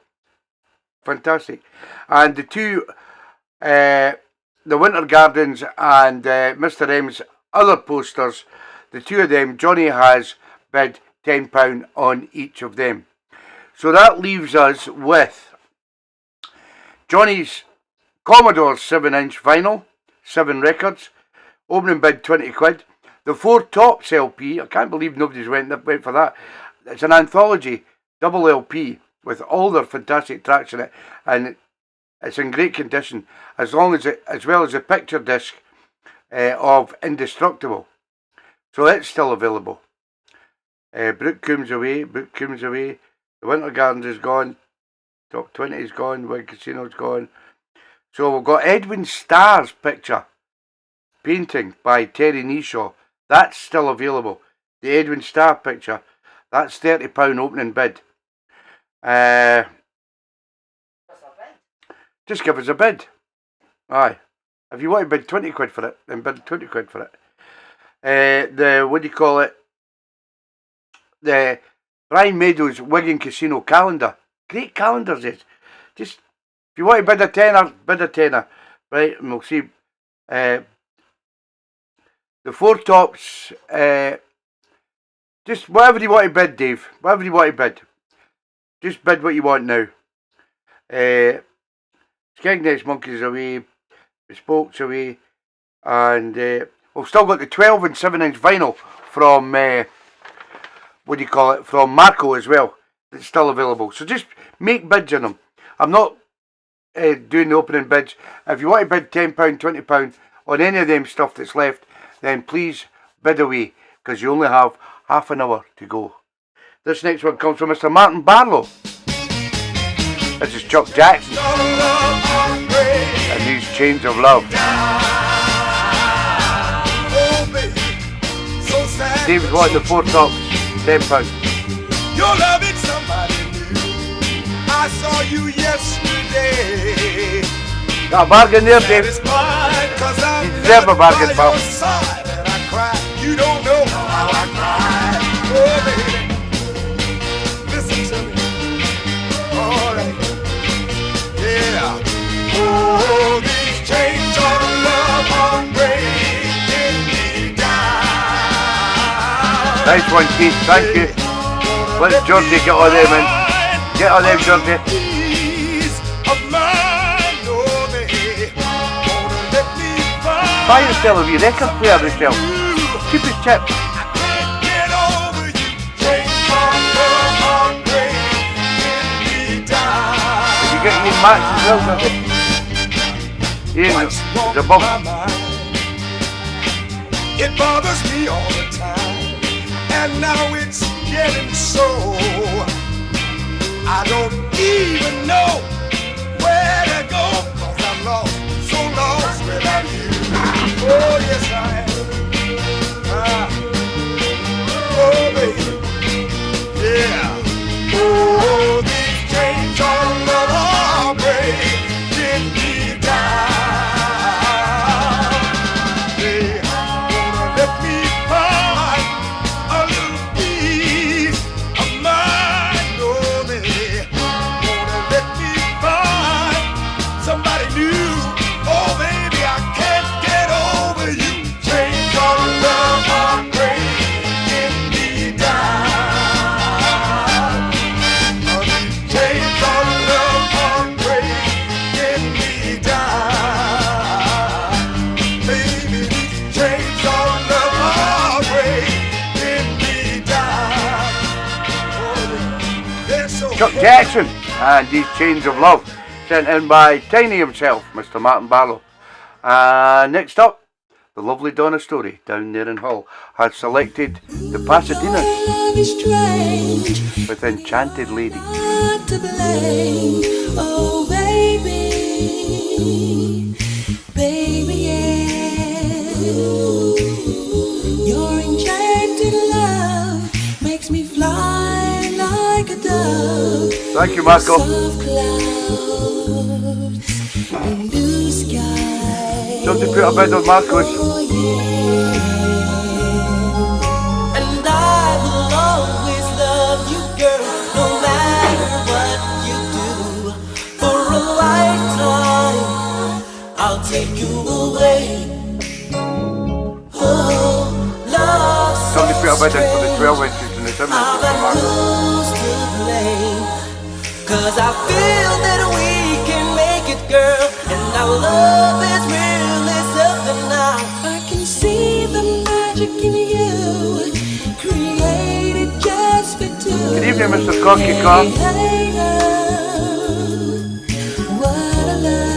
Fantastic. And the two, the Winter Gardens and Mr. M's other posters, the two of them, Johnny has bid £10 on each of them. So that leaves us with Johnny's Commodore 7-inch vinyl, 7 records, opening bid 20 quid. The Four Tops LP, I can't believe nobody's went for that. It's an anthology, double LP, with all their fantastic tracks in it, and it's in great condition, as well as a picture disc of Indestructible. So it's still available. Brooke Coombe's away, the Winter Gardens is gone, Top 20 is gone, Wig Casino's gone. So we've got Edwin Starr's picture, painting by Terry Neeshaw. That's still available. The Edwin Starr picture, that's £30 opening bid. Just give us a bid. Aye. If you want to bid 20 quid for it, then bid 20 quid for it. The, what do you call it? The Brian Meadows Wigan Casino calendar. Great calendars is. Just, if you want to bid a tenner, bid a tenner. Right, and we'll see. The Four Tops, just whatever you want to bid, Dave. Whatever you want to bid. Just bid what you want now. Skegness Monkeys away, Bespoke's away, and we've still got the 12 and 7-inch vinyl from, what do you call it, from Marco as well. It's still available. So just make bids on them. I'm not doing the opening bids. If you want to bid £10, £20 on any of them stuff that's left, then please bid away, because you only have half an hour to go. This next one comes from Mr. Martin Barlow. This is Chuck Jackson and these Chains of Love. David wanted the Four Tops, £10. You're loving somebody new. I saw you yesterday. Got a bargain there, Dave. You deserve a bargain, pal. You don't know how I cried. Oh, baby. Listen to me. All right. Yeah. Oh, these chains of love are breaking me down. Nice one, Keith. Thank you. Let Georgie get on them in. Get on them, Georgie. Buy yourself a wee record player yourself. Cheap as chips. get Ian Max as well, don't you? Ian is above. It bothers me all the time, and now it's getting so I don't even know where to go, 'cause I'm lost, so lost without you. Oh yes I am. Oh baby, yeah. Oh, these chains on the breaking me down. They wanna let me find a little piece of mind. Oh, they wanna let me find somebody new. Oh, baby, I can't get over you. Chains on love are breaking me down. Oh, these chains on love are breaking me down. Baby, these chains on love are breaking me down. Oh, they're so Chuck Jackson and these Chains of Love, sent in by Tiny himself, Mr. Martin Barlow. Next up, the lovely Donna Story down there in Hull has selected the Pasadenas Love is strange, with Enchanted Lady. not to blame. Oh, baby, baby, yeah. Your enchanted love makes me fly like a dove. Thank you, Marco. Soft clouds and blue skies. Something put a bit of Marco's. Oh, yeah. And I will always love you, girl, no matter what you do. For a lifetime, I'll take you away. Oh, love so Something put a bit in for the 12 strange. inches and the 7 I'm inches for Marco. who's to blame? 'Cause I feel that we can make it, girl, and our love is really something now. I can see the magic in you, created just for two. Good evening, Mr. Corky Car. Hey, love, what a love.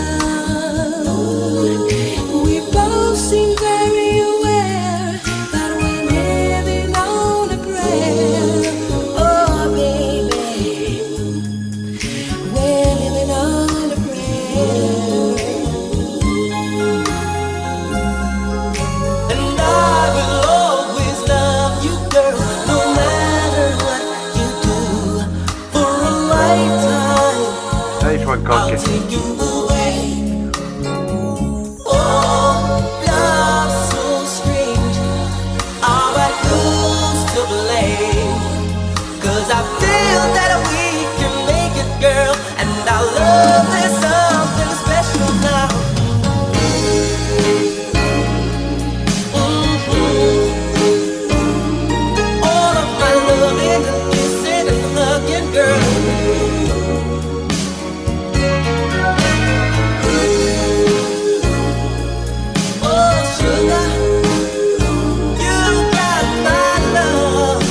We both seem very aware that we're living on a prayer. Oh, baby, we're living on a prayer. And I will always love you, girl, no matter what you do. For a lifetime, Nice one, I'll Corky. take you away. Oh, love so strange. Alright, who's to blame? 'Cause I feel that we can make it, girl, and our love is something special now. All of my loving and kissing and hugging, girl. Oh, sugar, you got my love.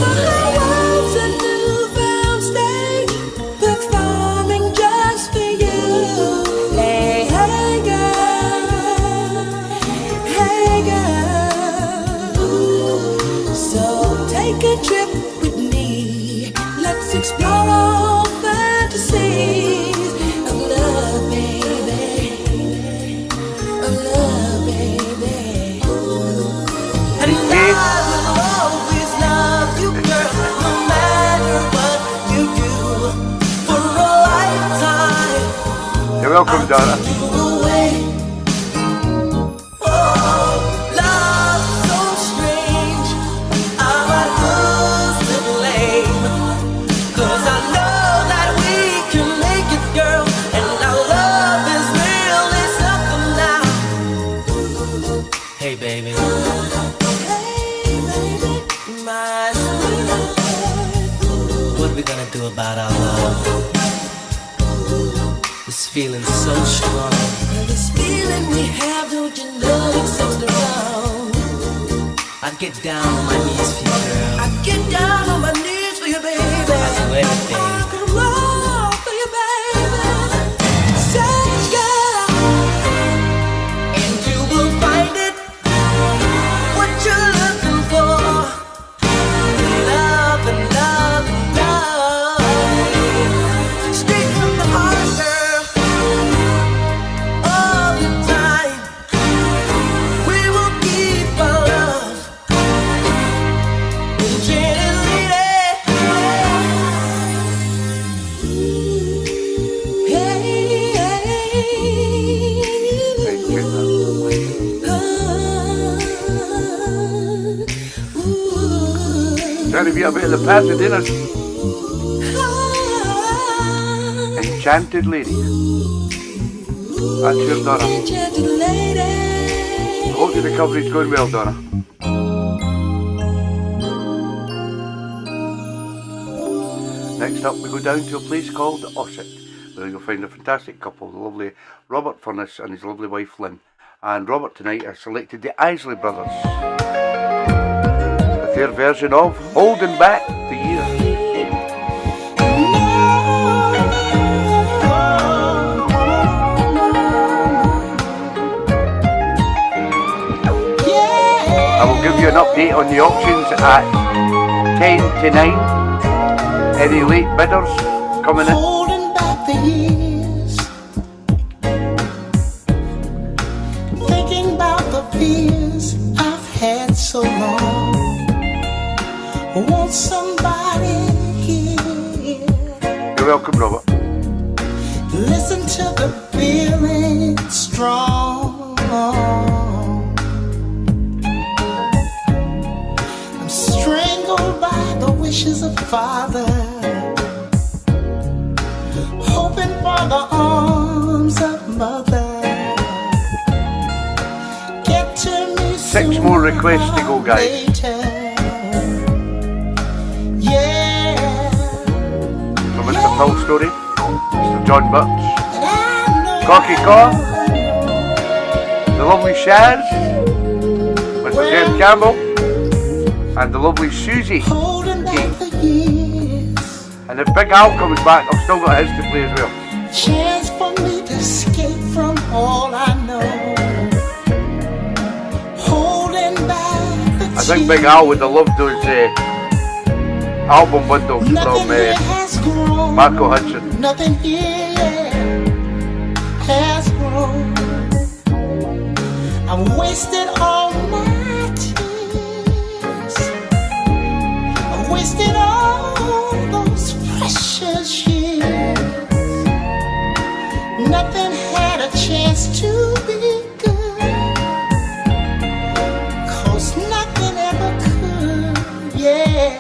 My world's a newfound stage, performing just for you. Hey, hey, girl. Hey, girl. So take a trip with me. Let's explore all fantasies of love, baby. Of love, baby. And I will always love you, girl, no matter what you do. For a lifetime, You're welcome, Donna. take you away. Oh, love so strange. I'm not who's to blame. 'Cause I know that we can make it, girl, and our love is really something now. Hey, baby. Hey, baby, my sweetheart. What we gonna do about our love? This feeling so strong. This feeling we have, don't you know it's so strong? I get down on my knees for you, girl. I get down on my give you a bit of the Pasadena's Enchanted Lady. That's your Donna. Hope the recovery's going well, Donna. Next up, we go down to a place called Ossett, where you'll find a fantastic couple, the lovely Robert Furness and his lovely wife Lynn. And Robert tonight has selected the Isley Brothers with their version of Holding Back the Years. I will give you an update on the auctions at 10 to 9. Any late bidders coming in? Holding back the years, thinking about the fears I've had so long. Want somebody here. You're welcome, Robert. Listen to the feeling strong. I'm strangled by the wishes of father, hoping for the arms of mother. Get to me 6 more requests to go, guys. later. Yeah. From Mr. Phil Story, Mr. John Butts, And I know Cocky Caw, the lovely Shaz, Mr. James Campbell, and the lovely Susie. holding back the years, And if Big Al comes back, I've still got his to play as well. chance for me to escape from all I know. Holding back the I think Big Al would have loved those album bundles Nothing from here has grown. Marco Hudson. Nothing here has grown. I've wasted all my tears. I've wasted all those precious years. Nothing had a chance to be good, 'cause nothing ever could. Yeah.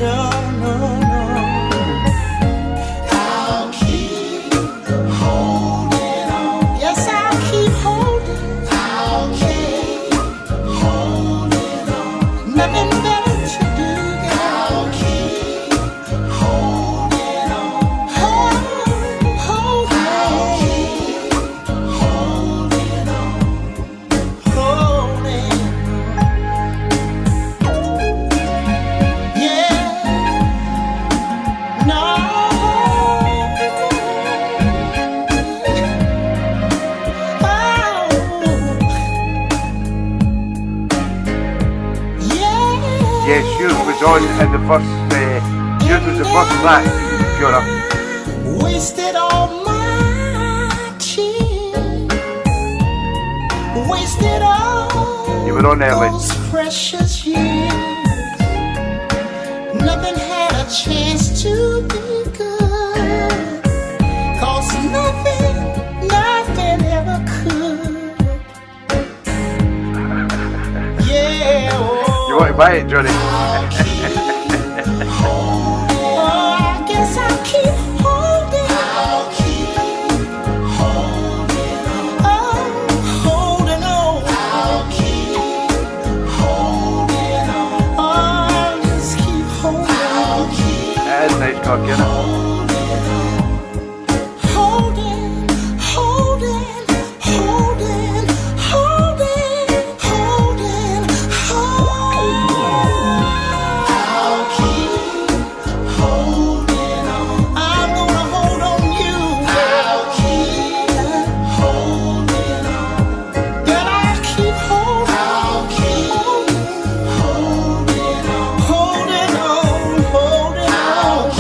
No, no, no. I'll keep holding on. Yes, I'll keep holding. I'll keep holding on. Nothing better to do. I'll keep holding on. Holding. I'll keep holding on. Holding. Yeah. No. Oh. Yeah. Yes, yours was on in the first, yours was the first track, Fiona. Wasted all my tears. Wasted all You were on early. those precious years. Nothing had a chance to be good, 'cause nothing ever could. Yeah. You want to buy it, Johnny? Oh, I guess I'll keep holding. I'll keep holding on. Oh, holding on. I'll keep holding on. Oh, I'll just keep holding. I'll keep That is nice cock, you know. holding, holding, holding, holding, holding, holding. I'll keep holding on. I'm gonna hold on you. I'll keep holding on. Girl, I'll keep holding. I'll keep holding on. Holding on, holding on.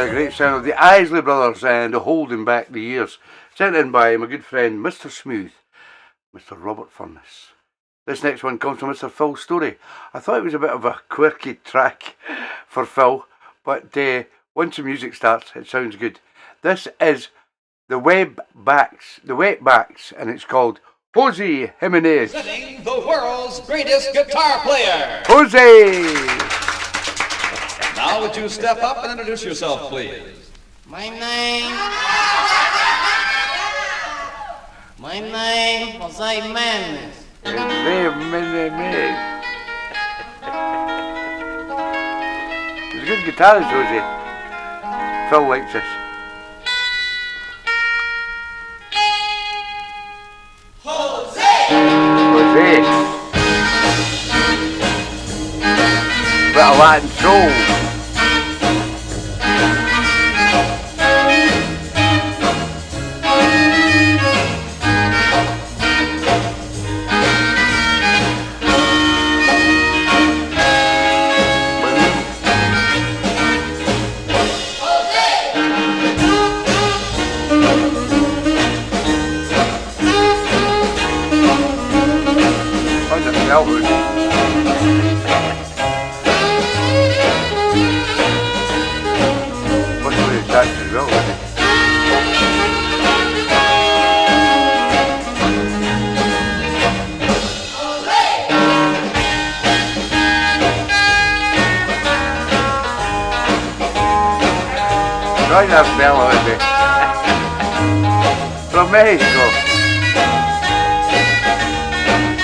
A great sound of the Isley Brothers and Holding Back the Years. Sent in by my good friend Mr. Smooth, Mr. Robert Furness. This next one comes from Mr. Phil Story. I thought it was a bit of a quirky track for Phil, but once the music starts, it sounds good. This is the Wetbacks, and it's called Jose Jimenez. Presenting the world's greatest guitar player, Jose! Now would you step up and introduce yourself, please? My name, Jose Jimenez. He's a good guitarist, Jose. Phil likes this. Jose! Bit of Latin soul. Right up mellow, is it? From Mexico.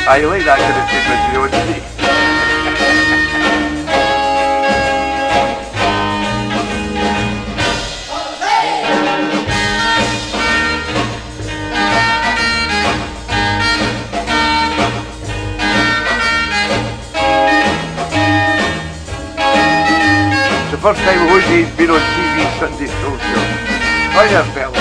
I like that kind of treatment, you know what I mean? It's the first time Jose's been on TeeBee's Sunday Show. Right up mellow.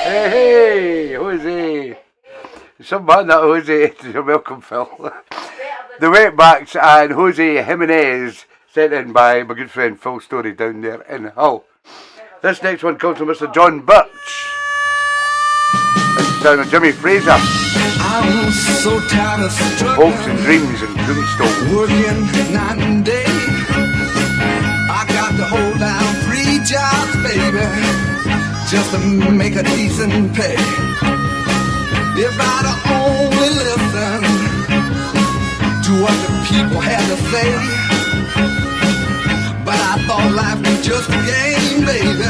Hey, Jose! Some man that Jose. You're welcome, Phil. The Wetbacks and Jose Jimenez, sent in by my good friend Phil Story down there in Hull. This next one comes from Mr. John Birch. This is down on Jimmy Fraser. I'm so tired of Hopes and Dreams and Tombstone. working night and day. I got to hold down 3 jobs, baby, just to make a decent pay. If I'd only listen to what the people had to say, but I thought life was just a game, baby,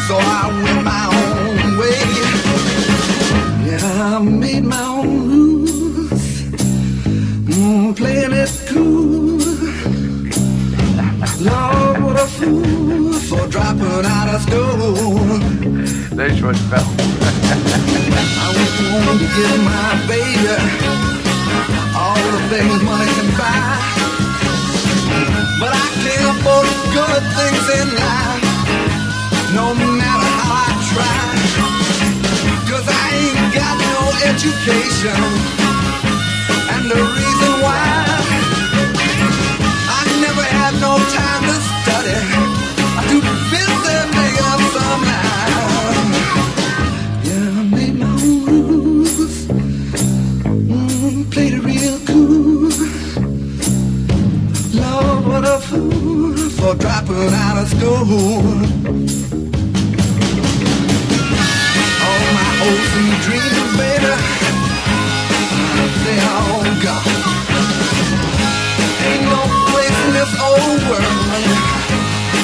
so I went my own way. Yeah, I made my own rules, playing it cool. Lord, what a fool for dropping out of school. This one, Phil. I was born to give my baby all the things money can buy, but I can't afford good things in life, no matter how I try. 'Cause I ain't got no education, and the reason why, I never had no time to study. I'm too busy making up some life. Yeah, I made my own rules, played it real cool. Lord, what a fool for dropping out of school. All my hopes and dreams, baby, they all gone. Ain't no place in this old world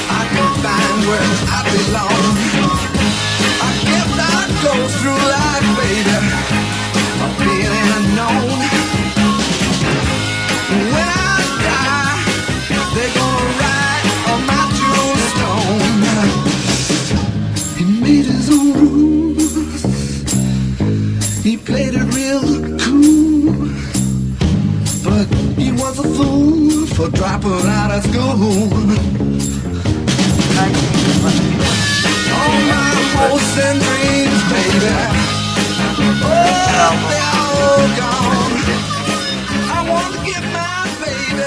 I can find where I belong. I guess I go through life, baby, being unknown. When I die, they're gonna write on my tombstone. He made his own rules, he played it real cool, but he was a fool for dropping out of school. All my hopes and dreams, baby, oh, they're all gone. I want give my baby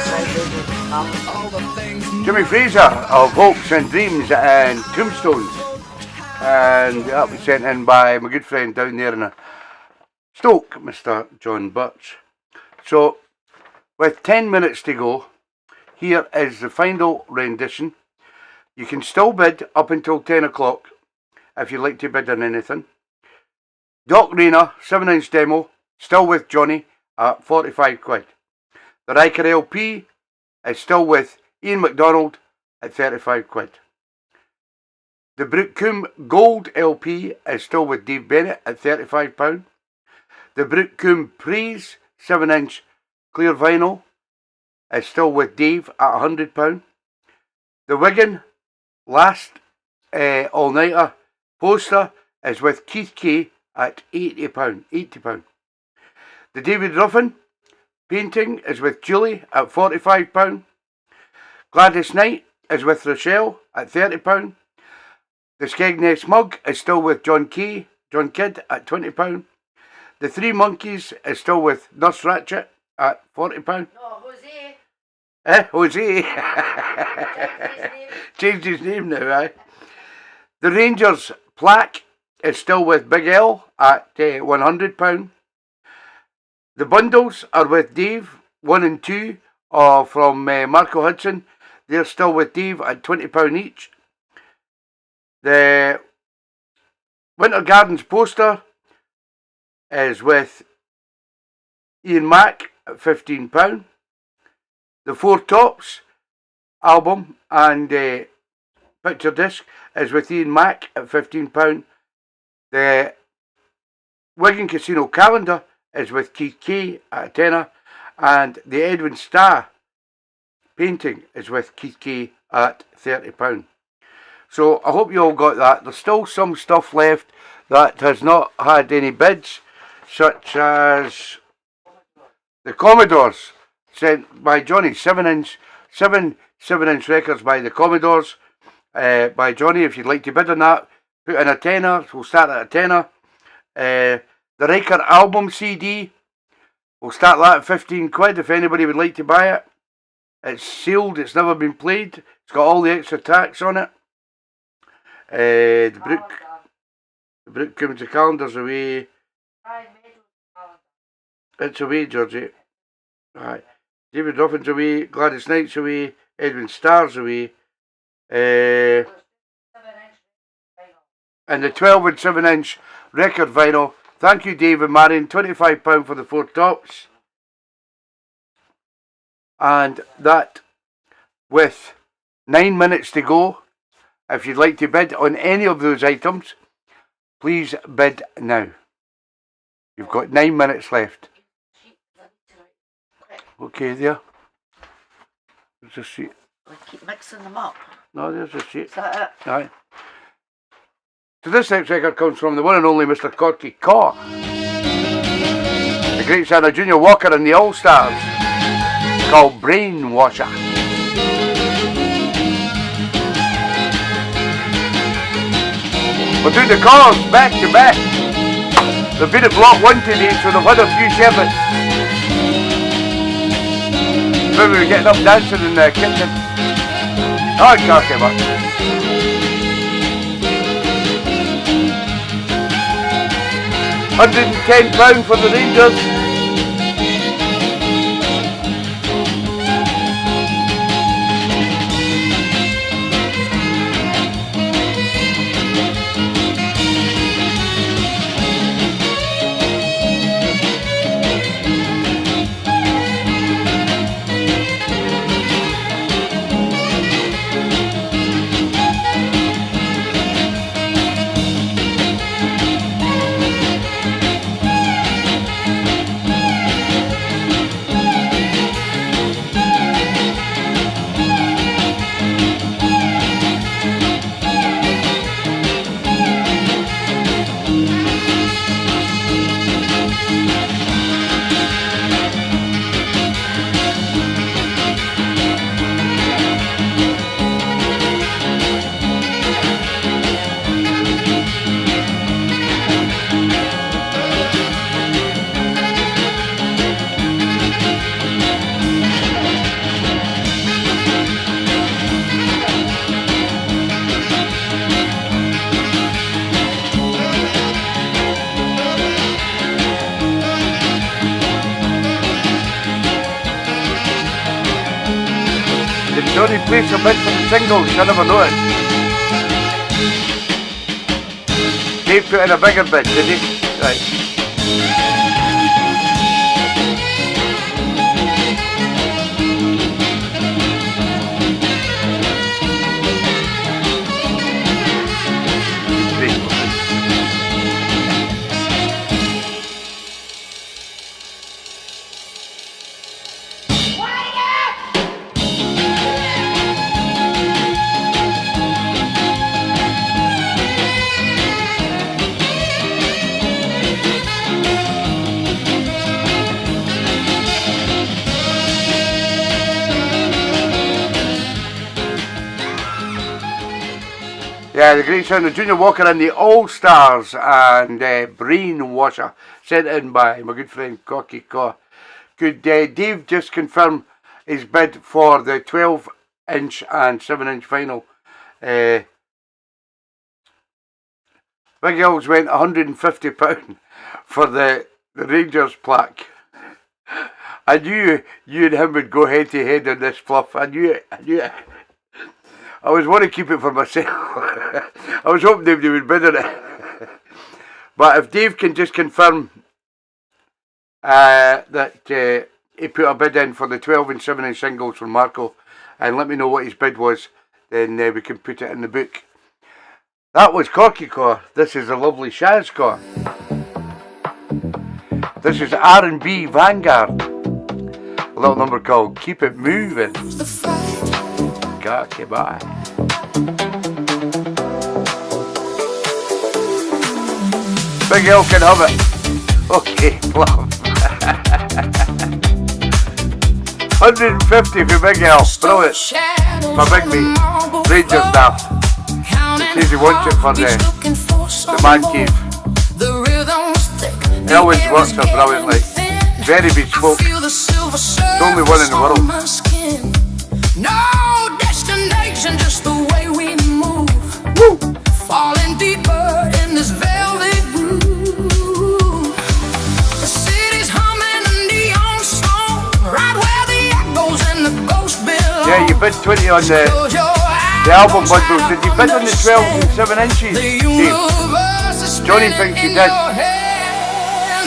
all the things. Jimmy Fraser of Hopes and Dreams and Tombstones. And that was sent in by my good friend down there in Stoke, Mr. John Birch. So, with 10 minutes to go, here is the final rendition. You can still bid up until 10 o'clock if you'd like to bid on anything. Doc Rayner, 7-inch demo, still with Johnny at 45 quid. The Riker LP is still with Ian MacDonald at 35 quid. The Brookcombe Gold LP is still with Dave Bennett at £35. The Brookcombe Praise 7-inch clear vinyl is still with Dave at £100. The Wigan Last All-Nighter poster is with Keith Kay at £80. The David Ruffin painting is with Julie at £45. Gladys Knight is with Rochelle at £30. The Skegness mug is still with John Kidd at £20. The Three Monkeys is still with Nurse Ratchet at £40. No, Jose. Jose. Changed his name now, aye. The Rangers plaque is still with Big L at £100. The bundles are with Dave, 1 and 2, from Marco Hudson. They're still with Dave at £20 each. The Winter Gardens poster is with Ian Mack at £15. The Four Tops album and picture disc is with Ian Mack at £15. The Wigan Casino calendar is with Keith Kay at a tenner, and the Edwin Starr painting is with Keith Kay at £30. So I hope you all got that. There's still some stuff left that has not had any bids, such as the Commodores sent by Johnny, 7-inch records by the Commodores by Johnny. If you'd like to bid on that, put in a tenner. We'll start at a tenner. The Riker album CD, we'll start that at 15 quid if anybody would like to buy it. It's sealed, it's never been played, it's got all the extra tracks on it. The Brookcombe calendar's away. It's away, Georgie. Right. David Ruffin's away, Gladys Knight's away, Edwin Starr's away. And the 12 and 7-inch record vinyl. Thank you, Dave and Marion. £25 for the Four Tops. And that, with 9 minutes to go, if you'd like to bid on any of those items, please bid now. You've got 9 minutes left. Okay, there. There's a sheet. We keep mixing them up. No, there's a sheet. Is that it? Aye. So this next record comes from the one and only Mr. Corky Corr. The great son of Junior Walker and the All-Stars, called Brainwasher. We're doing the calls back to back. They've been at block 1 today, so they've had a few shepherds. Maybe we're getting up dancing in the kitchen. Oh, Corky, man. £110 for the Rangers. Did Johnny place a bid for the singles? I never noticed. Dave put in a bigger bid, did he? Right. Yeah, the great sound of Junior Walker and the All Stars and Brainwasher, sent in by my good friend Cocky Caw. Could Dave just confirm his bid for the 12-inch and 7-inch final? Big L's went £150 for the Rangers plaque. I knew you and him would go head to head on this fluff. I knew it. I was wanting to keep it for myself. I was hoping Dave would bid on it. But if Dave can just confirm that he put a bid in for the 12 and 7-inch singles from Marco and let me know what his bid was, then we can put it in the book. That was Corky Caw. This is a lovely Shaz Caw. This is R&B Vanguard. A little number called Keep It Moving. Cocky boy. Big L can have it. Okay, plum. 150 for Big L. Brilliant. My big mate. Rangers now. He says he wants it for the man cave. Elwyn's works are brilliantly. Very bespoke. The only one in the world. No destination, just the way we move. Woo. Falling deeper in this velvet groove. The city's humming a neon song, right where the echoes and the ghost belong. Yeah, you bid 20 on the album bundles. Did you bid on the 12 and 7 inches? Dave? Johnny thinks you did.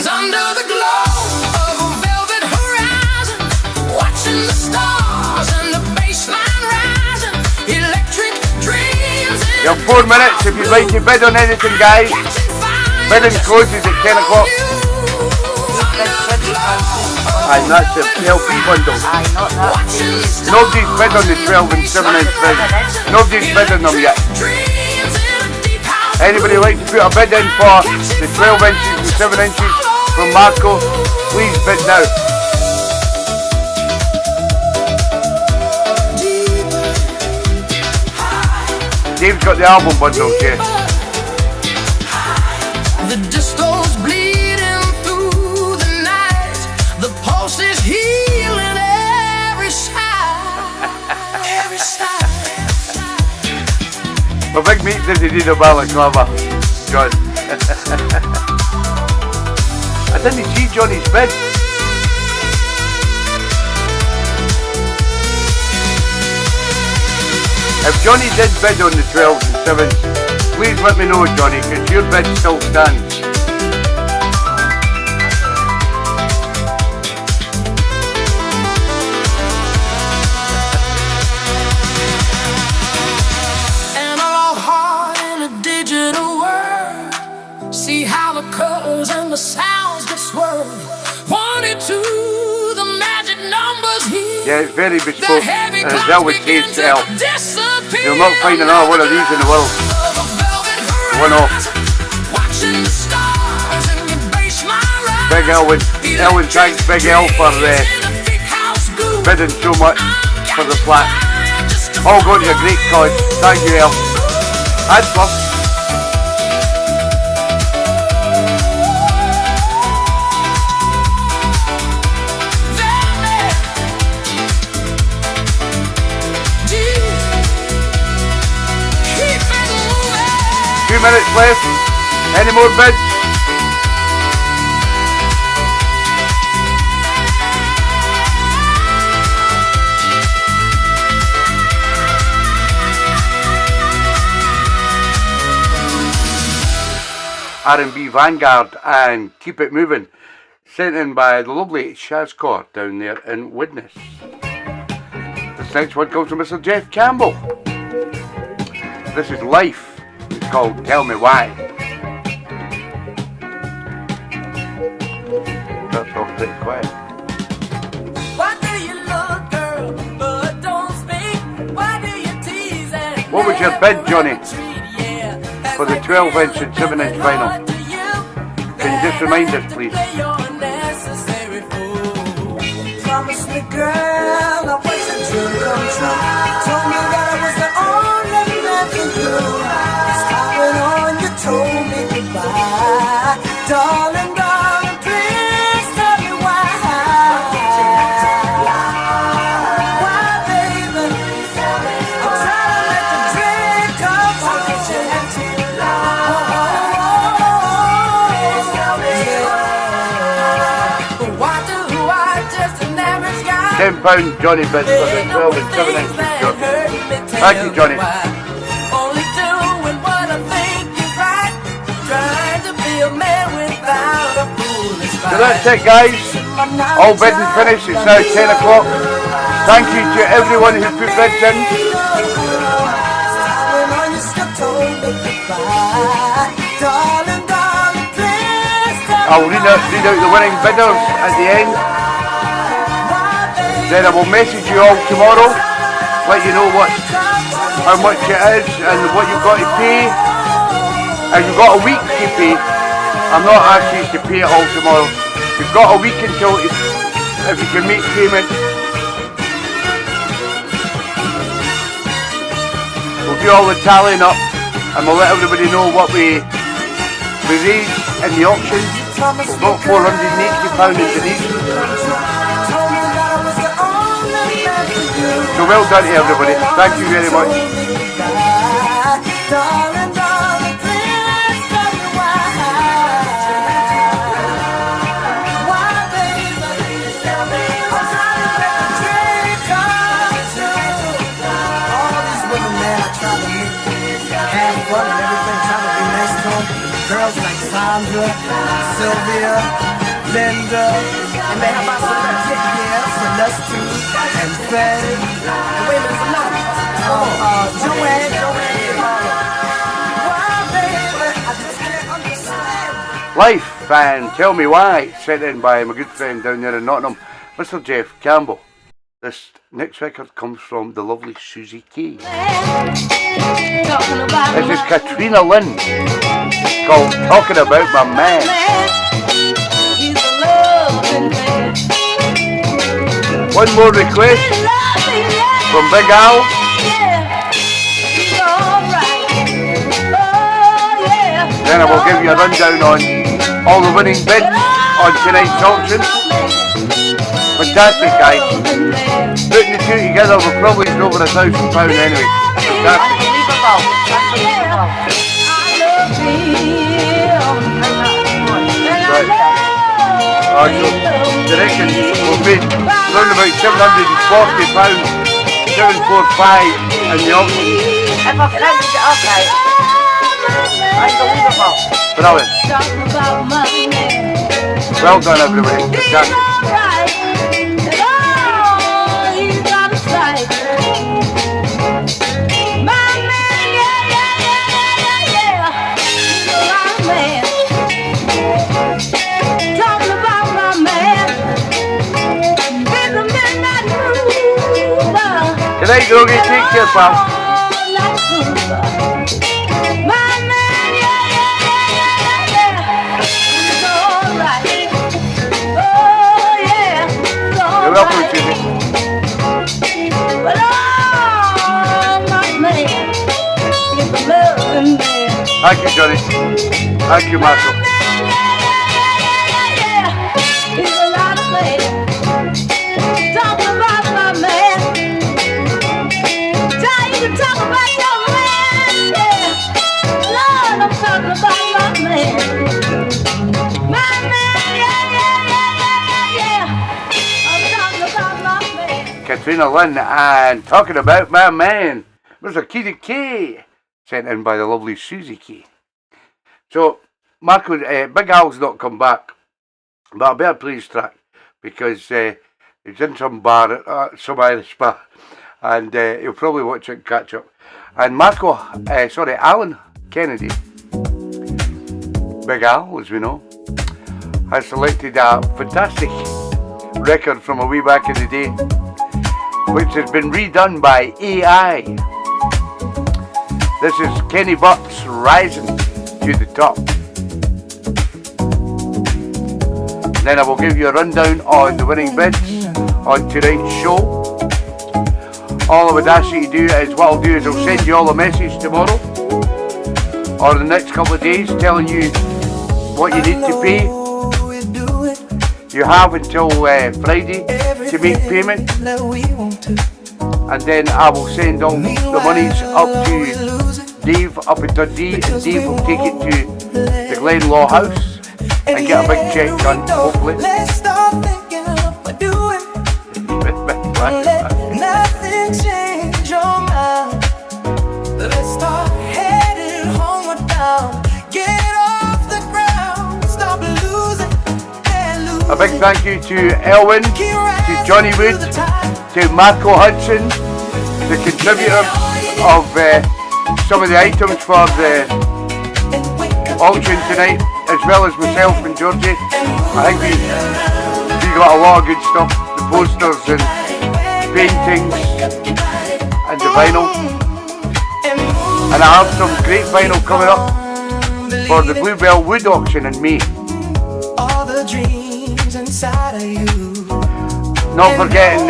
Under the glow of a velvet horizon, watching the stars and the baseline rising, electric dreams. You have 4 minutes if you'd like to bid on anything, guys. Bidding closes at 10 o'clock. And that's the LP bundle. Nobody's bid on the 12 and 7-inch thing. Nobody's bid on them yet. Anybody like to put a bid in for the 12 inches and 7 inches from Marco? Please bid now. Dave's got the album bundles here. The disco's bleeding through the night. The pulse is healing every side. Every side. My big mate doesn't need a balaclava, John. I didn't see Johnny's bid. If Johnny did bid on the 12s and 7s, please let me know, Johnny, because your bid still stands. Analog heart in a digital world. See how the colors and the sounds get swirled. 1 and 2, the magic numbers here. Yeah, it's very bespoke, and as always says L, you'll not find another one of these in the world. One off. Big Elwyn. Elwyn thanks Big L for bidding so much for the plaque. All going to a great cause. Thank you, El. That's love. Few minutes left. Any more bids? R&B Vanguard and Keep It Moving, sent in by the lovely Shazcore down there in Widnes. This next one comes from Mr. Jeff Campbell. This is Life. It's called Tell Me Why. That's all pretty quiet. Why do you look, girl, but don't speak? Why do you tease and What was your bid, Johnny, for the 12-inch and 7-inch vinyl? Can you just remind us, please? Promise me, girl, I wish it would come true. Told me that I was the only man for you. Stopping on you told me goodbye. Darling, darling, please tell me why. Why, baby? I'm trying to let the dream come true. Why do I just an average guy? £10 Johnny bid for the 12 and 7-inch shot. Thank you, Johnny. Only doing what I think is right. Trying to be a man without a foolish So that's it, guys. All bidding finished. It's now 10 o'clock. Thank you to everyone who put bids in. I'll read out the winning bidders at the end. Then I will message you all tomorrow, let you know how much it is and what you've got to pay. And you've got a week to pay. I'm not asking you to pay it all tomorrow. You've got a week until if you can make payment. We'll do all the tallying up and we'll let everybody know what we raised in the auction. We've got £480 in donation. So well done to everybody. Thank you very much. Girls like Sandra, Sylvia, Linda, and they have also Celeste and Faye. And wait a minute, another. Joanne. Why, baby? I just can't understand. Life and Tell Me Why, sent in by my good friend down there in Nottingham, Mr. Jeff Campbell. This next record comes from the lovely Susie Kay. This is Katrina Lynn, called Talking About My Man. One more request from Big Al. Then I will give you a rundown on all the winning bids on tonight's auction. Fantastic, guys. Putting the two together, we're probably over £1,000 anyway. Fantastic. Right. So, the reckon we'll be around about £740, 745 in the auction. If I can only get okay. Unbelievable. Brilliant. Well done, everybody. Fantastic. Good night, Yogi. Take care, pal. You're welcome, Susie. Thank you, Johnny. Thank you, Marshall. Katrina Lynn and Talking About My Man. There's a key to K, sent in by the lovely Susie Kay. So, Marco, Big Al's not come back, but I better play his track because he's in some bar, some Irish bar, and he'll probably watch it and catch up. And Alan Kennedy, Big Al, as we know, has selected a fantastic record from a way back in the day, which has been redone by AI. This is Kenny Butt's Rising to the Top. Then I will give you a rundown on the winning bids on tonight's show. All I would ask you to do is, what I'll do is I'll send you all a message tomorrow or the next couple of days telling you what you need to pay. You have until Friday to make payment, and then I will send all the monies up to Dave up in Dundee, and Dave will take it to the Glen Law House and get a big check done, hopefully. Let's start thinking of what doing. Let nothing change your mind. Let's start heading homeward bound. Get off the ground. Stop losing and losing. A big thank you to Elwyn, to Johnny Wood, to Marco Hudson, the contributor of some of the items for the auction tonight, as well as myself and Georgie. I think we got a lot of good stuff, the posters and paintings and the vinyl. And I have some great vinyl coming up for the Bluebell Wood auction in May. All the dreams inside of you. Not forgetting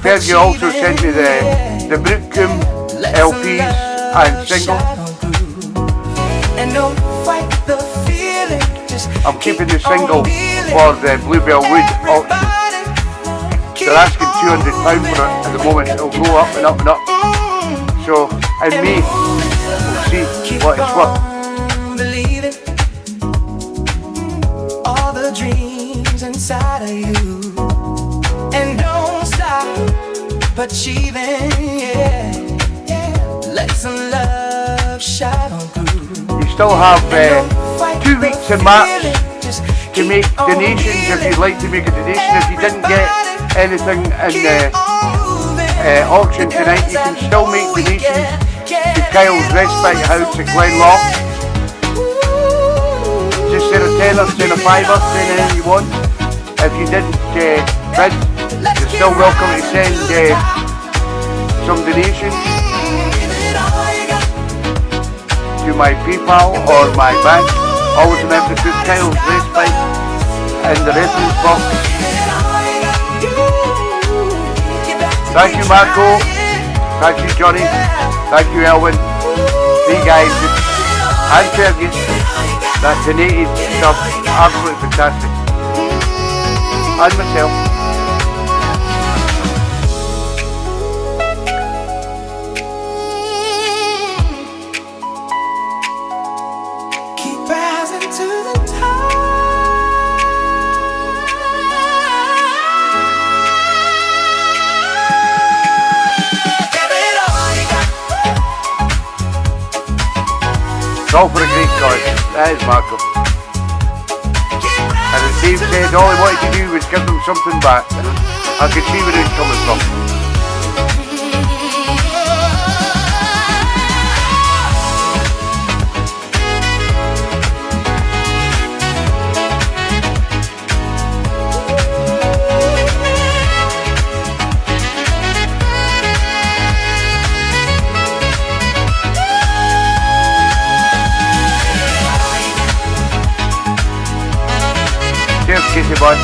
Fergie also sent me the Brookcombe LPs and singles. And don't fight the feeling. I'm keeping the single for the Bluebell Wood auction. They're asking £200 for it at the moment. It'll go up and up and up. So in May, we'll see what it's worth. Believing all the dreams inside of you. And don't stop achieving, yeah. Let some love shine on through. You still have 2 weeks in March to make donations if you'd like to make a donation. If you didn't get anything in the auction tonight, you can still make donations to Kyle's Respite House at Glen Law. Just send a tenner, send a fiver, send anything you want. If you didn't bid, you're still welcome to send some donations to my PayPal or my bank. Always remember to put Kyle's Respite in the reference box. Thank you, Marco. Thank you, Johnny. Thank you, Elwyn. These guys and Fergie that donated stuff, absolutely fantastic. And myself. It's all for a great cause. That is Marco. And as Dave said, all he wanted to do was give them something back. I could see where he was coming from. Cheers, Kitty boy.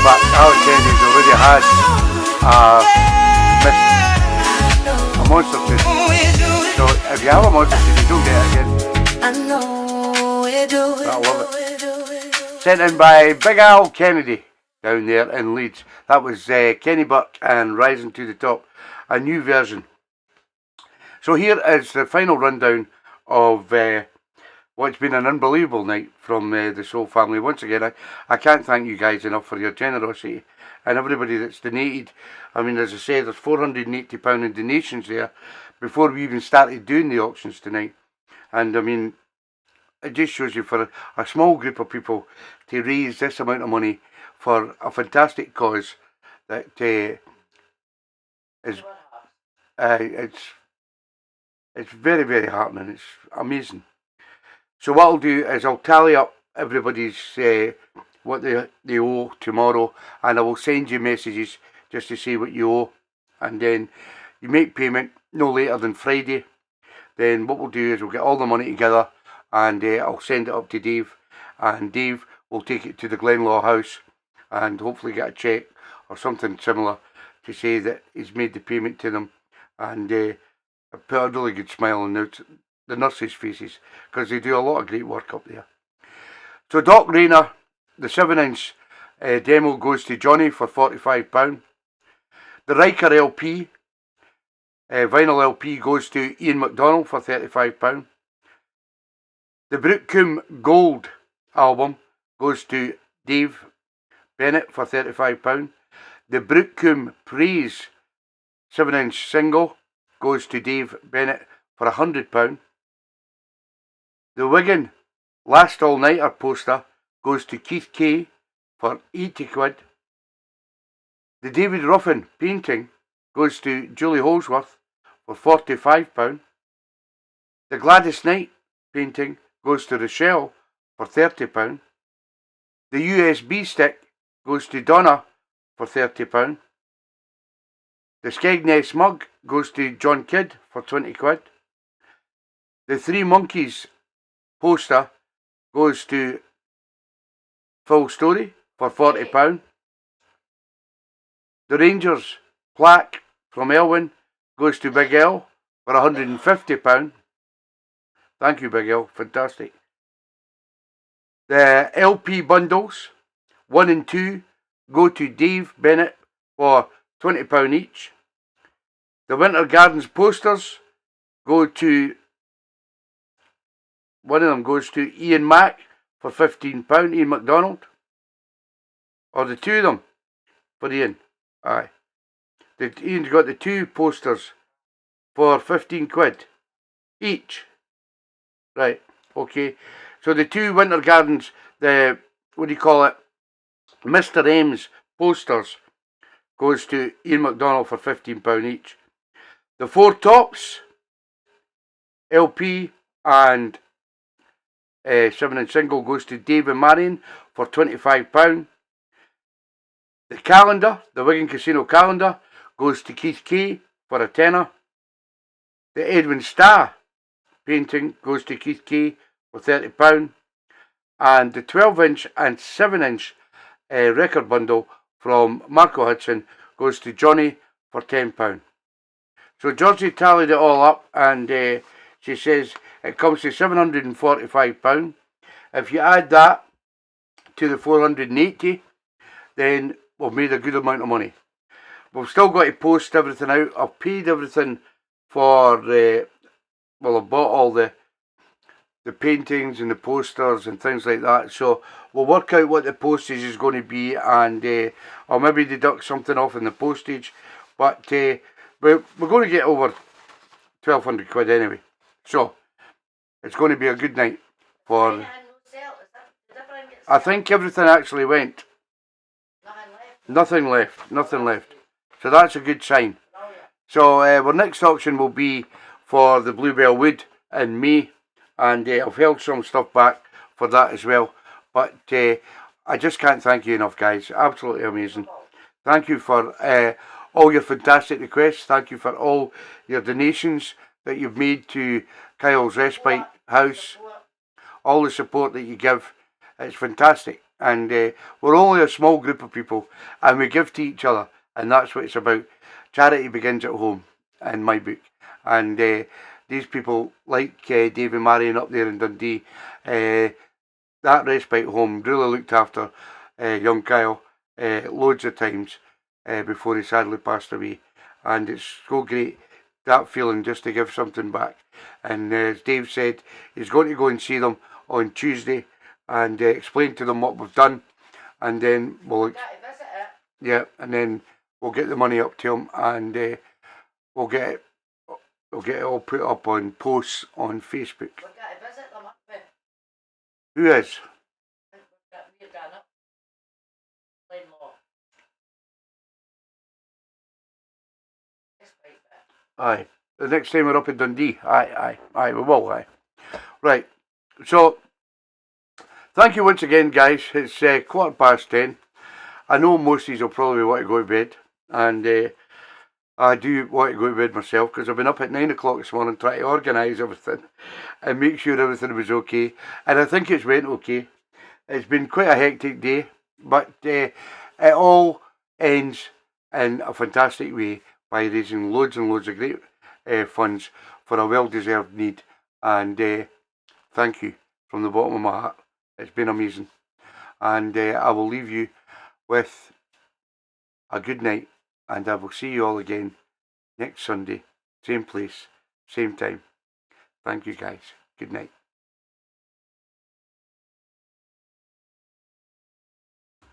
but Alex Kennedy's already had a monster tune. So if you have a monster tune, you don't get it again. I love it. Sent in by Big Al Kennedy down there in Leeds. That was Kenny Burke and Rising to the Top, a new version. So here is the final rundown of what's been an unbelievable night from the Soul family. Once again, I can't thank you guys enough for your generosity and everybody that's donated. I mean, as I say, there's £480 in donations there before we even started doing the auctions tonight. And I mean, it just shows you for a small group of people to raise this amount of money for a fantastic cause that is it's very, very heartening. It's amazing. So what I'll do is I'll tally up everybody's what they owe tomorrow, and I will send you messages just to see what you owe, and then you make payment no later than Friday. Then what we'll do is we'll get all the money together, and I'll send it up to Dave, and Dave will take it to the Glenlaw House and hopefully get a cheque or something similar to say that he's made the payment to them, and put a really good smile on the nurses' faces, because they do a lot of great work up there. So Doc Rayner, the 7-inch demo goes to Johnny for £45. The Riker LP, vinyl LP, goes to Ian McDonald for £35. The Brookcombe Gold album goes to Dave Bennett for £35. The Brookcombe Praise 7-inch single goes to Dave Bennett for £100. The Wigan Last All Nighter poster goes to Keith Kay for £80. The David Ruffin painting goes to Julie Holsworth for £45. The Gladys Knight painting goes to Rochelle for £30. The USB stick goes to Donna for £30. The Skegness mug goes to John Kidd for £20. The Three Monkeys poster goes to Full Story for £40. The Rangers plaque from Elwyn goes to Big L for £150. Thank you, Big L, fantastic. The LP bundles 1 and 2 go to Dave Bennett for £20 each. The Winter Gardens posters go to, one of them goes to Ian Mack for £15, Ian MacDonald. Or the two of them for Ian. Aye. Ian's got the 2 posters for £15 each. Right, okay. So the 2 Winter Gardens, the, what do you call it, Mr. M's posters goes to Ian MacDonald for £15 each. The 4 Tops LP and 7-inch single goes to Dave and Marion for £25. The calendar, the Wigan Casino calendar, goes to Keith Kay for a tenner. The Edwin Starr painting goes to Keith Kay for £30. And the 12-inch and 7-inch record bundle from Marco Hudson goes to Johnny for £10. So Georgie tallied it all up, and she says it comes to £745. If you add that to the 480, then we've made a good amount of money. We've still got to post everything out. I've paid everything for well, I've bought all the paintings and the posters and things like that. So we'll work out what the postage is going to be, and I'll maybe deduct something off in the postage. But we're going to get over £1,200 anyway. So it's going to be a good night for. I think everything actually went. Nothing left. So that's a good sign. So our next auction will be for the Bluebell Wood in May, and I've held some stuff back for that as well. But I just can't thank you enough, guys. Absolutely amazing. Thank you for all your fantastic requests. Thank you for all your donations that you've made to Kyle's Respite House. All the support that you give. It's fantastic. and we're only a small group of people, and we give to each other, and that's what it's about. Charity begins at home, in my book, and these people like David Marion up there in Dundee, that respite home really looked after young Kyle loads of times before he sadly passed away, and it's so great, that feeling, just to give something back. And as Dave said, he's going to go and see them on Tuesday and explain to them what we've done, and then we'll and then we'll get the money up to him, and we'll get it all put up on posts on Facebook. Who is? Aye. The next time we're up in Dundee. Aye, we will, aye. Right. So, thank you once again, guys. It's 10:15. I know most of you will probably want to go to bed, and I do want to go to bed myself, because I've been up at 9 o'clock this morning trying to organise everything and make sure everything was okay, and I think it's went okay. It's been quite a hectic day, but it all ends in a fantastic way by raising loads and loads of great funds for a well-deserved need, and thank you from the bottom of my heart. It's been amazing, and I will leave you with a good night, and I will see you all again next Sunday, same place, same time. Thank you, guys. Good night.